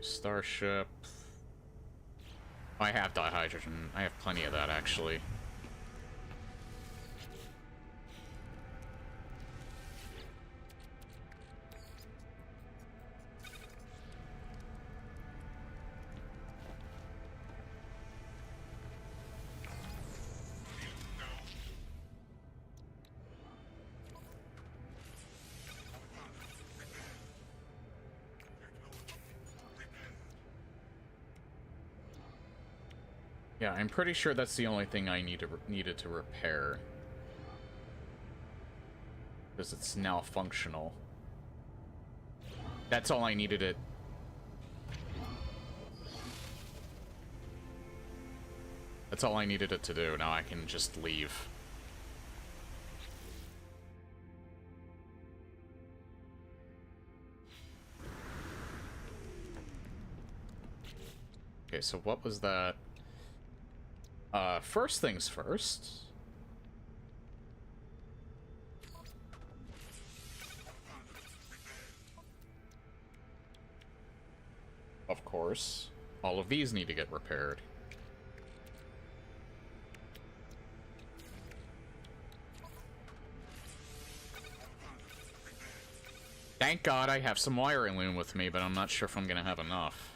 Starship. I have dihydrogen. I have plenty of that, actually. Yeah, I'm pretty sure that's the only thing I needed to repair. Because it's now functional. That's all I needed it. That's all I needed it to do. Now I can just leave. Okay, so what was that? First things first. Of course, all of these need to get repaired. Thank God I have some wiring loom with me, but I'm not sure if I'm gonna have enough.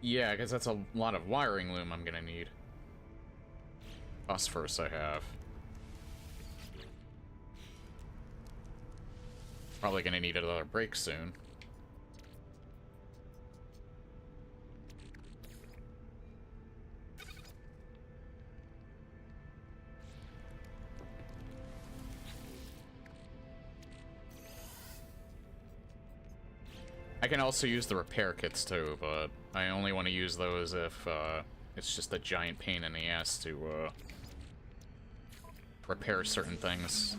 Yeah, because that's a lot of wiring loom I'm gonna need. Phosphorus I have. Probably gonna need another break soon. I can also use the repair kits too, but I only want to use those if it's just a giant pain in the ass to repair certain things.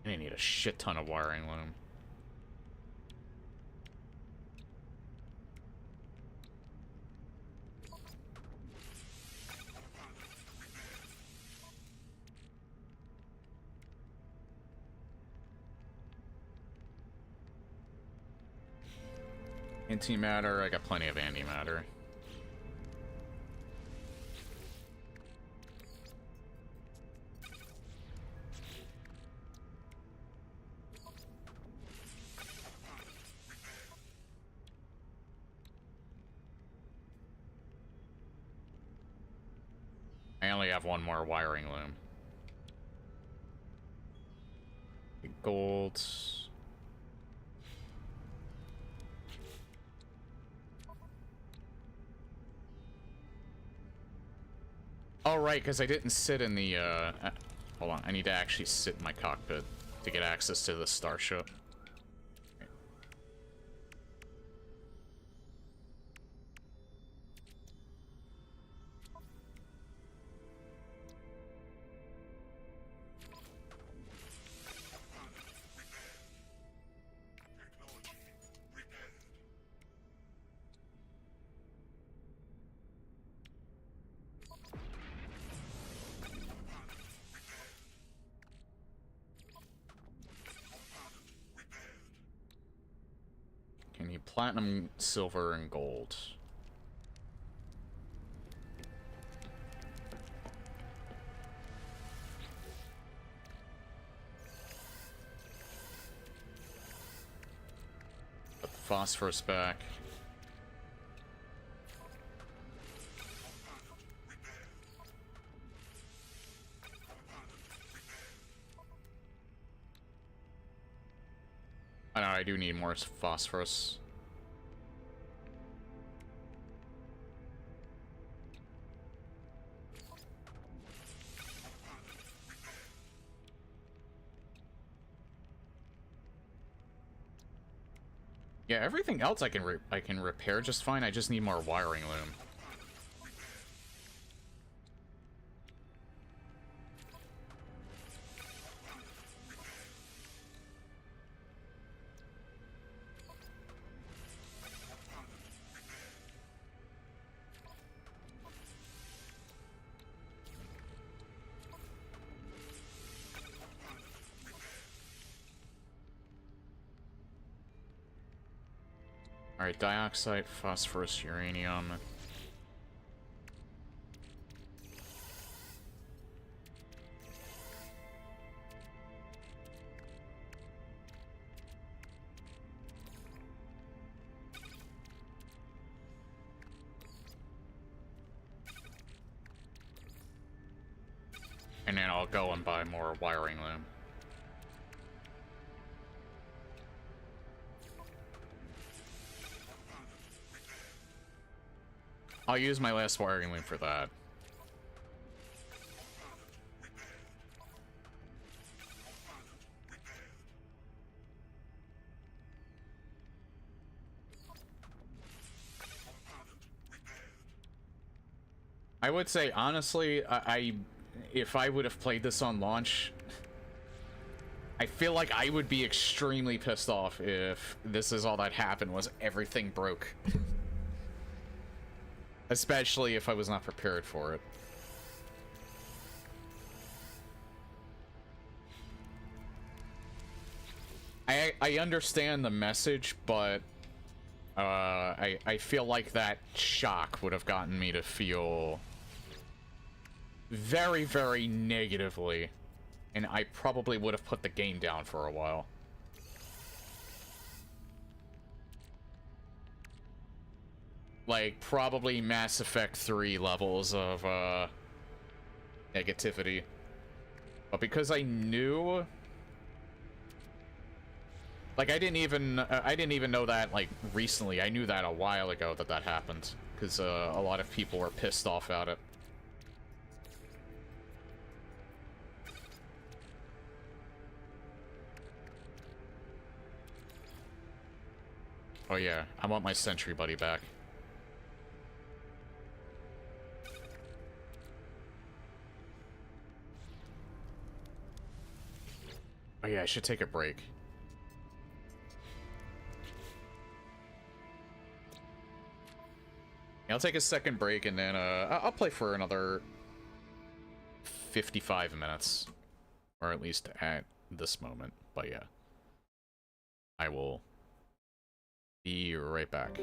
I need a shit ton of wiring loom. Antimatter, I got plenty of antimatter. I only have one more wiring loom. Gold. Oh, right, because I didn't sit in the, hold on, I need to actually sit in my cockpit to get access to the starship. I need platinum, silver, and gold. Put the phosphorus back. I know, I do need more phosphorus. Yeah, everything else I can repair just fine. I just need more wiring loom. Alright, dioxide, phosphorus, uranium. And then I'll go and buy more wiring loom. I'll use my last wiring link for that. I would say, honestly, if I would have played this on launch, I feel like I would be extremely pissed off if this is all that happened was everything broke. Especially if I was not prepared for it. I understand the message, but I feel like that shock would have gotten me to feel very, very negatively, and I probably would have put the game down for a while. Like, probably Mass Effect 3 levels of negativity. But because I knew... Like, I didn't even know that, like, recently. I knew that a while ago that that happened. Because a lot of people were pissed off at it. Oh yeah, I want my Sentry buddy back. Oh yeah, I should take a break. I'll take a second break and then I'll play for another 55 minutes. Or at least at this moment. But yeah. I will be right back.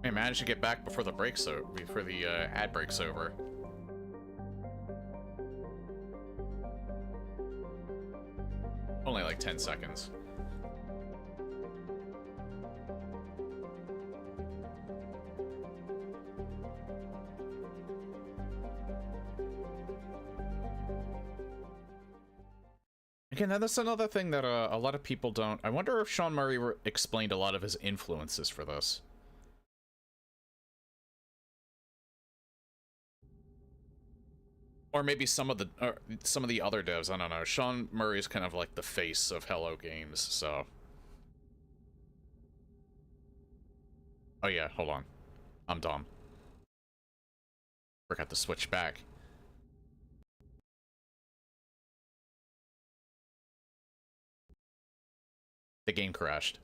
I managed to get back before the ad breaks over. Only like 10 seconds. Again, that's another thing that a lot of people don't... I wonder if Sean Murray explained a lot of his influences for this. Or maybe some of the other devs, I don't know. Sean Murray's kind of like the face of Hello Games, so... Oh yeah, hold on. I'm dumb. Forgot to switch back. The game crashed.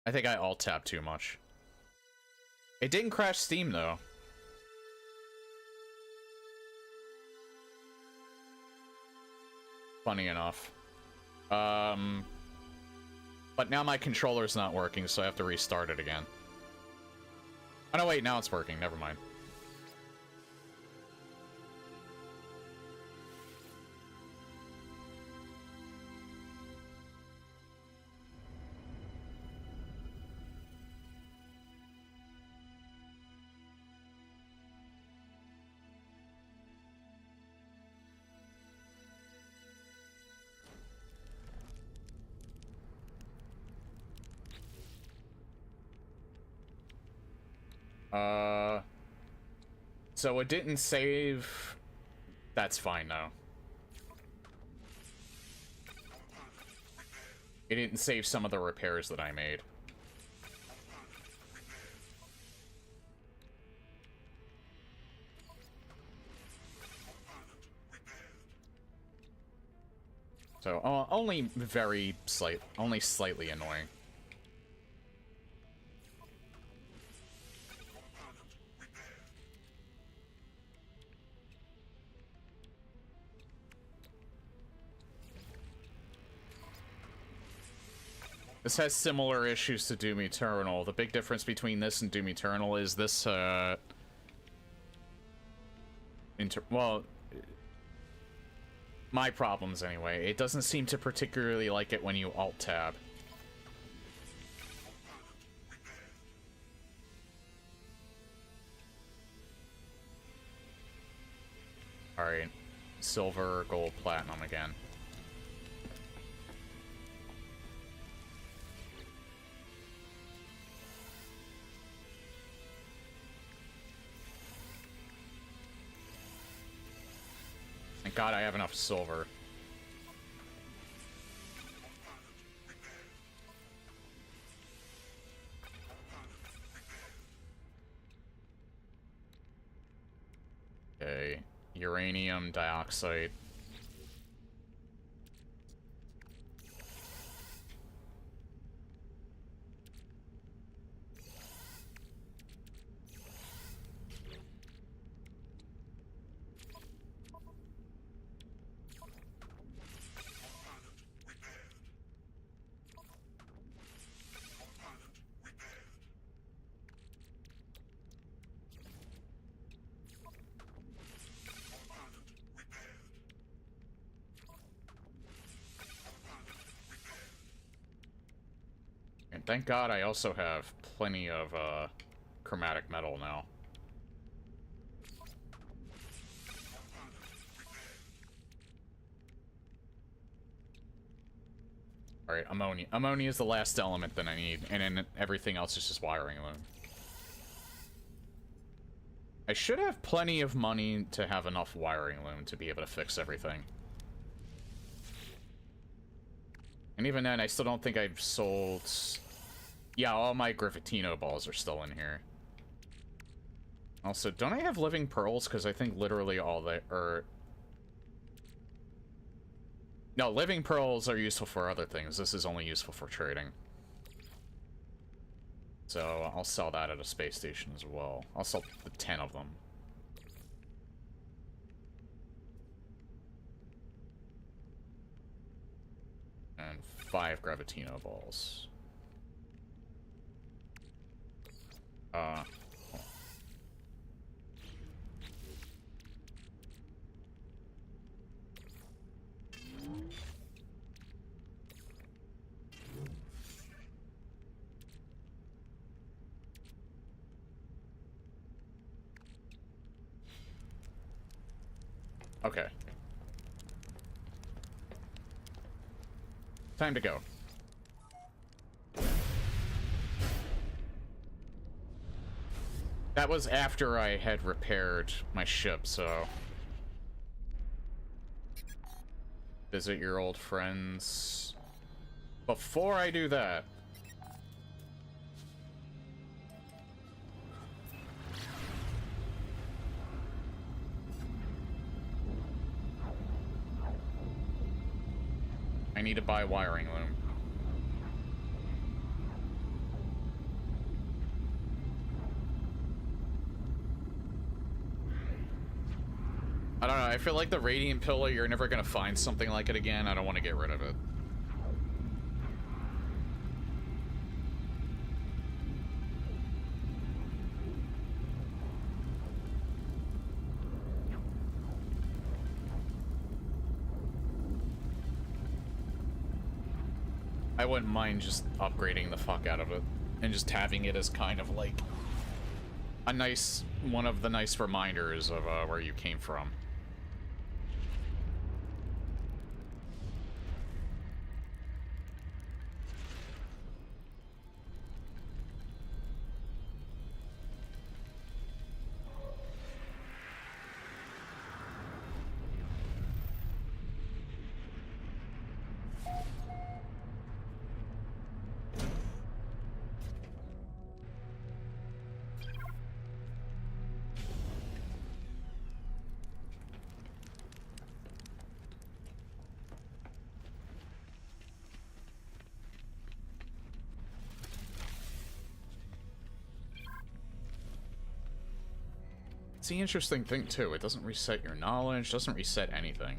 I think I alt-tapped too much. It didn't crash Steam, though. Funny enough. But now my controller's not working, so I have to restart it again. Oh, no, wait, now it's working. Never mind. So it didn't save... That's fine now. It didn't save some of the repairs that I made. So, only only slightly annoying. This has similar issues to Doom Eternal. The big difference between this and Doom Eternal is this, well, my problems anyway. It doesn't seem to particularly like it when you alt-tab. Alright. Silver, gold, platinum again. Thank God I have enough silver. Okay. Uranium dioxide. And thank God I also have plenty of chromatic metal now. Alright, ammonia. Ammonia is the last element that I need, and then everything else is just wiring loom. I should have plenty of money to have enough wiring loom to be able to fix everything. And even then, I still don't think I've sold... Yeah, all my Gravitino balls are still in here. Also, don't I have living pearls? Because I think literally all they are... No, living pearls are useful for other things. This is only useful for trading. So, I'll sell that at a space station as well. I'll sell the 10 of them. And 5 Gravitino balls. Uh... Okay. Time to go. That was after I had repaired my ship, so... Visit your old friends. Before I do that... I need to buy wiring loom. I don't know, I feel like the radiant pillar, you're never gonna find something like it again. I don't want to get rid of it. I wouldn't mind just upgrading the fuck out of it and just having it as kind of like a nice, one of the nice reminders of where you came from. It's the interesting thing, too. It doesn't reset your knowledge, doesn't reset anything.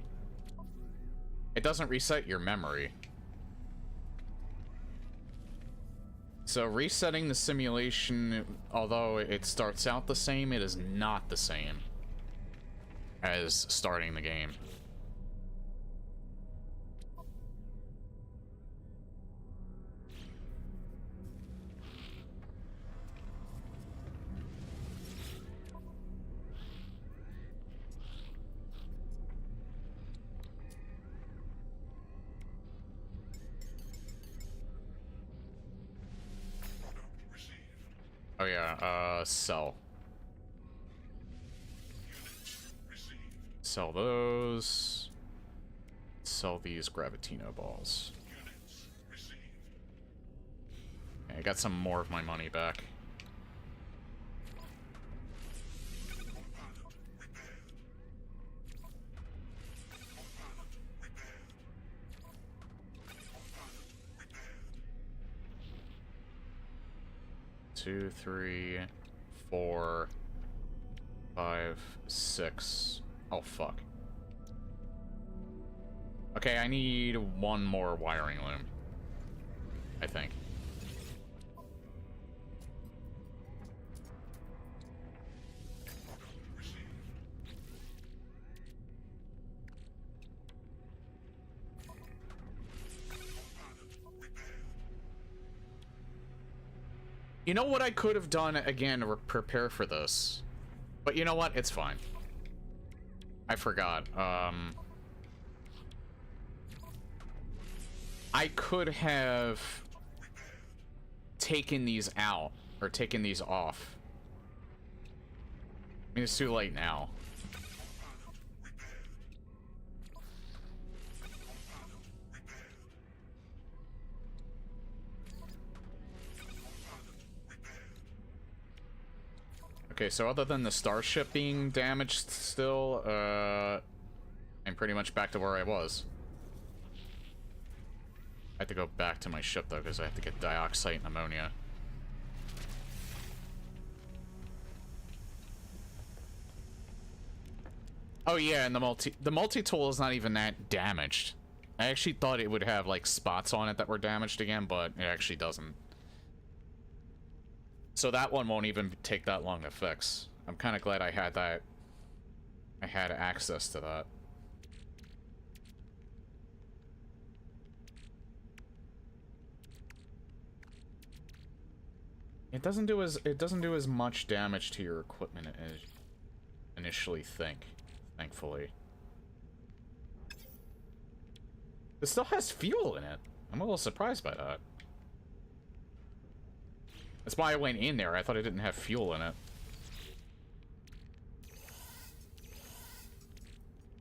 It doesn't reset your memory. So resetting the simulation, although it starts out the same, it is not the same as starting the game. Oh yeah, sell. Sell those. Sell these Gravitino balls. Okay, I got some more of my money back. Two, 3, 4, 5, 6. Oh, fuck. Okay, I need one more wiring loom, I think. You know what I could have done again to prepare for this? But you know what? It's fine. I forgot. I could have taken these out, or taken these off. I mean, it's too late now. Okay, so other than the starship being damaged still, I'm pretty much back to where I was. I have to go back to my ship, though, because I have to get dioxide and ammonia. Oh yeah, and the multi-tool is not even that damaged. I actually thought it would have, like, spots on it that were damaged again, but it actually doesn't. So that one won't even take that long to fix. I'm kind of glad I had that. I had access to that. It doesn't do as much damage to your equipment as you initially think, thankfully. It still has fuel in it. I'm a little surprised by that. That's why I went in there. I thought it didn't have fuel in it.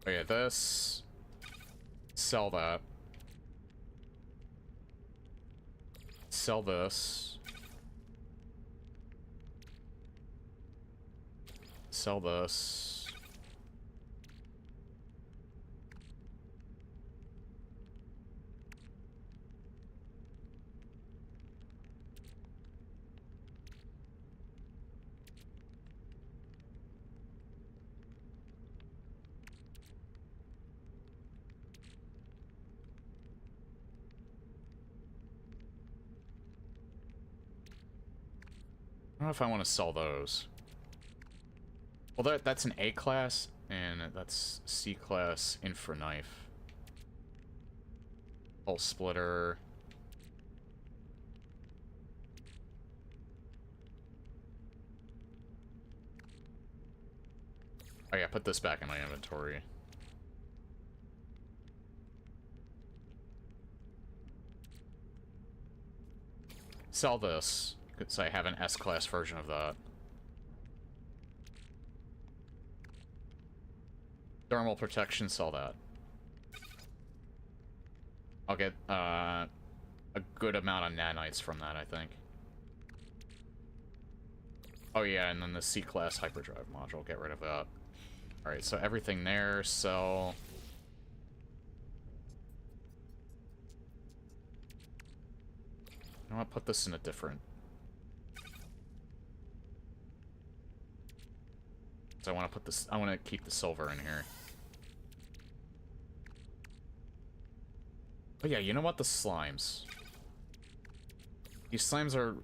Oh yeah, this. Sell that. Sell this. Sell this. I don't know if I want to sell those. Well, that's an A class, and that's C class infra knife. Pulse splitter. Oh yeah, put this back in my inventory. Sell this, because I have an S-class version of that. Thermal protection, sell that. I'll get a good amount of nanites from that, I think. Oh yeah, and then the C-class hyperdrive module, get rid of that. Alright, so everything there, sell... I want to put this in a different... So I want to put this... I want to keep the silver in here. Oh yeah, you know what? The slimes. These slimes are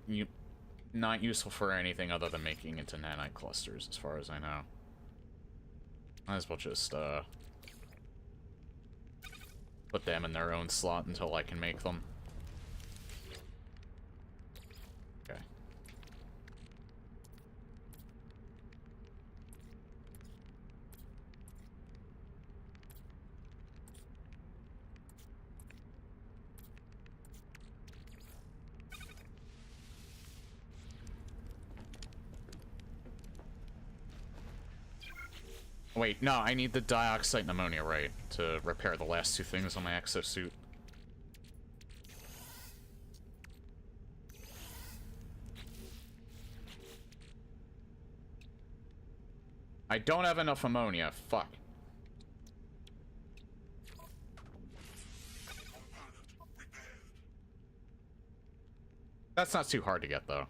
not useful for anything other than making into nanite clusters, as far as I know. Might as well just, put them in their own slot until I can make them. Okay. Wait, no, I need the dioxide pneumonia, right, to repair the last two things on my exosuit. I don't have enough ammonia, fuck. That's not too hard to get, though.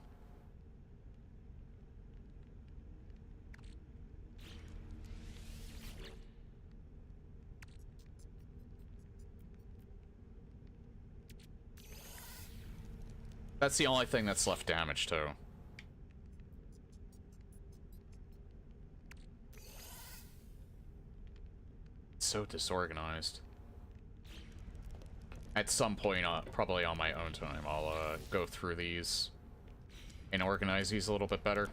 That's the only thing that's left damage, too. So disorganized. At some point, probably on my own time, I'll go through these and organize these a little bit better.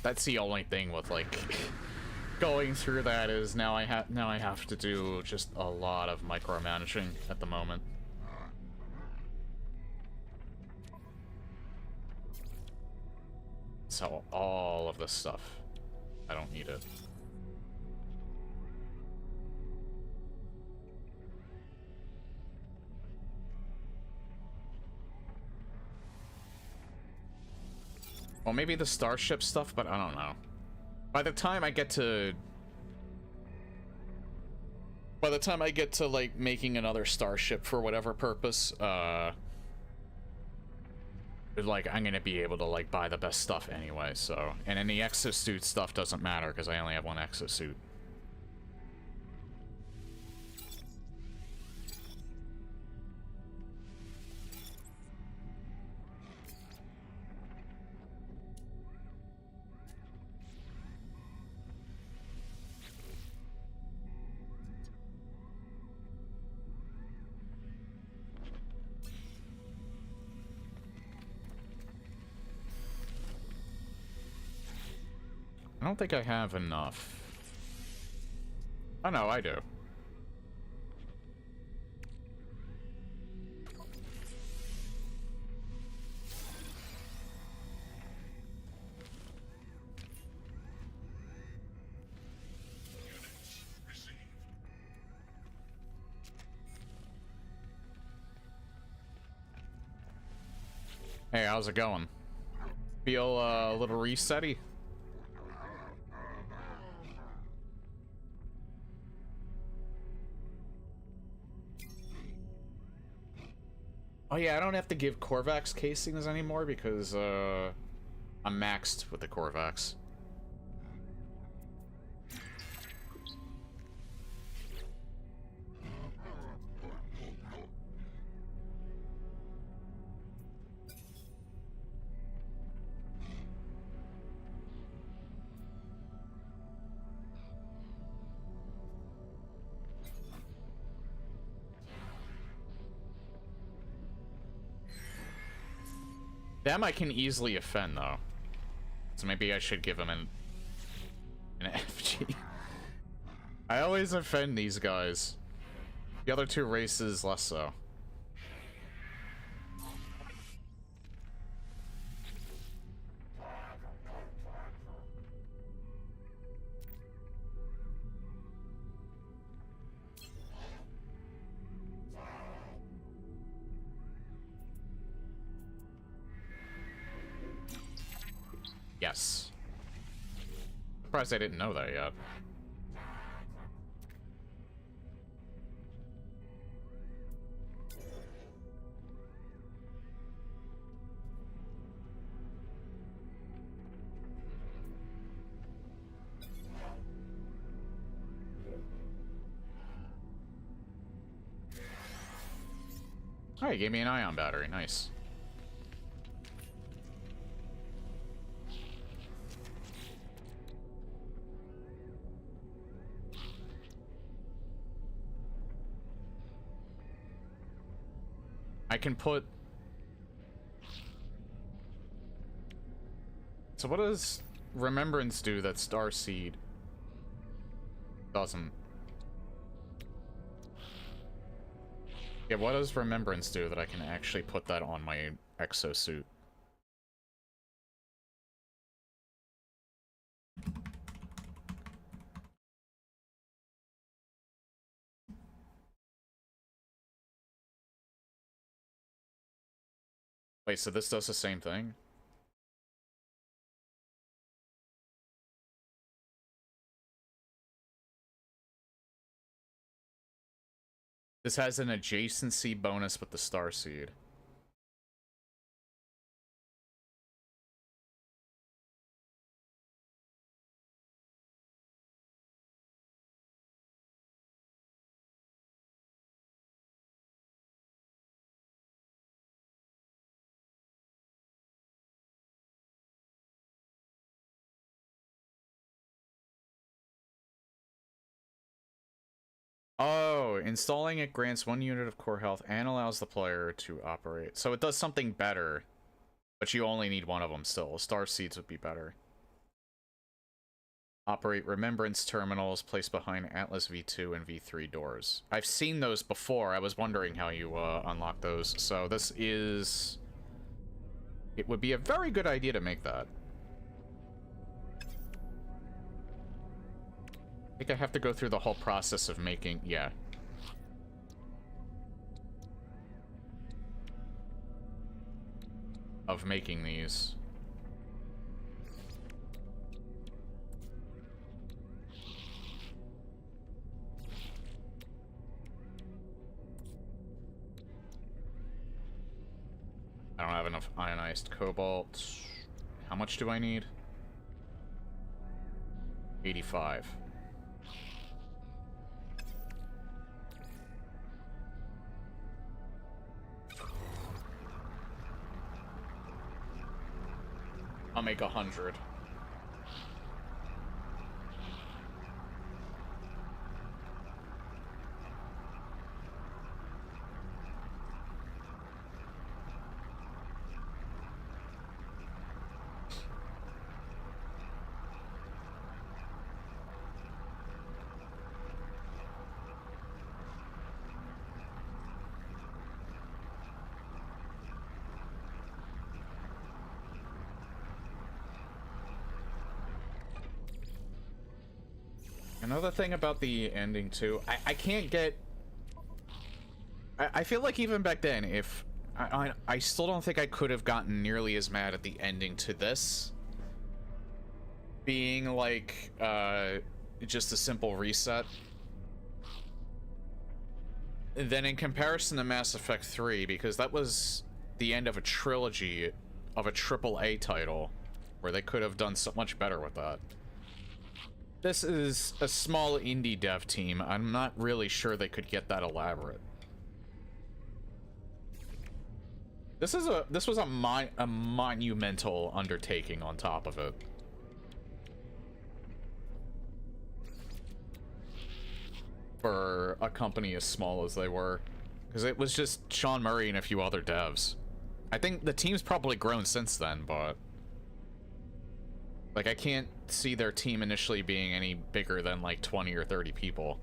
That's the only thing with like going through that is now I have to do just a lot of micromanaging at the moment. So all of this stuff, I don't need it. Well, maybe the starship stuff, but I don't know. By the time I get to like making another starship for whatever purpose, like I'm gonna be able to like buy the best stuff anyway. So, and then the exosuit stuff doesn't matter because I only have one exosuit. I don't think I have enough. Oh no, I do. Units received. Hey, how's it going? Feel a little resetty? Oh yeah, I don't have to give Korvax casings anymore because I'm maxed with the Korvax. Them I can easily offend though. So maybe I should give him an FG. I always offend these guys. The other two races less so. Yes. Surprised I didn't know that yet. Oh, you gave me an ion battery. Nice. I can put... So what does Remembrance do that Starseed doesn't? Yeah, what does Remembrance do that I can actually put that on my exosuit? Wait, so this does the same thing? This has an adjacency bonus with the Starseed. Oh, installing it grants 1 unit of core health and allows the player to operate. So it does something better, but you only need one of them still. Starseeds would be better. Operate Remembrance terminals placed behind Atlas V2 and V3 doors. I've seen those before. I was wondering how you unlock those. So this is... It would be a very good idea to make that. I think I have to go through the whole process of making... Yeah. Of making these. don't have enough ionized cobalt. How much do I need? 85. I'll make 100. Another thing about the ending, too, I can't get... I feel like even back then, if... I still don't think I could have gotten nearly as mad at the ending to this. Being, like, just a simple reset. Then in comparison to Mass Effect 3, because that was the end of a trilogy of a AAA title, where they could have done so much better with that. This is a small indie dev team. I'm not really sure they could get that elaborate. This was a monumental undertaking on top of it. For a company as small as they were. Because it was just Sean Murray and a few other devs. I think the team's probably grown since then, but... like, I can't see their team initially being any bigger than, like, 20 or 30 people.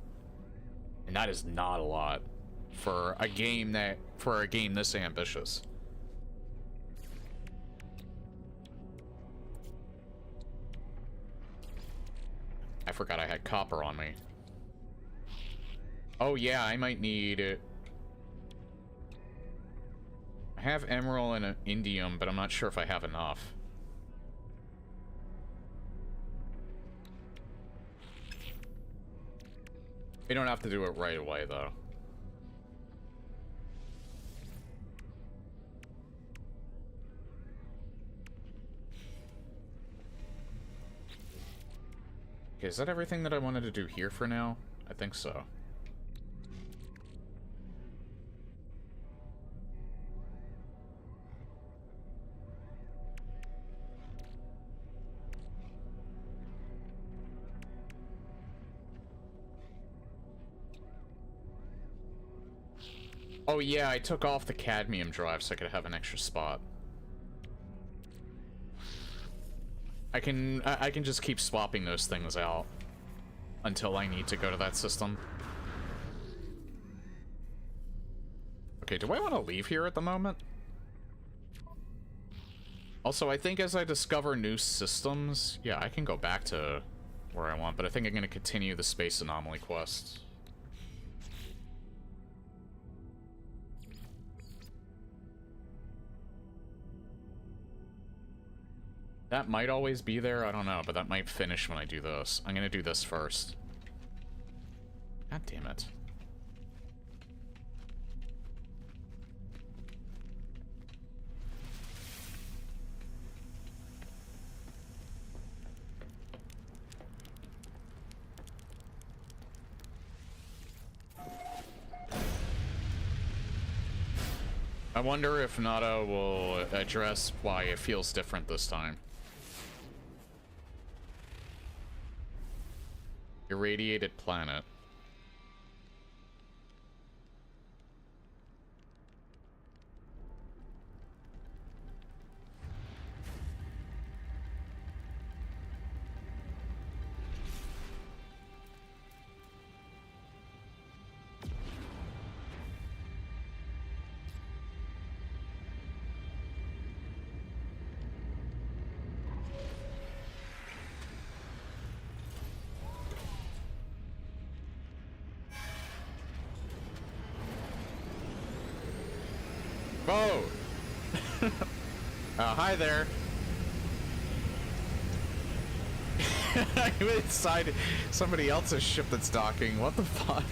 And that is not a lot for a game this ambitious. I forgot I had copper on me. Oh yeah, I might need it. I have emerald and an indium, but I'm not sure if I have enough. We don't have to do it right away, though. Okay, is that everything that I wanted to do here for now? I think so. Oh yeah, I took off the cadmium drive so I could have an extra spot. I can just keep swapping those things out until I need to go to that system. Okay, do I want to leave here at the moment? Also, I think as I discover new systems, yeah, I can go back to where I want, but I think I'm going to continue the Space Anomaly quest. That might always be there, I don't know, but that might finish when I do this. I'm gonna do this first. God damn it. I wonder if Nada will address why it feels different this time. Irradiated planet. Oh! Hi there. I'm inside somebody else's ship that's docking. What the fuck?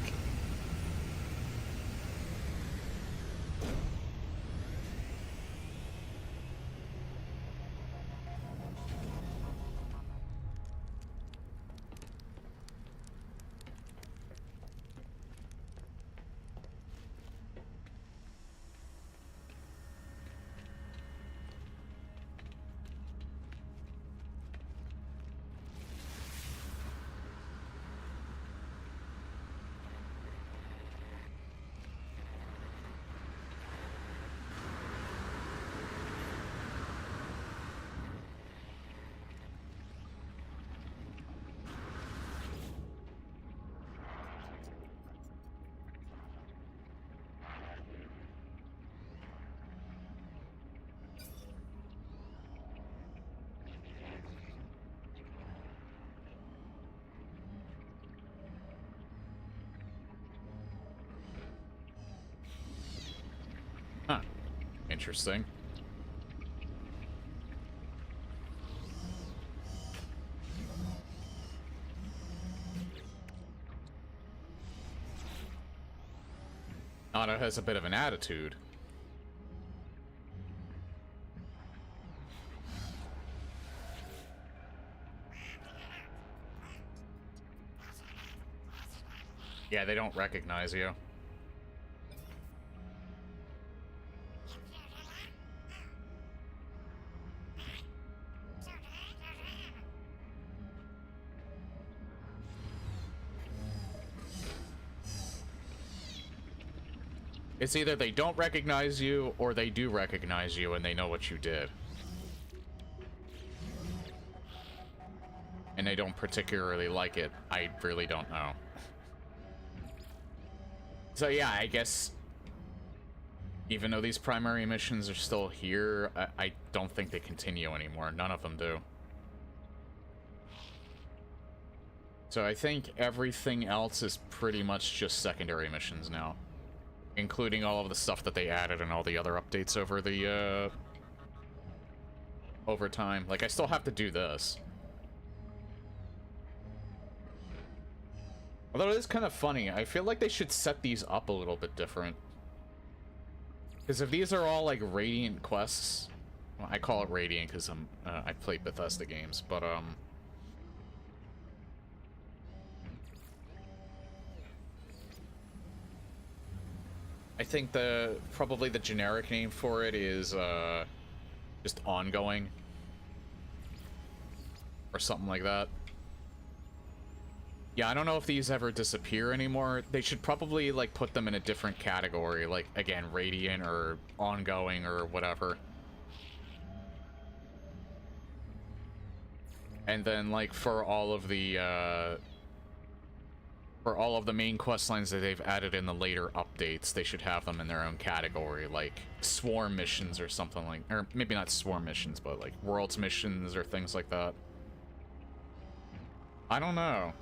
interesting. Nada has a bit of an attitude. Yeah, they don't recognize you. It's either they don't recognize you, or they do recognize you and they know what you did. And they don't particularly like it. I really don't know. So yeah, I guess even though these primary missions are still here, I don't think they continue anymore. None of them do. So I think everything else is pretty much just secondary missions now. Including all of the stuff that they added and all the other updates over the, over time. Like, I still have to do this. Although it is kind of funny, I feel like they should set these up a little bit different. Because if these are all, like, Radiant quests... Well, I call it Radiant because I play Bethesda games, but, I think probably the generic name for it is, just ongoing. Or something like that. Yeah, I don't know if these ever disappear anymore. They should probably, like, put them in a different category. Like, again, Radiant or ongoing or whatever. And then, like, for all of the main quest lines that they've added in the later updates, they should have them in their own category, like swarm missions or something like, or maybe not swarm missions, but like worlds missions or things like that. I don't know.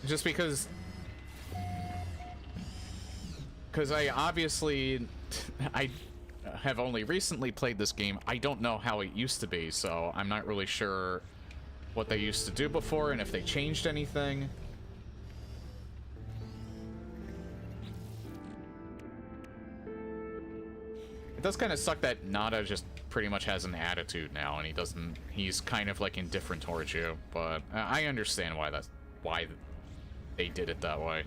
Just because I obviously, I have only recently played this game. I don't know how it used to be, so I'm not really sure what they used to do before and if they changed anything. It does kind of suck that Nada just pretty much has an attitude now, and he's kind of like indifferent towards you, but I understand why they did it that way.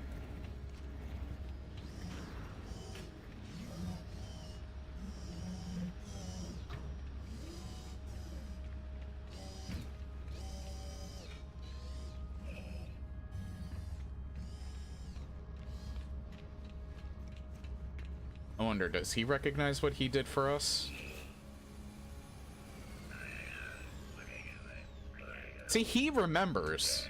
I wonder, does he recognize what he did for us? See, he remembers.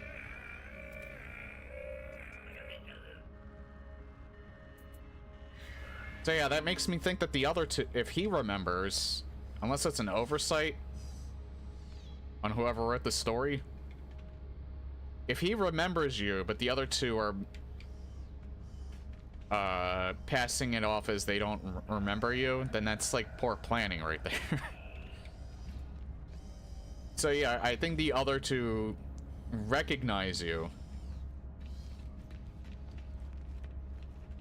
So yeah, that makes me think that the other two, if he remembers, unless it's an oversight on whoever wrote the story, if he remembers you, but the other two are passing it off as they don't remember you, then that's like poor planning right there. So yeah, I think the other two recognize you,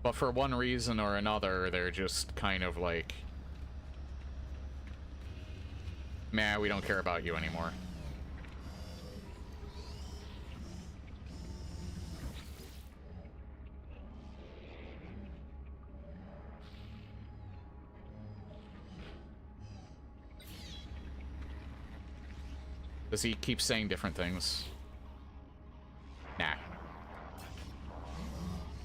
but for one reason or another, they're just kind of like, man, we don't care about you anymore. Does he keep saying different things? Nah.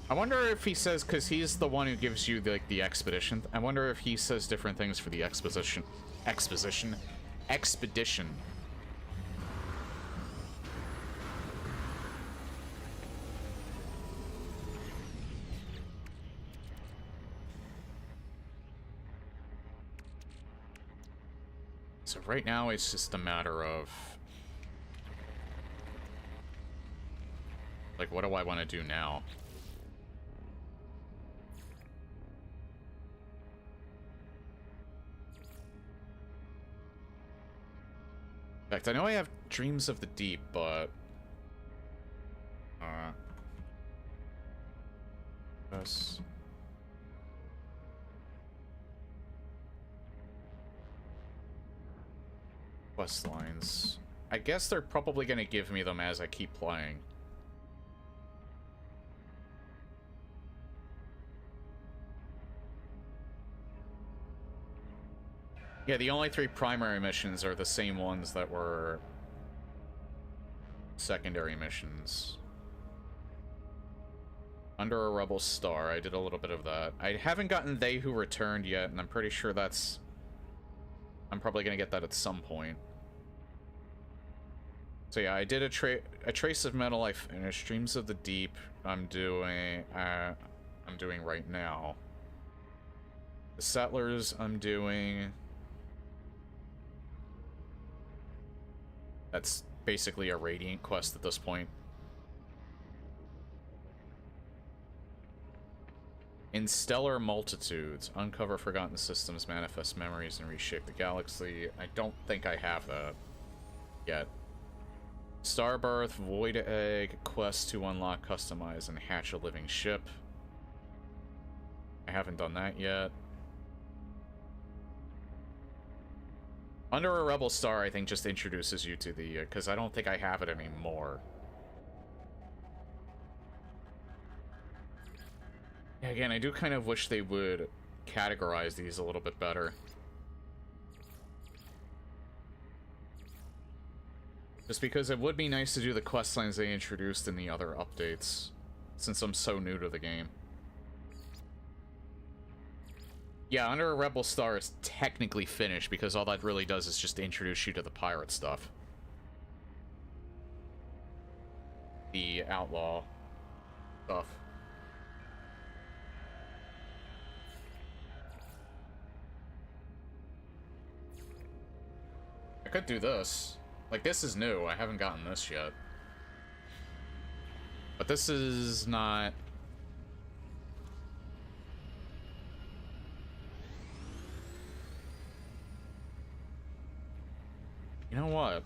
I wonder if he says, because he's the one who gives you the expedition. I wonder if he says different things for the expedition. So right now it's just a matter of, like, what do I want to do now? In fact, I know I have Dreams of the Deep, but... Yes. Quest lines. I guess they're probably going to give me them as I keep playing. Yeah, the only 3 primary missions are the same ones that were secondary missions. Under a Rebel Star, I did a little bit of that. I haven't gotten They Who Returned yet, and I'm pretty sure that's... I'm probably gonna get that at some point. So yeah, I did a Trace of Metal, I finished. Dreams of the Deep, I'm doing right now. The Settlers, I'm doing... That's basically a Radiant quest at this point. In Stellar Multitudes, uncover forgotten systems, manifest memories, and reshape the galaxy. I don't think I have that yet. Starbirth, Void Egg, quest to unlock, customize, and hatch a living ship. I haven't done that yet. Under a Rebel Star, I think, just introduces you to the... because I don't think I have it anymore. Again, I do kind of wish they would categorize these a little bit better. Just because it would be nice to do the quest lines they introduced in the other updates, since I'm so new to the game. Yeah, Under a Rebel Star is technically finished, because all that really does is just introduce you to the pirate stuff. The outlaw stuff. I could do this. Like, this is new. I haven't gotten this yet. But this is not... You know what?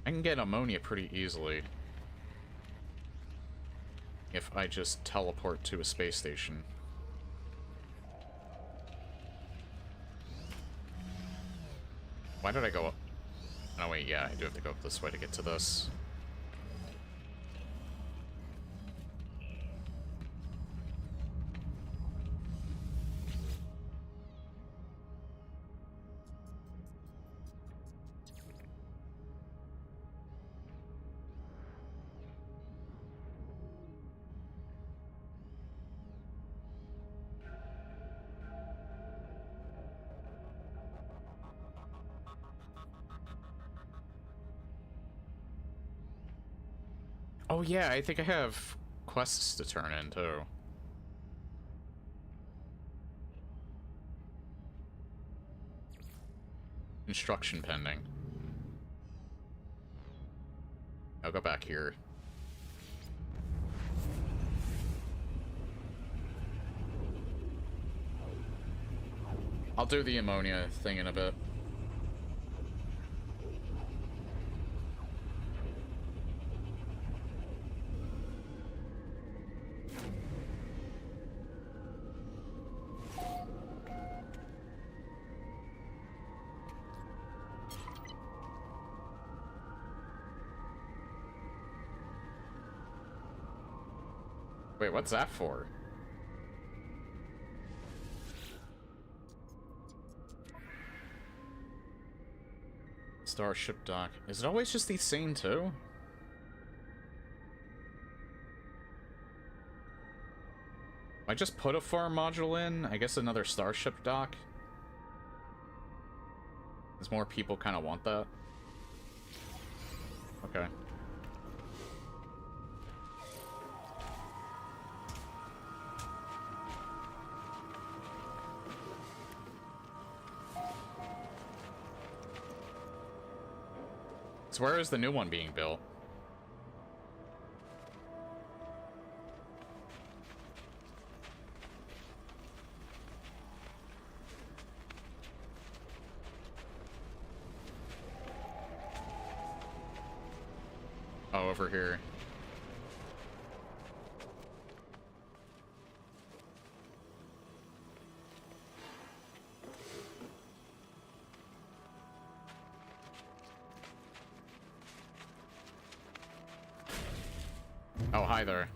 I can get ammonia pretty easily. If I just teleport to a space station. Why did I go up? Oh wait, yeah, I do have to go up this way to get to this. Oh yeah, I think I have quests to turn in too. Instruction pending. I'll go back here. I'll do the ammonia thing in a bit. Wait, what's that for? Starship dock. Is it always just the same two? I just put a farm module in? I guess another starship dock? As more people kind of want that. Okay. So where is the new one being built? over here. Oh, hi there.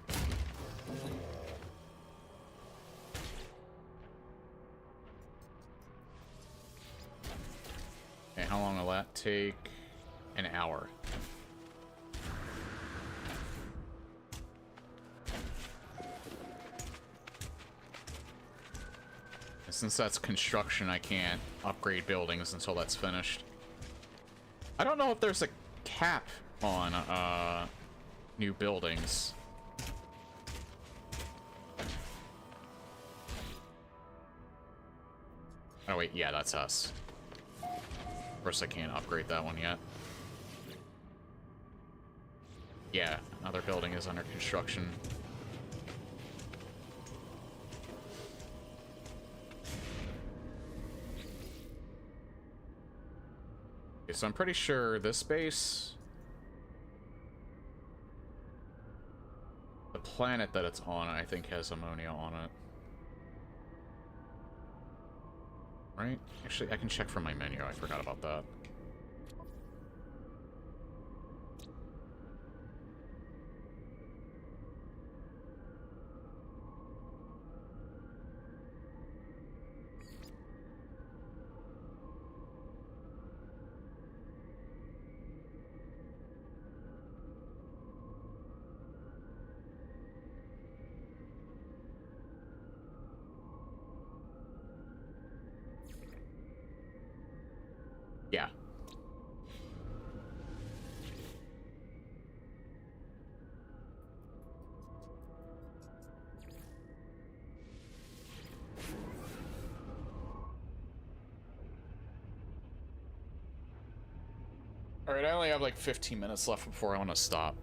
Okay, how long will that take? An hour. Since that's construction, I can't upgrade buildings until that's finished. I don't know if there's a cap on, new buildings. Oh wait, yeah, that's us. Of course I can't upgrade that one yet. Yeah, another building is under construction. Okay, so I'm pretty sure this base... The planet that it's on, I think, has ammonia on it. Right? Actually, I can check from my menu. I forgot about that. Yeah. Alright, I only have like 15 minutes left before I want to stop.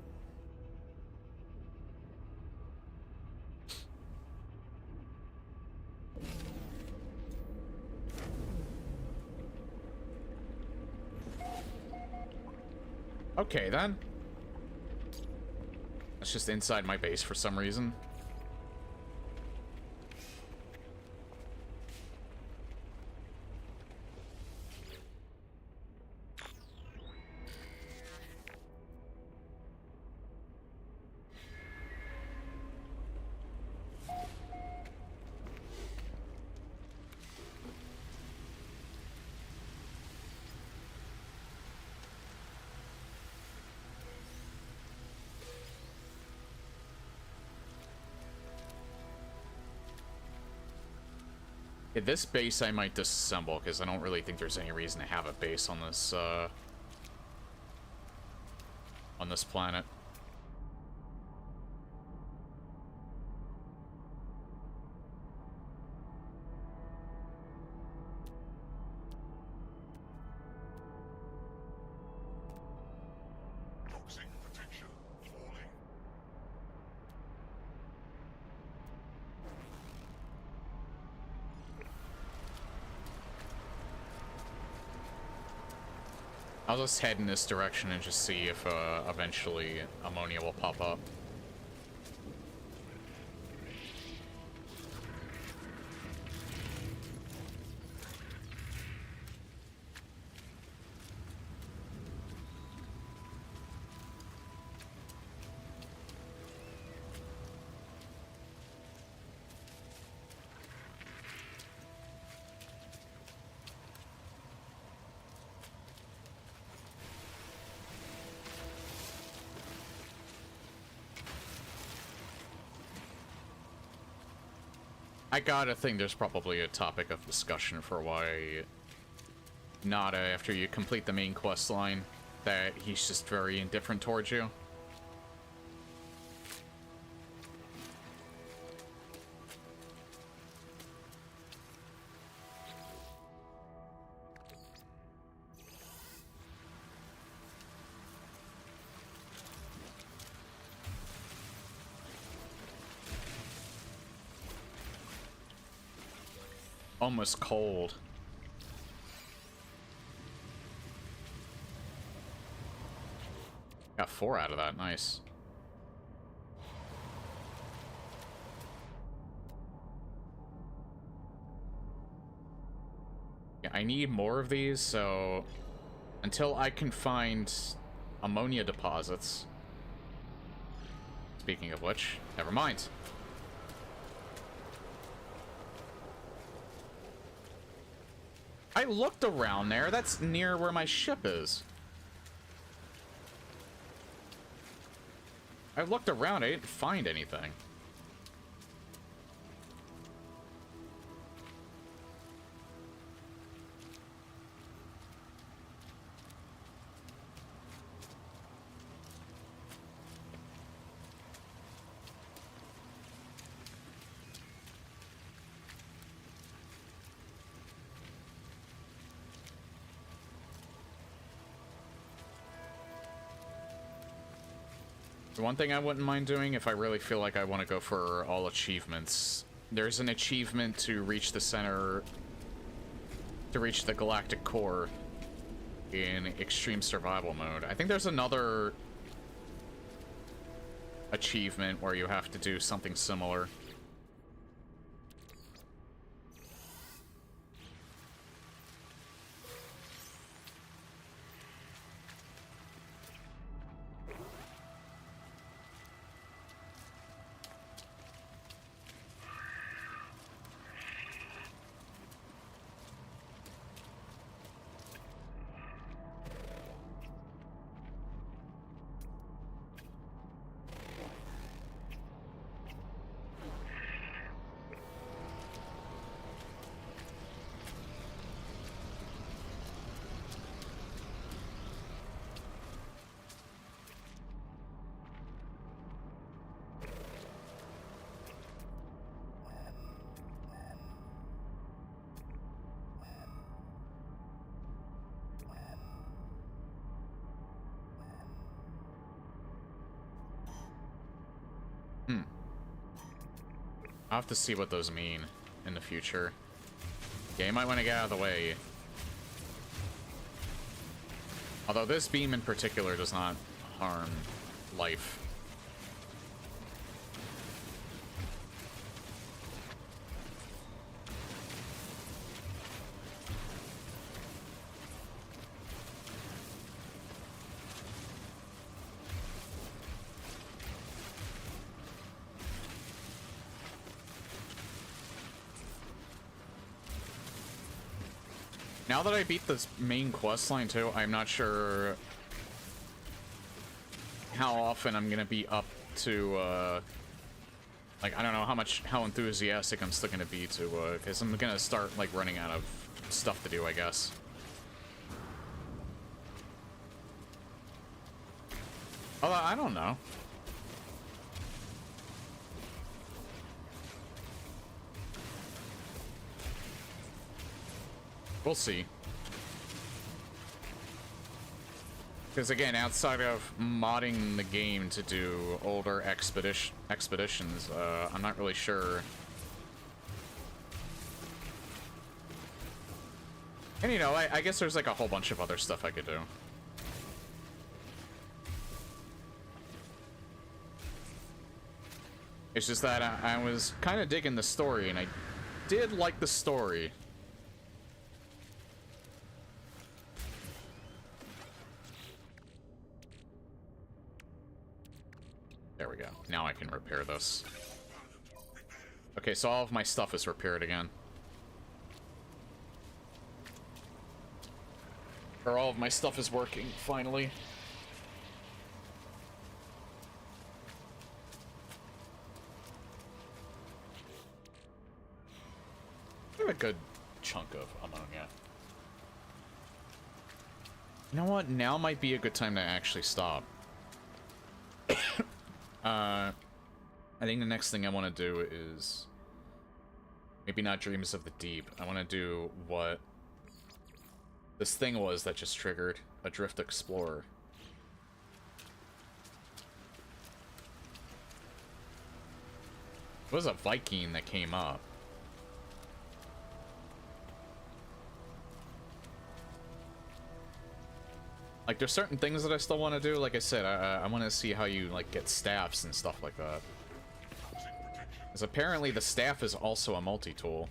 Okay, then. That's just inside my base for some reason. Yeah, this base I might disassemble, because I don't really think there's any reason to have a base on this planet. Toxic potential falling. I'll just head in this direction and just see if eventually ammonia will pop up. I gotta think there's probably a topic of discussion for why Nada, after you complete the main quest line, that he's just very indifferent towards you. Almost cold. Got 4 out of that. Nice. Yeah, I need more of these, so until I can find ammonia deposits. Speaking of which, never mind. I looked around there. That's near where my ship is. I looked around. I didn't find anything. The one thing I wouldn't mind doing if I really feel like I want to go for all achievements, there's an achievement to reach the center, to reach the galactic core in extreme survival mode. I think there's another achievement where you have to do something similar. I'll have to see what those mean in the future. Yeah, you might want to get out of the way. Although this beam in particular does not harm life. Now that I beat this main quest line too, I'm not sure how often I'm gonna be up to, like, I don't know how enthusiastic I'm still gonna be to, because I'm gonna start, like, running out of stuff to do, I guess. Although, I don't know. We'll see. Because again, outside of modding the game to do older expeditions, I'm not really sure. And you know, I guess there's like a whole bunch of other stuff I could do. It's just that I was kind of digging the story, and I did like the story. There we go. Now I can repair this. Okay, so all of my stuff is repaired again. Or all of my stuff is working, finally. I have a good chunk of ammonia. You know what? Now might be a good time to actually stop. I think the next thing I want to do is maybe not Dreams of the Deep. I want to do what this thing was that just triggered a Drift Explorer. It was a Viking that came up. Like, there's certain things that I still want to do. Like I said, I want to see how you, like, get staffs and stuff like that. Because apparently the staff is also a multi-tool.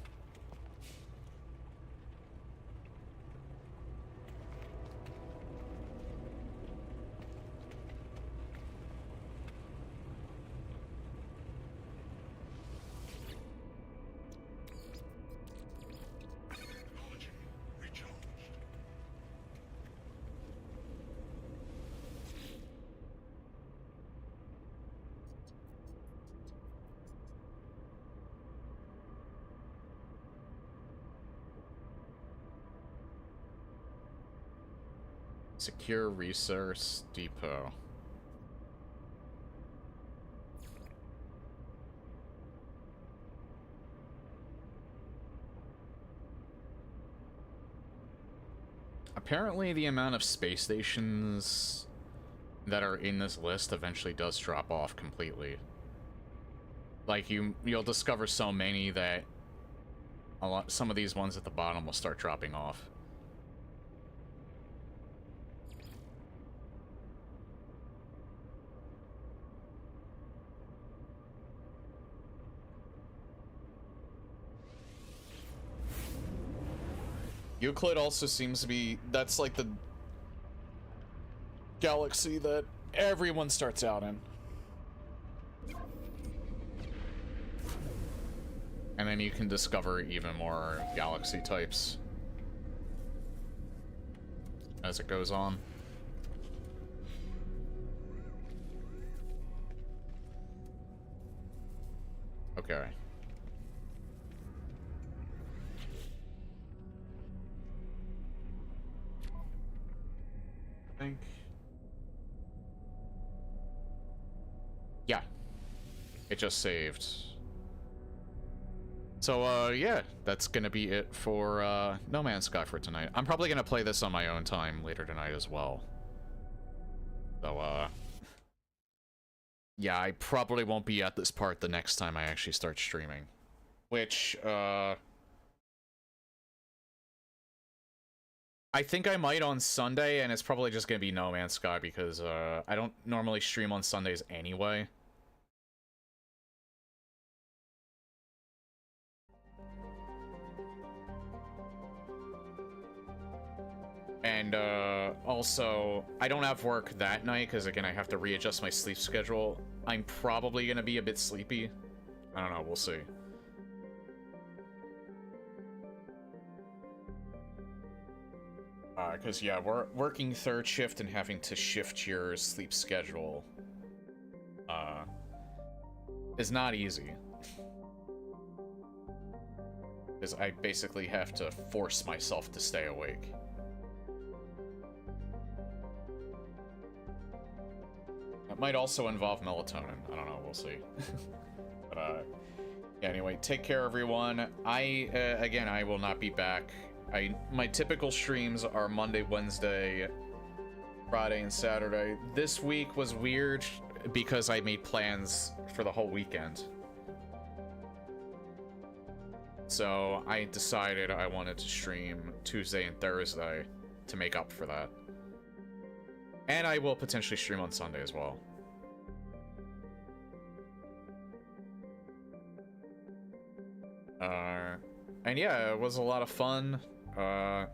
Secure resource depot. Apparently the amount of space stations that are in this list eventually does drop off completely. Like, you'll discover so many that some of these ones at the bottom will start dropping off. Euclid also seems to be, that's like the galaxy that everyone starts out in. And then you can discover even more galaxy types as it goes on. Okay. Think. Yeah. It just saved. So, yeah, that's gonna be it for, No Man's Sky for tonight. I'm probably gonna play this on my own time later tonight as well. So, yeah, I probably won't be at this part the next time I actually start streaming. Which, I think I might on Sunday, and it's probably just gonna be No Man's Sky because, I don't normally stream on Sundays anyway. And, also, I don't have work that night, because, again, I have to readjust my sleep schedule. I'm probably gonna be a bit sleepy. I don't know, we'll see. Because, yeah, we're working third shift and having to shift your sleep schedule, is not easy. Because I basically have to force myself to stay awake. It might also involve melatonin. I don't know, we'll see. But, yeah, anyway, take care, everyone. Again, I will not be back. My typical streams are Monday, Wednesday, Friday, and Saturday. This week was weird because I made plans for the whole weekend. So I decided I wanted to stream Tuesday and Thursday to make up for that. And I will potentially stream on Sunday as well. And yeah, it was a lot of fun. I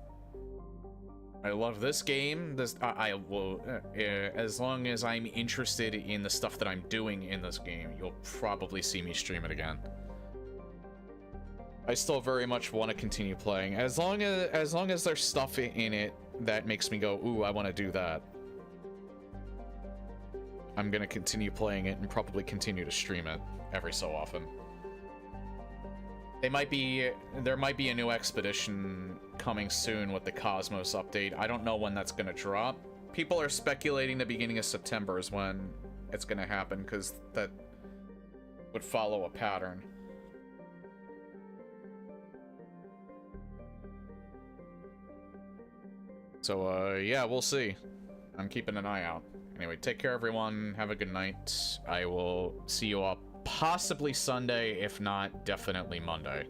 love this game. I will, as long as I'm interested in the stuff that I'm doing in this game, you'll probably see me stream it again. I still very much want to continue playing, as long as there's stuff in it that makes me go, ooh, I want to do that. I'm gonna continue playing it and probably continue to stream it every so often. There might be a new expedition coming soon with the Cosmos update. I don't know when that's gonna drop. People are speculating the beginning of September is when it's gonna happen, because that would follow a pattern. So, yeah, we'll see. I'm keeping an eye out. Anyway, take care, everyone. Have a good night. I will see you all possibly Sunday, if not, definitely Monday.